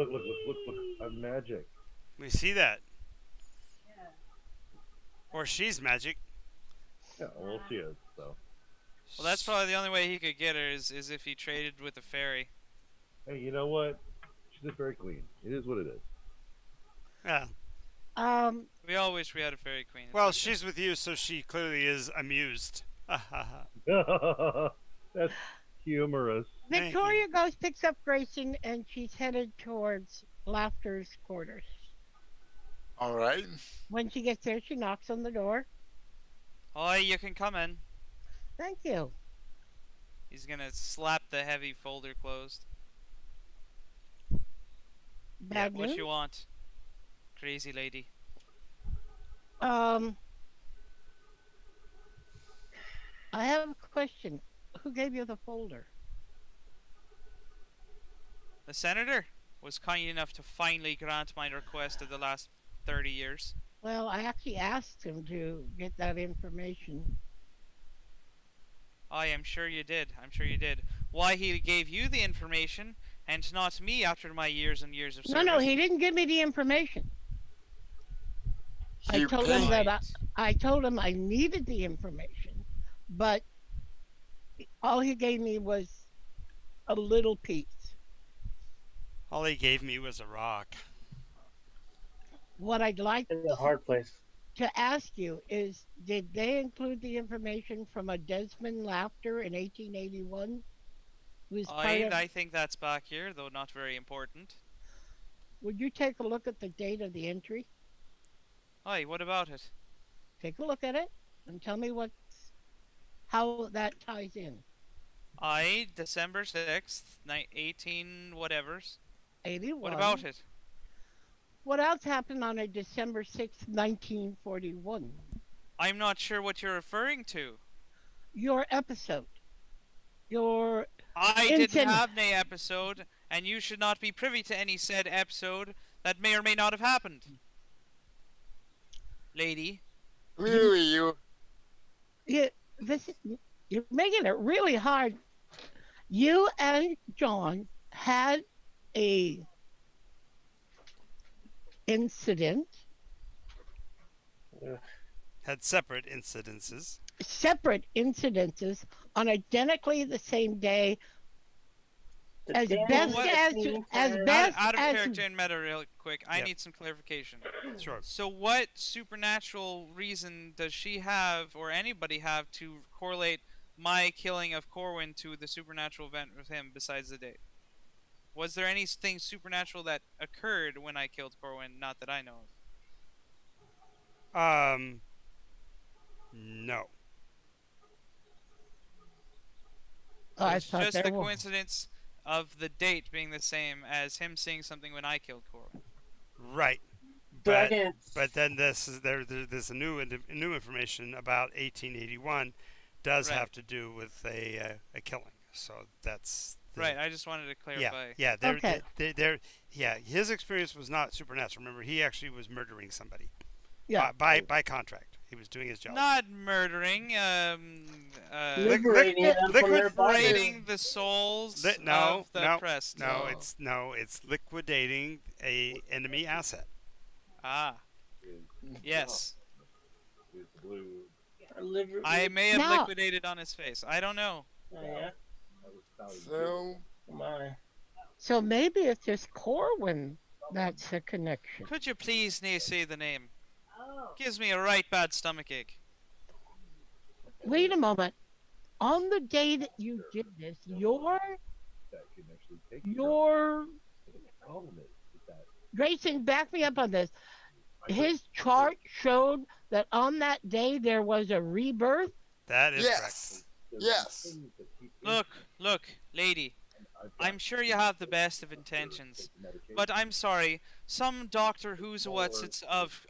I'm magic. We see that. Or she's magic. Yeah, well, she is. So, Well, that's probably the only way he could get her is if he traded with the fairy. hey, you know what? She's a fairy queen. It is what it is. Yeah. Um, We all wish we had a fairy queen. It's Well, okay. she's with you, so she clearly is amused. Ha ha ha. That's humorous. Thank you. Victoria goes, picks up Grayson, and she's headed towards Laughter's quarters. All right. When she gets there, she knocks on the door. Oh, you can come in. Thank you. He's gonna slap the heavy folder closed. Bad What news. you want, crazy lady? I have a question. Who gave you the folder? The senator was kind enough to finally grant my request of the last 30 years. Well, I actually asked him to get that information. I am sure you did. I'm sure you did. Why he gave you the information and not me after my years and years of No, service? no, he didn't give me the information. I You told him paid- that Right. I told him I needed the information, but all he gave me was a little piece. All he gave me was a rock. What I'd like In the hard place. to ask you is, did they include the information from a Desmond Laughter in 1881? Who was part of, I think that's back here, though not very important. would you take a look at the date of the entry? Aye, what about it? Take a look at it and tell me how that ties in. Aye, December 6th, 18 whatevers. 81. What about it? What else happened on a December 6th, 1941? I'm not sure what you're referring to. Your episode. Your I Incident. didn't have nay episode, and you should not be privy to any said episode that may or may not have happened. Lady. Really, you? you're making it really hard. You and John had a incident, Had separate incidences. separate incidences on identically the same day. As best as best Out of as character and meta real quick, I Yep. need some clarification. Sure. So what supernatural reason does she have, or anybody have, to correlate my killing of Corwin to the supernatural event with him besides the date? Was there anything supernatural that occurred when I killed Corwin, not that I know of? No. So I it's thought just there the were. coincidence of the date being the same as him seeing something when I killed Corwin. Right. But then there's a new information about 1881 does Right. have to do with a killing. So that's Right, I just wanted to clarify. Yeah. Okay. His experience was not supernatural. Remember, he actually was murdering somebody. Yeah. By contract. He was doing his job. Not murdering, Liberating them from their bodies. liberating the souls of the oppressed. It's liquidating a enemy asset. Ah, yes. It's blue. I may have No. liquidated on his face. I don't know. Oh, yeah? That was spouting blue. So, My. So maybe it's just Corwin that's a connection. Could you please say the name? Gives me a right bad stomach ache. Wait a moment. On the day that you did this, That can actually take care of your it. The problem is that Grayson, back me up on this. His chart showed that on that day there was a rebirth. That is correct. yes. there's Yes. things that keep Look, lady. I've got I'm sure you have the best of intentions, but I'm sorry. Some Doctor Who's what's it's of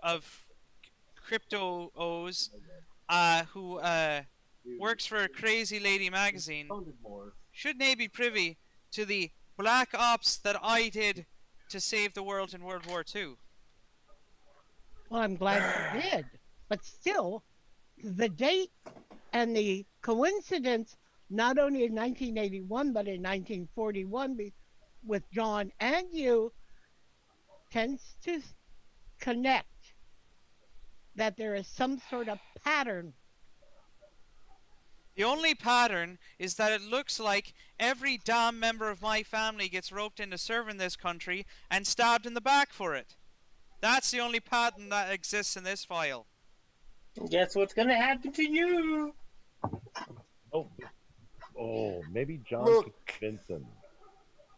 crypto O's, who works for Crazy Lady magazine, should they be privy to the black ops that I did to save the world in World War II? Well, I'm glad you did. But still, the date and the coincidence, not only in 1981, but in 1941 with John and you, tends to connect that there is some sort of pattern The only pattern is that it looks like every damn member of my family gets roped into serving this country and stabbed in the back for it. That's the only pattern that exists in this file. Guess what's gonna happen to you? Oh, maybe John Look. could convince him.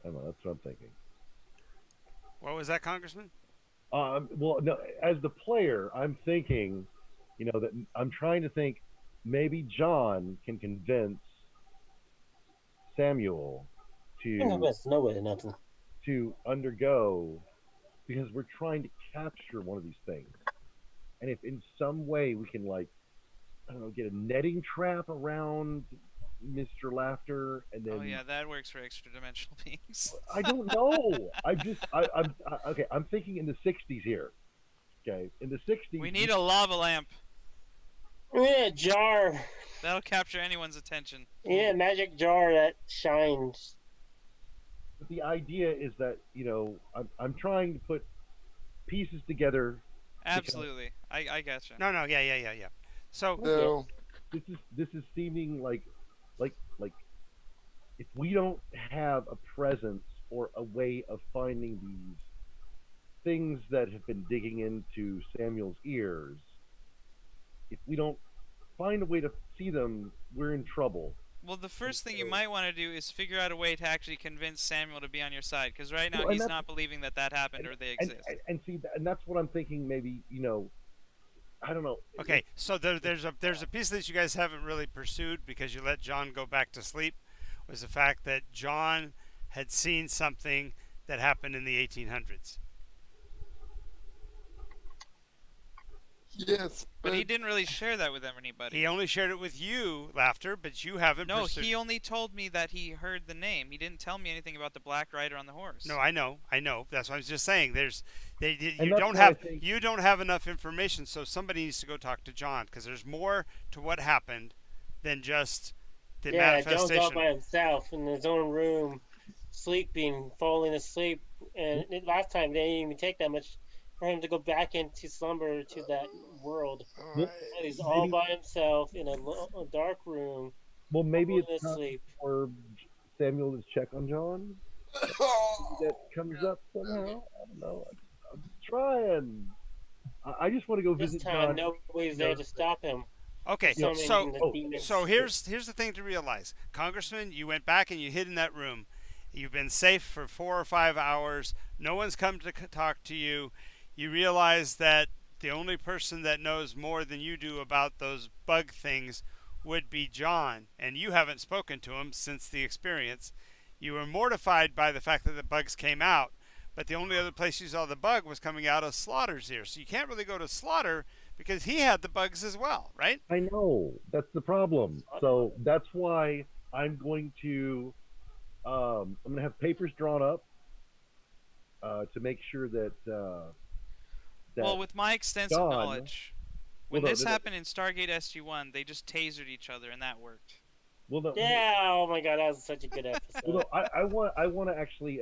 I don't know. That's what I'm thinking. What was that, Congressman? Well, no. As the player, I'm thinking, that I'm trying to think. Maybe John can convince Samuel No way, nothing. to undergo, because we're trying to capture one of these things. And if in some way we can, like, I don't know, get a netting trap around Mr. Laughter, and then Oh yeah, that works for extra dimensional beings. I don't know. Okay. I'm thinking in the '60s here. Okay, in the '60s We need a lava lamp. Yeah, a jar. That'll capture anyone's attention. Yeah, a magic jar that shines. the idea is that I'm trying to put pieces together. Absolutely, I gotcha. No, yeah. So No. This is seeming like if we don't have a presence or a way of finding these things that have been digging into Samuel's ears, if we don't find a way to see them, we're in trouble. Well, the first thing you might want to do is figure out a way to actually convince Samuel to be on your side, because right now Well, and he's that's- not believing that happened or they exist. And see, and that's what I'm thinking. Maybe I don't know. okay, so there's a piece that you guys haven't really pursued because you let John go back to sleep, was the fact that John had seen something that happened in the 1800s. Yes, But he didn't really share that with anybody. He only shared it with you, Laughter, but you haven't No, pursued. he only told me that he heard the name. He didn't tell me anything about the Black Rider on the horse. No, I know. That's what I was just saying. You And that's don't why I have think- you don't have enough information, so somebody needs to go talk to John because there's more to what happened than just the Yeah, John's manifestation. all by himself in his own room, sleeping, falling asleep. And last time they didn't even take that much for him to go back into slumber to that world. alright. And he's all by himself in a dark room, Well, maybe falling it's time asleep. for Samuel to check on John. That comes up somehow. I don't know. I'm just trying. I just want to go This visit time, John. nobody's there to stop him. Okay, Summoning the so demons. so here's the thing to realize, Congressman. You went back and you hid in that room. You've been safe for 4 or 5 hours. No one's come to talk to you. You realize that the only person that knows more than you do about those bug things would be John, and you haven't spoken to him since the experience. You were mortified by the fact that the bugs came out, but the only other place you saw the bug was coming out of Slaughter's ear. So you can't really go to Slaughter because he had the bugs as well, right? I know that's the problem. So that's why I'm going to have papers drawn up to make sure that Well, with my extensive John- knowledge, when Well, no, this no, no. happened in Stargate SG-1, they just tasered each other, and that worked. well, no, Yeah, oh my god, that was such a good episode. well, no, I want to actually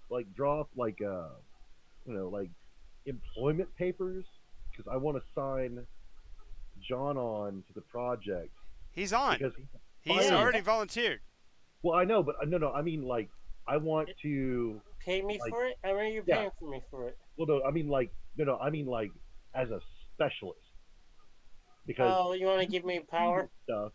like draw up like like employment papers because I want to sign John on to the project He's on. because He's Fine. already volunteered. well I know, but no, I mean like I want to Pay me like- for it? I remember you Yeah. paying for me for it. well no, I mean like I mean like as a specialist because Oh, you want to give me power? stuff.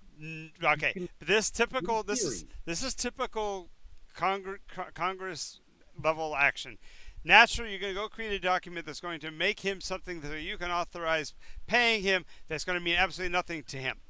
Okay, can- but this typical. in This theory. is typical Congress level action. Naturally, you're going to go create a document that's going to make him something that you can authorize paying him. That's going to mean absolutely nothing to him,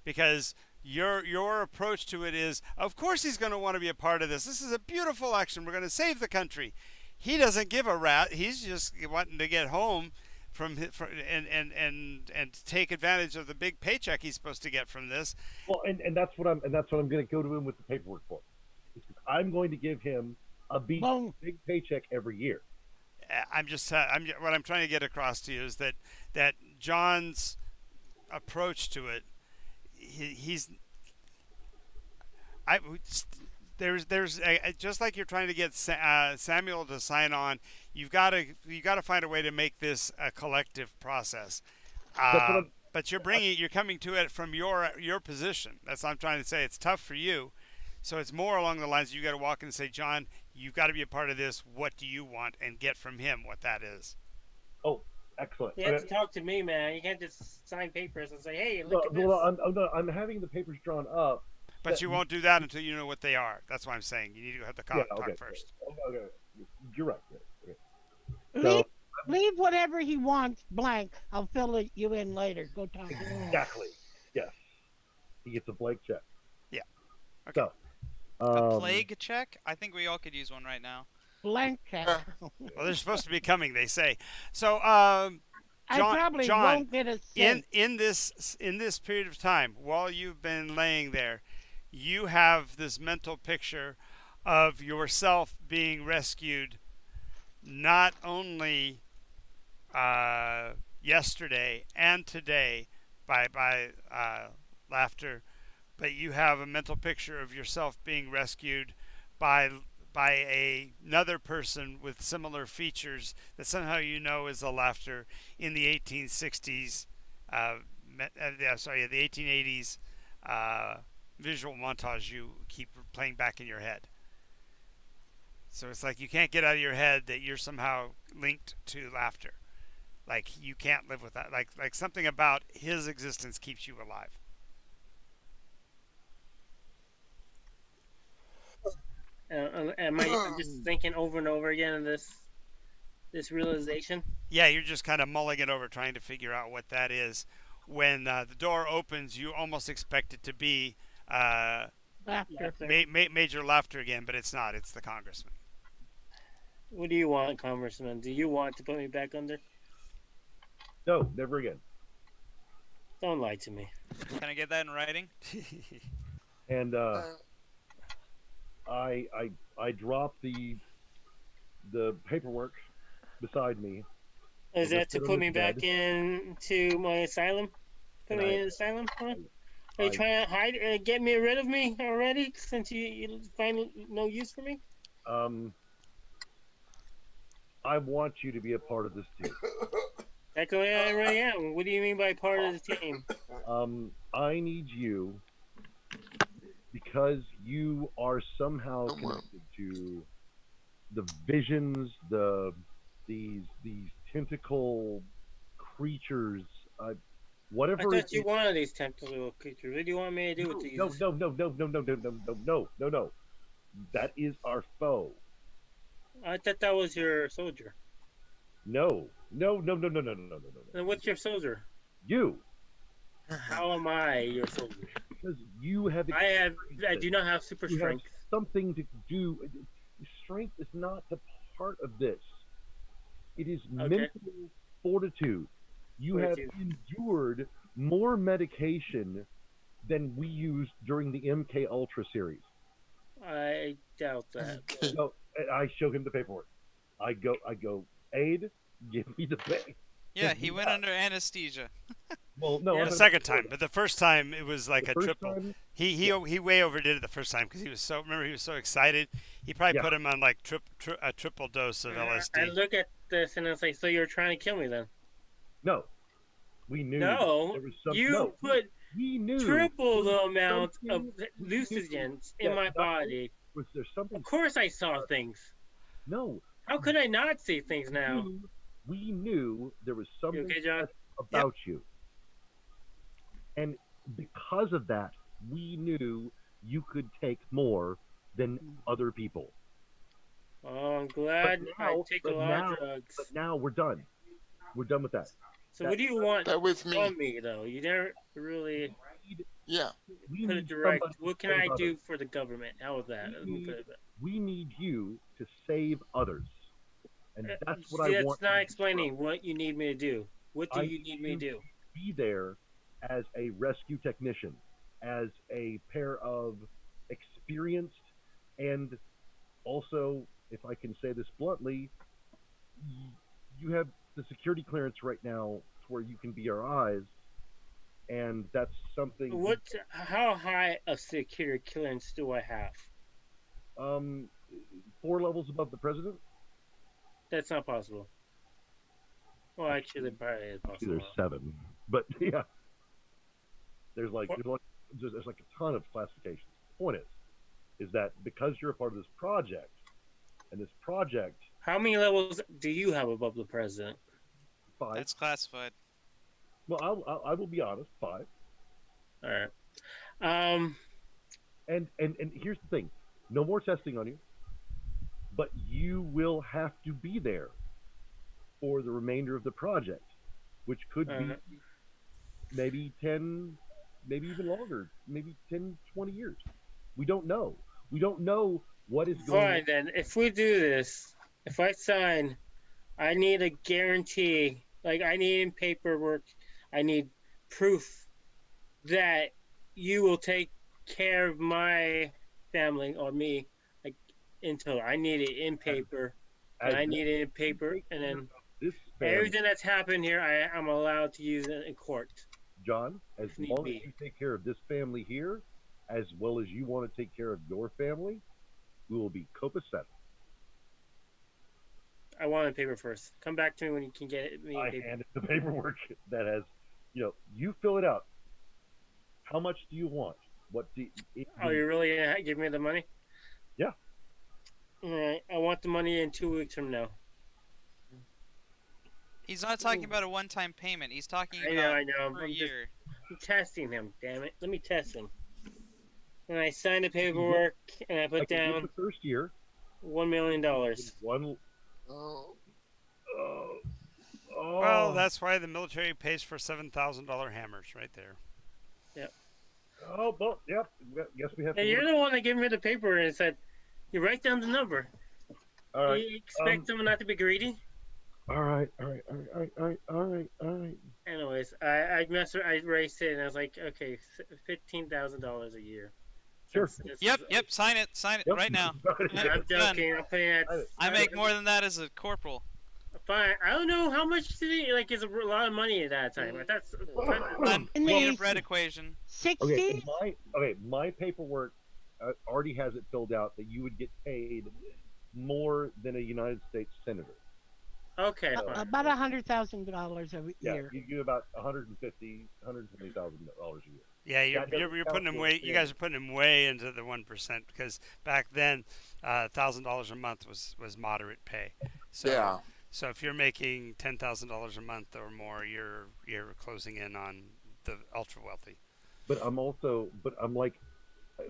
because your approach to it is, of course, he's going to want to be a part of this. This is a beautiful action. We're going to save the country. He doesn't give a rat. He's just wanting to get home and take advantage of the big paycheck he's supposed to get from this. Well, and that's what I'm going to go to him with the paperwork for. I'm going to give him a big Boom. paycheck every year. What I'm trying to get across to you is that John's approach to it, just like you're trying to get Samuel to sign on, you got to find a way to make this a collective process. That's what but you're coming to it from your position. That's what I'm trying to say. It's tough for you. So it's more along the lines you got to walk in and say, John, you've got to be a part of this. What do you want? And get from him what that is. Oh, excellent. You have to talk to me, man. You can't just sign papers and say, "Hey, Well, look at this." well, I'm having the papers drawn up. But you won't do that until you know what they are. That's what I'm saying. You need to have the talk first. Okay. You're right. Okay. Leave, leave whatever he wants blank. I'll fill it you in later. Go talk to him. Exactly. Yes. He gets a blank check. Yeah. Okay. So, A plague check? I think we all could use one right now. Blank check. Well, they're supposed to be coming, they say. So, I John, probably won't get a cent. in this period of time, while you've been laying there, you have this mental picture of yourself being rescued, not only yesterday and today by laughter, but you have a mental picture of yourself being rescued by another person with similar features that somehow you know is a laughter in the 1860s, the 1880s visual montage you keep playing back in your head. So it's like you can't get out of your head that you're somehow linked to laughter. Like you can't live with that. Like something about his existence keeps you alive. Am I just thinking over and over again of this realization? Yeah, you're just kind of mulling it over, trying to figure out what that is. When the door opens, you almost expect it to be Laughter. Major Laughter again, but it's not. It's the congressman. What do you want, Congressman? Do you want to put me back under? no, never again. Don't lie to me. Can I get that in writing? And I dropped the paperwork beside me. Is I'll that just to put it put on me his back bed. into my asylum? Put And me I- in an asylum? Huh? Are you I- trying to hide, get me rid of me already? Since you find no use for me? I want you to be a part of this team. That's the way I really am. What do you mean by part of the team? I need you because you are somehow connected to the visions, these tentacle creatures, I whatever. thought you wanted these tentacle creatures. What do you want me to do with these? No. That is our foe. I thought that was your soldier. No. Then what's your soldier? You, How am I your soldier? because you have. I do not have super You have strength. something to do. Strength is not the part of this. It is mental fortitude. You have endured more medication than we used during the MK Ultra series. I doubt that. So I show him the paperwork. I go, Aid, give me the bag. Yeah, he went under anesthesia. Well, no, Yeah. The second time, but the first time it was like The a first triple. time- He way overdid it the first time because he was so excited. He probably Yeah. put him on like a triple dose of I LSD. look at this and I say, so you're trying to kill me then? No, we knew. No, there was some, you no, put we knew. triple the there was amount of something we knew hallucinogens in that my nothing- body. Was there something? Of course I saw things. No. How could I not see things now? We knew there was You something okay, John? about you. And because of that, we knew you could take more than other people. Oh, I'm glad I take a lot of drugs. But now we're done. We're done with that. So what do you want That was me. from me, though? You never really Yeah. We put it need direct. somebody What to can I save do others. for the government? How was that? Let me put it back. We need you to save others. And that's what See, I that's want. not you to explaining what you need me to do. What do I you need me to do? Be there as a rescue technician, as a pair of experienced and also, if I can say this bluntly, you have the security clearance right now to where you can be our eyes, and that's something. What? How high of security clearance do I have? 4 levels above the president. That's not possible. Well, actually, probably is possible. There's 7, but yeah. There's like a ton of classifications. The point is that because you're a part of this project, and this project How many levels do you have above the president? 5. That's classified. Well, I will be honest, 5. All right. Um. And here's the thing: no more testing on you, but you will have to be there for the remainder of the project, which could be maybe 10, maybe even longer, maybe 10, 20 years. We don't know. We don't know what is going on. Fine then. If we do this, if I sign, I need a guarantee. Like I need paperwork. I need proof that you will take care of my family or me. Like until I need it in paper. And I need it in paper, and then This family, everything that's happened here, I'm allowed to use it in court. John, as If need long be. as you take care of this family here, as well as you want to take care of your family, we will be copacetic. I want the paper first. Come back to me when you can get it. Me I in paper. handed the paperwork that has, you fill it out. How much do you want? What do Oh, you're really gonna give me the money? Yeah. All right. I want the money in 2 weeks from now. He's not talking about a one-time payment. He's talking I about know. per I'm just year. testing him. Damn it. Let me test him. And I signed the paperwork and I put Okay, down the first year, $1 million. one. Oh, Oh, Well, that's why the military pays for $7,000 hammers right there. Oh, well, yep. Guess we have to. Hey, you're the one that gave me the paper and said, you write down the number. All right. You expect someone not to be greedy? All right. All right. Anyways, I raced it and I was like, okay, $15,000 a year. Sure. Yep. Sign it Yep. right now. I'm joking. I'm putting that. I make more than that as a corporal. Fine. I don't know how much did he like. Is a lot of money at that time. That's Then In we need a the bread equation. 60s? My paperwork already has it filled out that you would get paid more than a United States senator. okay. Fine. About $100,000 a Yeah, year. you get about $120,000 a year. Yeah, That doesn't you're count putting him for way. the You guys are putting him way into the 1% because back then, $1,000 a month was moderate pay. So, yeah. So if you're making $10,000 a month or more, you're closing in on the ultra wealthy. But I'm like,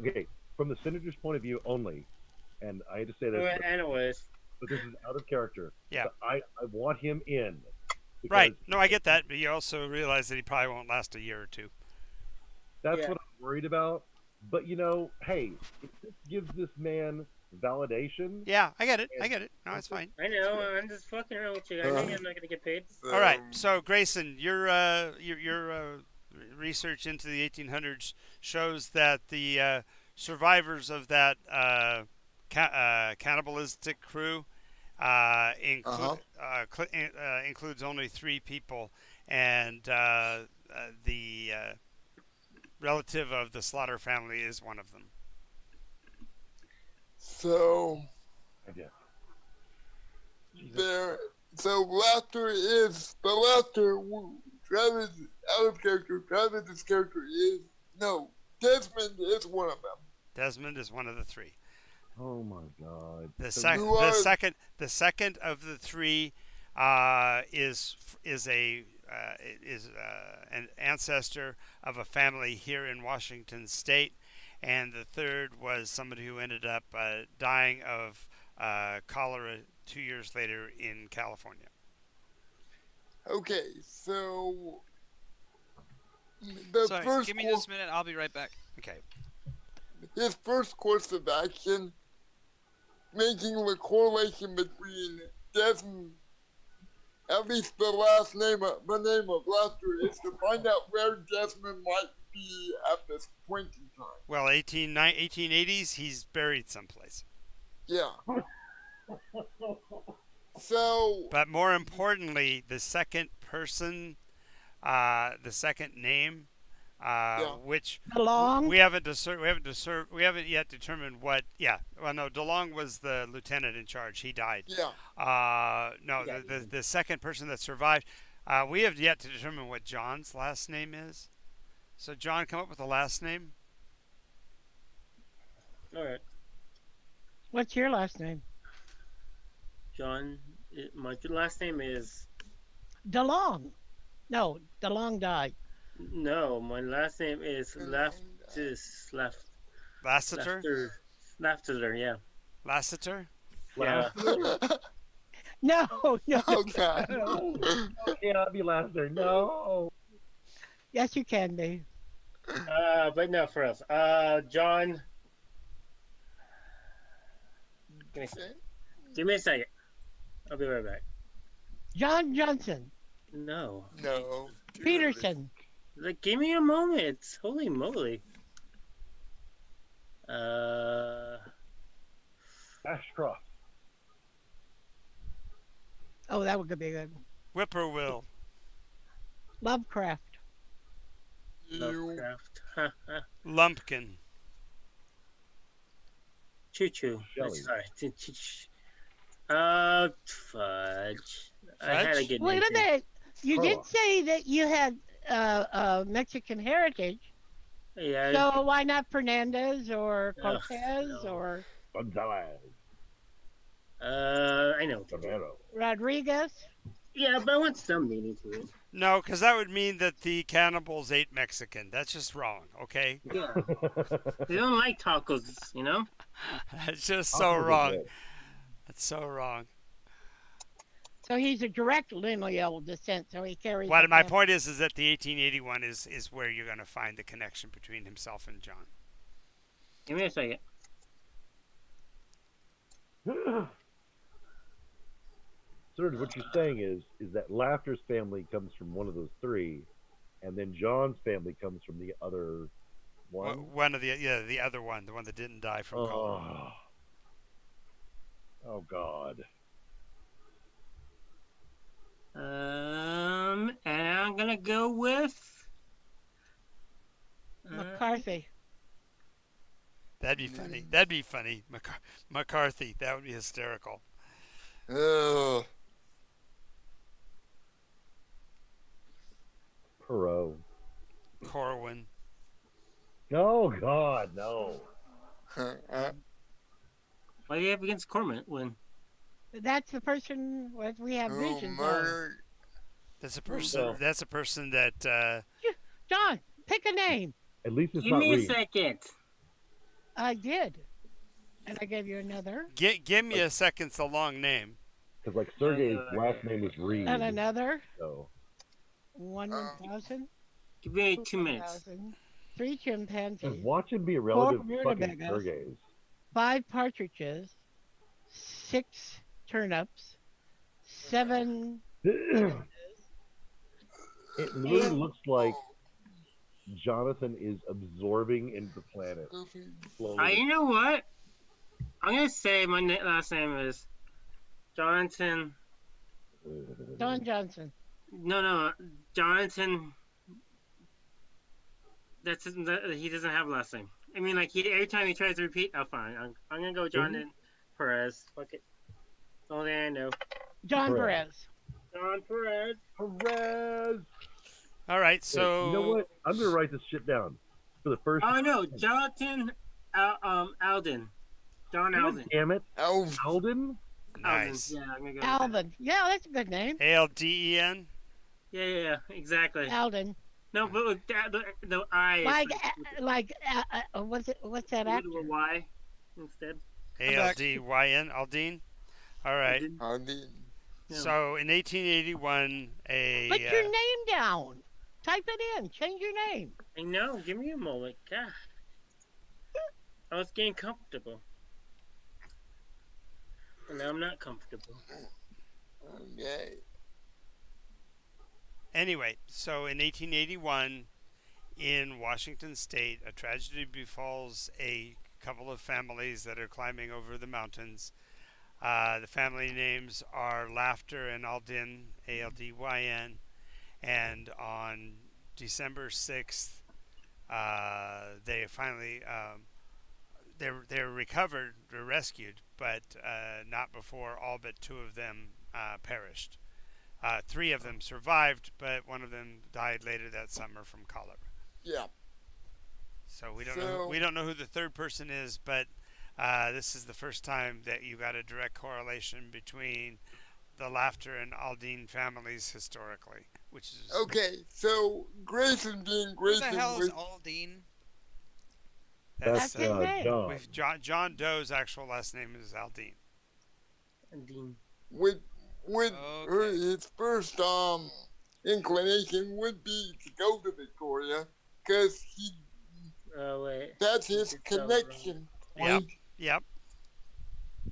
okay, from the senator's point of view only, and I hate to say this, Anyways, but this is out of character. Yeah. But I want him in. Right. because No, I get that, but you also realize that he probably won't last a year or two. That's Yeah. what I'm worried about. But hey, if this gives this man validation. Yeah, I get it. No, it's fine. I know. I'm just fucking around with you. I know I'm not gonna get paid. All right. So Grayson, your research into the 1800s shows that the survivors of that cannibalistic crew includes only 3 people, and the relative of the Slaughter family is one of them. So Yeah. there. So laughter. Travis out of character. Travis's character is no. Desmond is one of them. Desmond is one of the 3. Oh my God. The So second, who are- the second of the 3 is an ancestor of a family here in Washington State, and the third was somebody who ended up dying of cholera 2 years later in California. Okay, so the Sorry, first give me cour- just a minute. I'll be right back. Okay. his first course of action, making the correlation between Desmond, at least the name of Laughter, is to find out where Desmond might be at this point in time. Well, 1880s, he's buried someplace. Yeah. So But more importantly, the second person, the second name, which DeLong? we haven't yet determined what. Yeah, well, no, DeLong was the lieutenant in charge. He died. yeah, No, the second person that survived. We have yet to determine what John's last name is. So John, come up with a last name. All right, What's your last name? John. My last name is DeLong. No, DeLong died. no. My last name is Lassiter. Lafter. Yeah. Lassiter. Yeah. No, no, Oh God. no. Yeah, I'll be last there. No. Yes, you can be. But no, for us. John. Give me a second. I'll be right back. John Johnson. No. No. Peterson. Like, give me a moment. Holy moly. Ashcroft. Oh, that would be good. Whippoorwill. Lovecraft. You. Lovecraft. Lumpkin. Choo choo. Shelley. Sorry. Fudge. I had a Fudge? good Wait name. a minute. You did Carla. say that you had Mexican heritage. Yeah. So why not Fernandez or Ugh, Cortez no. or Gonzalez. I know. Romero. Rodriguez? Yeah, but I want some meaning to it. No, because that would mean that the cannibals ate Mexican. That's just wrong. Okay, Yeah. They don't like tacos, you know? that's just Tacos so are wrong. good. That's so wrong. So he's a direct lineal descent, so he carries. What the my man- point is that the 1881 is where you're going to find the connection between himself and John. Give me a second. Sort of what you're saying is that Laughter's family comes from one of those three, and then John's family comes from the other one. One of the other one, the one that didn't die from cholera. Oh God. And I'm gonna go with McCarthy. That'd be funny. That'd be funny. McCarthy. That would be hysterical. Ugh. Perot. Corwin. Oh God, no. What do you have against Corman when? That's the person what we have Oh, visions of. murder. That's a person. Well. That's a person that. John, pick a name. At least it's Give not me a Reed. second. I did. And I gave you another. Give me a second. It's a long name. Because like Sergei's last name is Reed. And another. So 1,000. Give me 2 minutes. 1,000. 3 chimpanzees. watch him be a relative Four to fucking rutabagas. Sergei's. 5 partridges. 6 turnips. 7. It literally looks like Jonathan is absorbing into the planet slowly. You know what? I'm gonna say my last name is Jonathan. Don Johnson. No, Jonathan. He doesn't have a last name. I mean, like every time he tries to repeat, oh fine. I'm gonna go Jonathan Perez. Fuck it. That's the only thing I know. John Perez. Perez. John Perez. Perez. All right. Hey, So you know what? I'm gonna write this shit down for the first. Oh no, Jonathan Alden. John God Alden. damn it, Oh, Alden. nice. Yeah, I'm gonna go with that. Alvin. Yeah, that's a good name. ALDEN. Yeah, exactly. Alden. No, but with the I. What's that with actor? a Y instead. ALDYN. Aldine. All right. I did. Yeah. So in 1881, Put your name down. Type it in. Change your name. I know. Give me a moment. God. I was getting comfortable. And now I'm not comfortable. Okay. Anyway, so in 1881, in Washington State, a tragedy befalls a couple of families that are climbing over the mountains. The family names are Laughter and Aldin, ALDYN, and on December 6th, they finally they're recovered, they're rescued, but not before all but 2 of them perished. 3 of them survived, but one of them died later that summer from cholera. Yeah. So we don't So- know who the third person is, but this is the first time that you got a direct correlation between the Laughter and Aldine families historically, which is Okay, so Grayson being Who the Grayson hell is with Aldine? That's That's his name. John. with John Doe's actual last name is Aldine. And Dean. with Okay. his first inclination would be to go to Victoria, because Oh wait. that's his It's so wrong. connection Yep. point. Yep.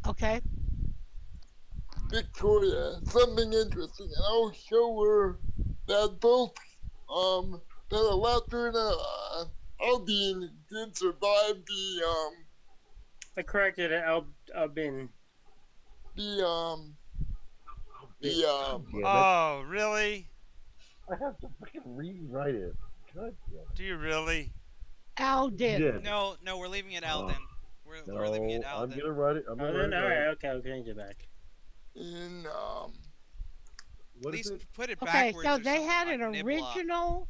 Okay. Victoria, something interesting, and I'll show her that both that a Laughter and Aldine did survive I corrected it. Albin. the Damn it. Oh, really? I have to freaking rewrite it. God damn it. Do you really? Aldin. Yeah. No, we're leaving it Oh. Alden. We're leaving it No, I'm Alden. gonna write it. I'm Oh, gonna then write it. alright. down. Okay, I'll change it back. in At What is least it? put it Okay, backwards. so or they something had like an Nibla. original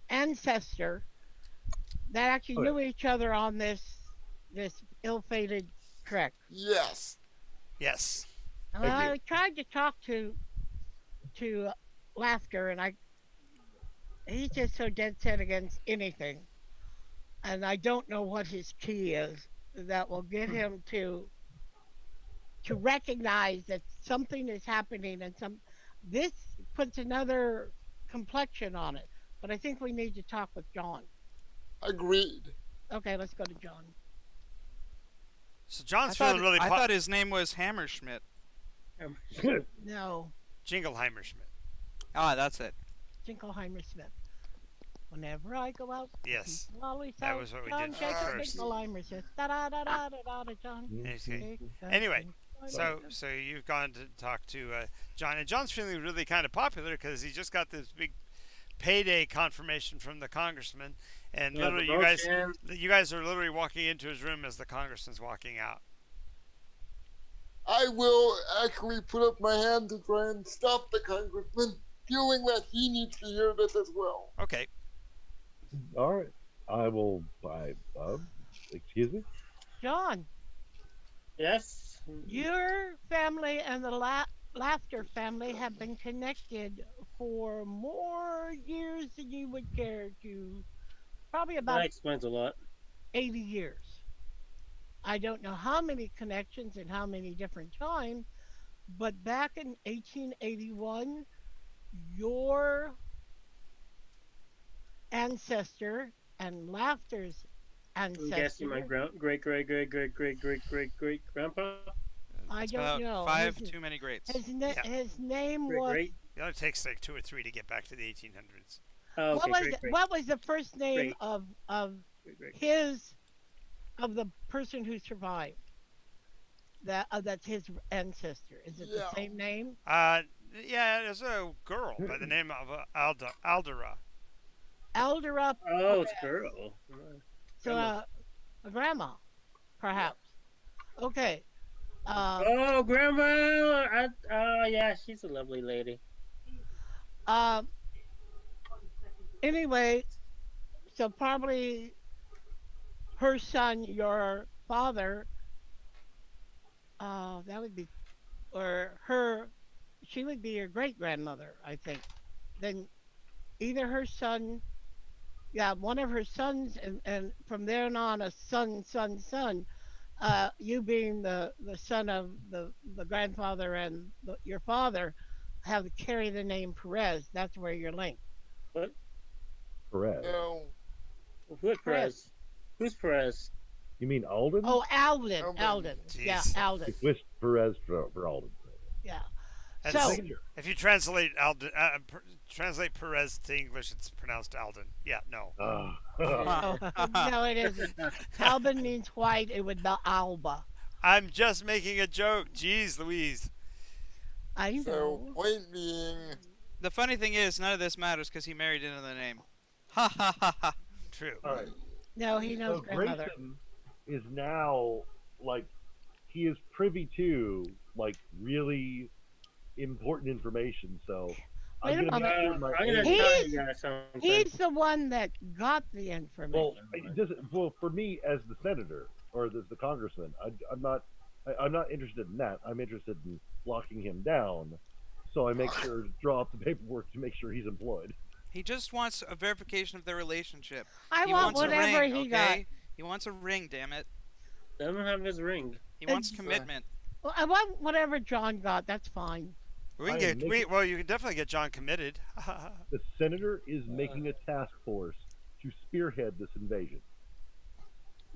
ancestor that actually Okay. knew each other on this ill-fated trek. yes. Yes. And Thank I you. tried to talk to Laughter, and he's just so dead set against anything, and I don't know what his key is that will get him to recognize that something is happening, and this puts another complexion on it. But I think we need to talk with John. Agreed. Okay, let's go to John. So I John's thought, feeling really I thought his name was Hammerschmidt. No, Jingleheimer Schmidt. Ah, that's it. Jingleheimer Smith. Whenever I go out, Yes. people always That say, was what we John did Jacob first. Jingleheimer Smith. Da da da da da da da. John. Okay. Jacob Anyway, Jingleheimer. So you've gone to talk to John, and John's feeling really kind of popular because he just got this big payday confirmation from the congressman, and Yeah, literally promotion. you guys are literally walking into his room as the congressman's walking out. I will actually put up my hand to try and stop the congressman, feeling that he needs to hear this as well. Okay. All right. I will. Excuse me. John, Yes. your family and the Laughter family have been connected for more years than you would care to. Probably That about explains a lot. 80 years. I don't know how many connections and how many different times, but back in 1881, your ancestor and Laughter's I'm guessing ancestor, my great grandpa. I It's don't about know. 5 His, too many greats. Yeah. his name Great was, great. It only takes like 2 or 3 to get back to the 1800s. Oh, okay, great. what was the first name Great. of Great. the person who survived? That's his ancestor. Is it Yeah. the same name? Yeah, there's a girl by the name of Aldera. Eldera. Oh, it's girl. So a grandma, perhaps. Okay. Oh, grandma. Oh, yeah, she's a lovely lady. Anyway, so probably her son, your father, that would be, or her, she would be your great grandmother, I think. Then either her son, yeah, one of her sons, and from there on a son, you being the son of the grandfather and your father, have to carry the name Perez. That's where you're linked. What? Correct. No. Who's Perez? Who's Perez? You mean Alden? Oh, Alden. Alden. Alden. Yeah, Jeez. Alden. You switched Perez for Alden. Yeah. And So- if you translate translate Perez to English, it's pronounced Alden. Yeah, no. Oh, no, it isn't. Alban means white. It would be Alba. I'm just making a joke. Jeez Louise. I know. So, point being, The funny thing is, none of this matters because he married into the name. Ha ha ha ha. True. All right. No, he knows So grandmother. Grayson is now like he is privy to like really important information. So Wait a I'm gonna moment. make sure my I'm gonna aim- tell you guys something. He's the one that got the information. Well, it doesn't. Well, for me as the senator or the congressman, I'm not interested in that. I'm interested in locking him down, so I make sure to draw up the paperwork to make sure he's employed. He just wants a verification of their relationship. I He want wants a whatever ring, he okay? He wants a ring, damn it. Let him have his ring. He wants Ex- commitment. Well, I want whatever John got. That's fine. We can I get am making- well. You can definitely get John committed. The senator is making a task force to spearhead this invasion,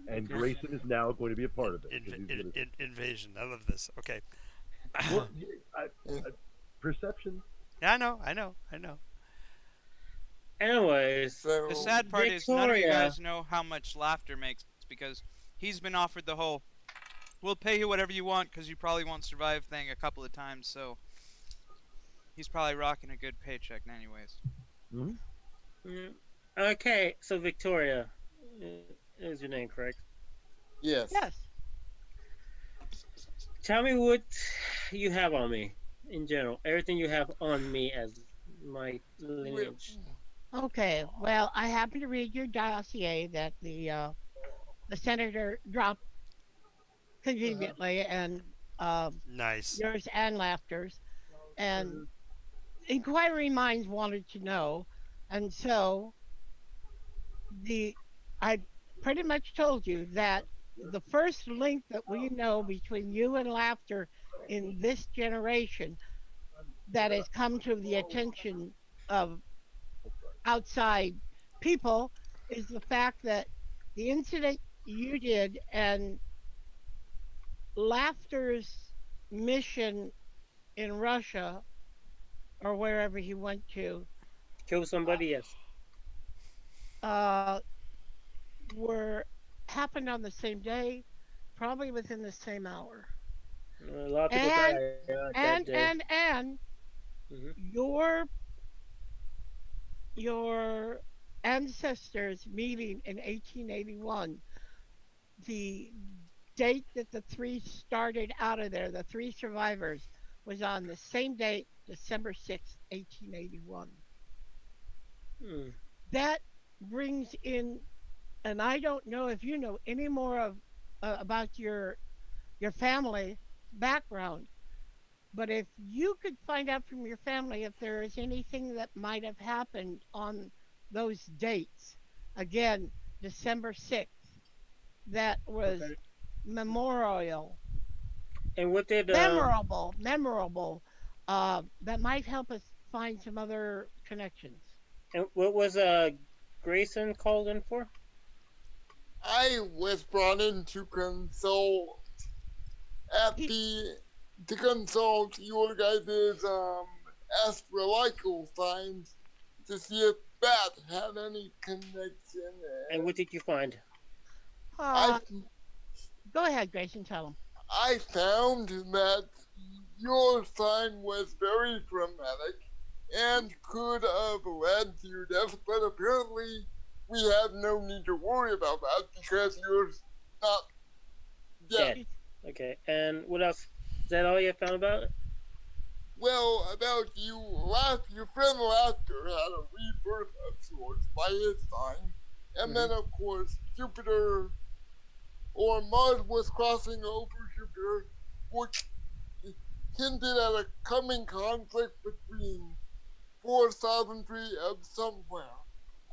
and Okay. Grayson is now going to be a part of it. 'cause he's gonna- Invasion. I love this. Okay. Well, perception. Yeah, I know. Anyways, So The sad part is none of you Victoria. guys know how much Laughter makes because he's been offered the whole "we'll pay you whatever you want because you probably won't survive" thing a couple of times, so he's probably rocking a good paycheck anyways. Okay, so Victoria is your name, correct? yes. Yes. Tell me what you have on me in general. Everything you have on me as my lineage. Okay. Well, I happened to read your dossier that the senator dropped conveniently, and Nice. yours and Laughter's, and inquiring minds wanted to know, and so I pretty much told you that the first link that we know between you and Laughter in this generation that has come to the attention of outside people is the fact that the incident you did and Laughter's mission in Russia or wherever he went to Kill somebody, yes. uh, were happened on the same day, probably within the same hour. A lot of people And- died And that day. and Mhm. your ancestors meeting in 1881, the date that the three started out of there, the three survivors, was on the same date, December 6th, 1881. Hmm. That brings in, and I don't know if you know any more of about your family background, but if you could find out from your family if there is anything that might have happened on those dates, again, December 6th, that was Okay. memorial, And what did memorable, that might help us find some other connections. and what was Grayson called in for? I was brought in to consult to consult your guys' astrological signs to see if that had any connection. And what did you find? Uh, Go ahead, Grayson, tell them. I found that your sign was very dramatic and could have led to your death, but apparently we have no need to worry about that because you're not dead. Dead. Okay. And what else? Is that all you found about it? Well, about you, your friend Laughter had a rebirth of sorts by his sign, and then of course Jupiter or Mars was crossing over Jupiter, which hinted at a coming conflict between four sovereignty of somewhere.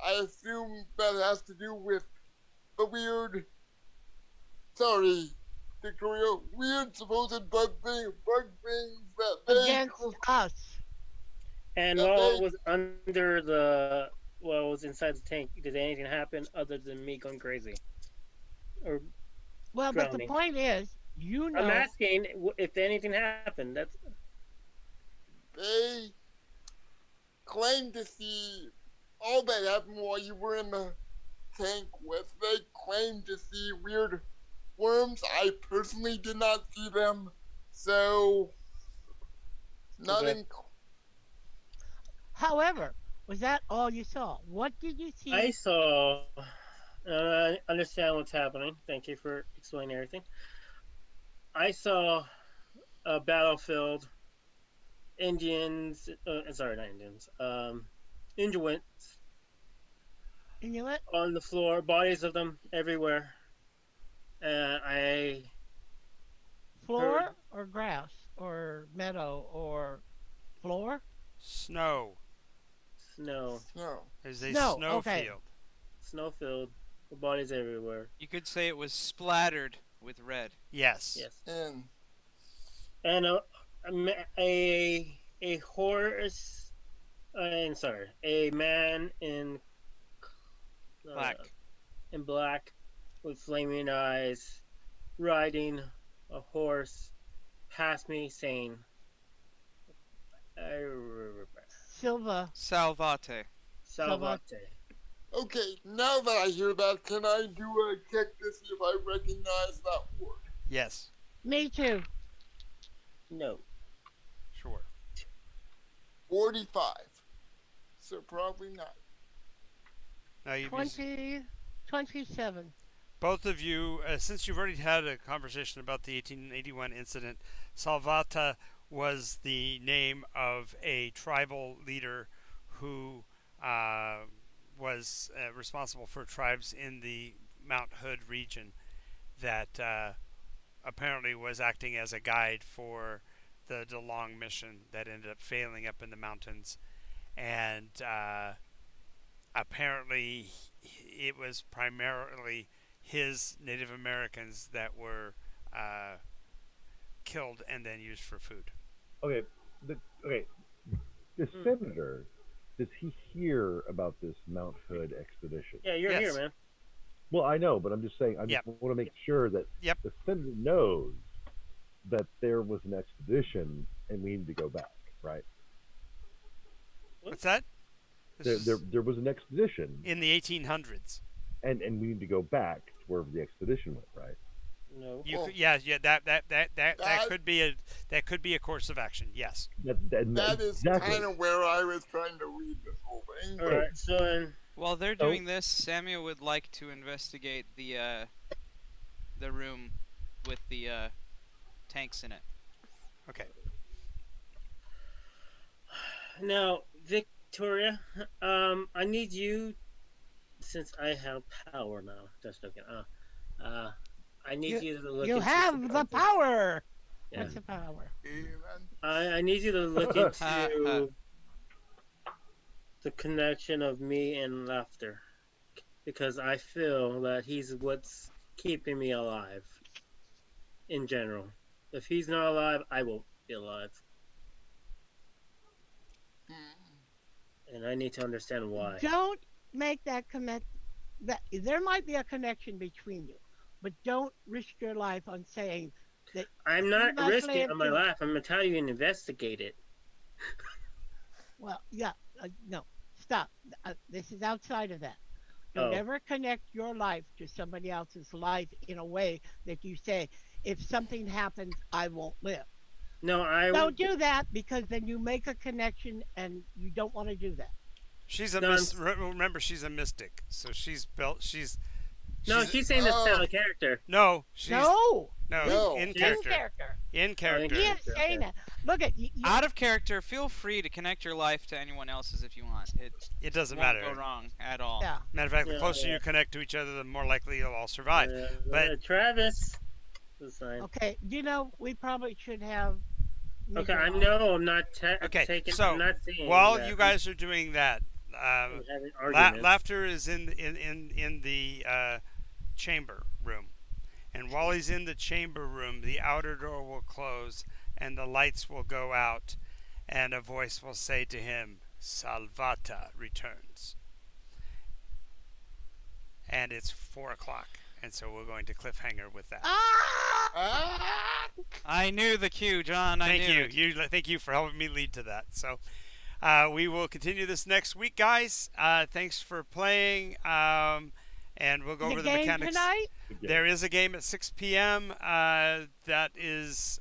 I assume that has to do with the weird, sorry, Victoria, weird supposed bug things that they Against us. And Yeah, while they- it was while it was inside the tank, did anything happen other than me going crazy? Or Well, but the drowning. point is, you know, I'm asking if anything happened. That's they claim to see all that happened while you were in the tank with. They claim to see weird worms. I personally did not see them, so nothing. however, was that all you saw? What did you see? I saw. I understand what's happening. Thank you for explaining everything. I saw a battlefield Indians. Sorry, not Indians. Inuits Inuit, on the floor, bodies of them everywhere. I heard floor or grass or meadow or floor? Snow. snow, No. There's a Snow. snow Okay. field. snow filled, bodies everywhere. You could say it was splattered with red. Yes. Yes, And and a horse. And sorry, a man Black. in black with flaming eyes, riding a horse past me, saying, Silva. Salvate. "Salvate." okay, now that I hear that, can I do a check to see if I recognize that word? Yes. Me too. No, Sure. 45. So probably not. Now you 27. both of you, since you've already had a conversation about the 1881 incident, Salvata was the name of a tribal leader who was responsible for tribes in the Mount Hood region that apparently was acting as a guide for the DeLong mission that ended up failing up in the mountains. And apparently it was primarily his Native Americans that were killed and then used for food. Okay, okay. The senator, does he hear about this Mount Hood expedition? yeah, you're Yes. here, man. Well, I know, but I'm just saying. I just Yep. want to make sure that Yep. the senator knows that there was an expedition and we need to go back, right? What's that? There, This there, is there was an expedition, in the 1800s. and we need to go back to wherever the expedition went, right? No, You Well, could, yeah, that that- could be a course of action. Yes. That is exactly. kind of where I was trying to read this whole thing. all right. So then, While they're Oh. doing this, Samuel would like to investigate the room with the tanks in it. Okay. now, Victoria, I need you, since I have power now. Just looking. I need you to look. You into have some the something. power. Yeah. What's the power? And I need you to look into the connection of me and laughter, because I feel that he's what's keeping me alive. In general, if he's not alive, I won't be alive, and I need to understand why. Don't make that commit. That there might be a connection between you, but don't risk your life on saying that. I'm not Not risking playing on my too. life. I'm gonna tell you and investigate it. Well, yeah, no, stop. This is outside of that. Don't Oh. ever connect your life to somebody else's life in a way that you say, if something happens, I won't live. No, I Don't do that, because then you make a connection and you don't want to do that. She's a No, remember she's a mystic, so she's built. No, she's saying that's Oh. out of character. no, she's No, No. in in character. character. In character. He Yeah. is saying that. Look at you. Out of character, feel free to connect your life to anyone else's if you want. It It doesn't won't matter. go wrong at all. Yeah. Matter of fact, the Yeah, closer yeah. you connect to each other, the more likely you'll all survive. But- Travis. Is fine. Okay. You know, we probably should have. Okay, Miguel. I'm not Okay, taking. so I'm not saying while that. you guys are doing that, I'm having arguments. laughter is in the chamber room, and while he's in the chamber room, the outer door will close and the lights will go out, and a voice will say to him, "Salvata returns." And it's 4 o'clock, and so we're going to cliffhanger with that. Ah! Ah! I knew the cue, John. I Thank knew you. it. Thank you for helping me lead to that. So we will continue this next week, guys. Thanks for playing, and we'll go The over the game mechanics. tonight. There is a game at 6 p.m. That is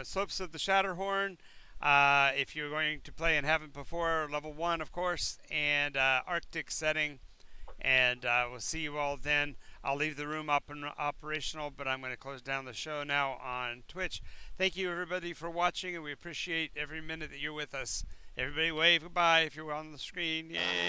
Slopes of the Shatterhorn. If you're going to play and haven't before, level 1, of course, and Arctic setting. And we'll see you all then. I'll leave the room up and operational, but I'm going to close down the show now on Twitch. Thank you, everybody, for watching, and we appreciate every minute that you're with us. Everybody wave goodbye if you're on the screen. Yay!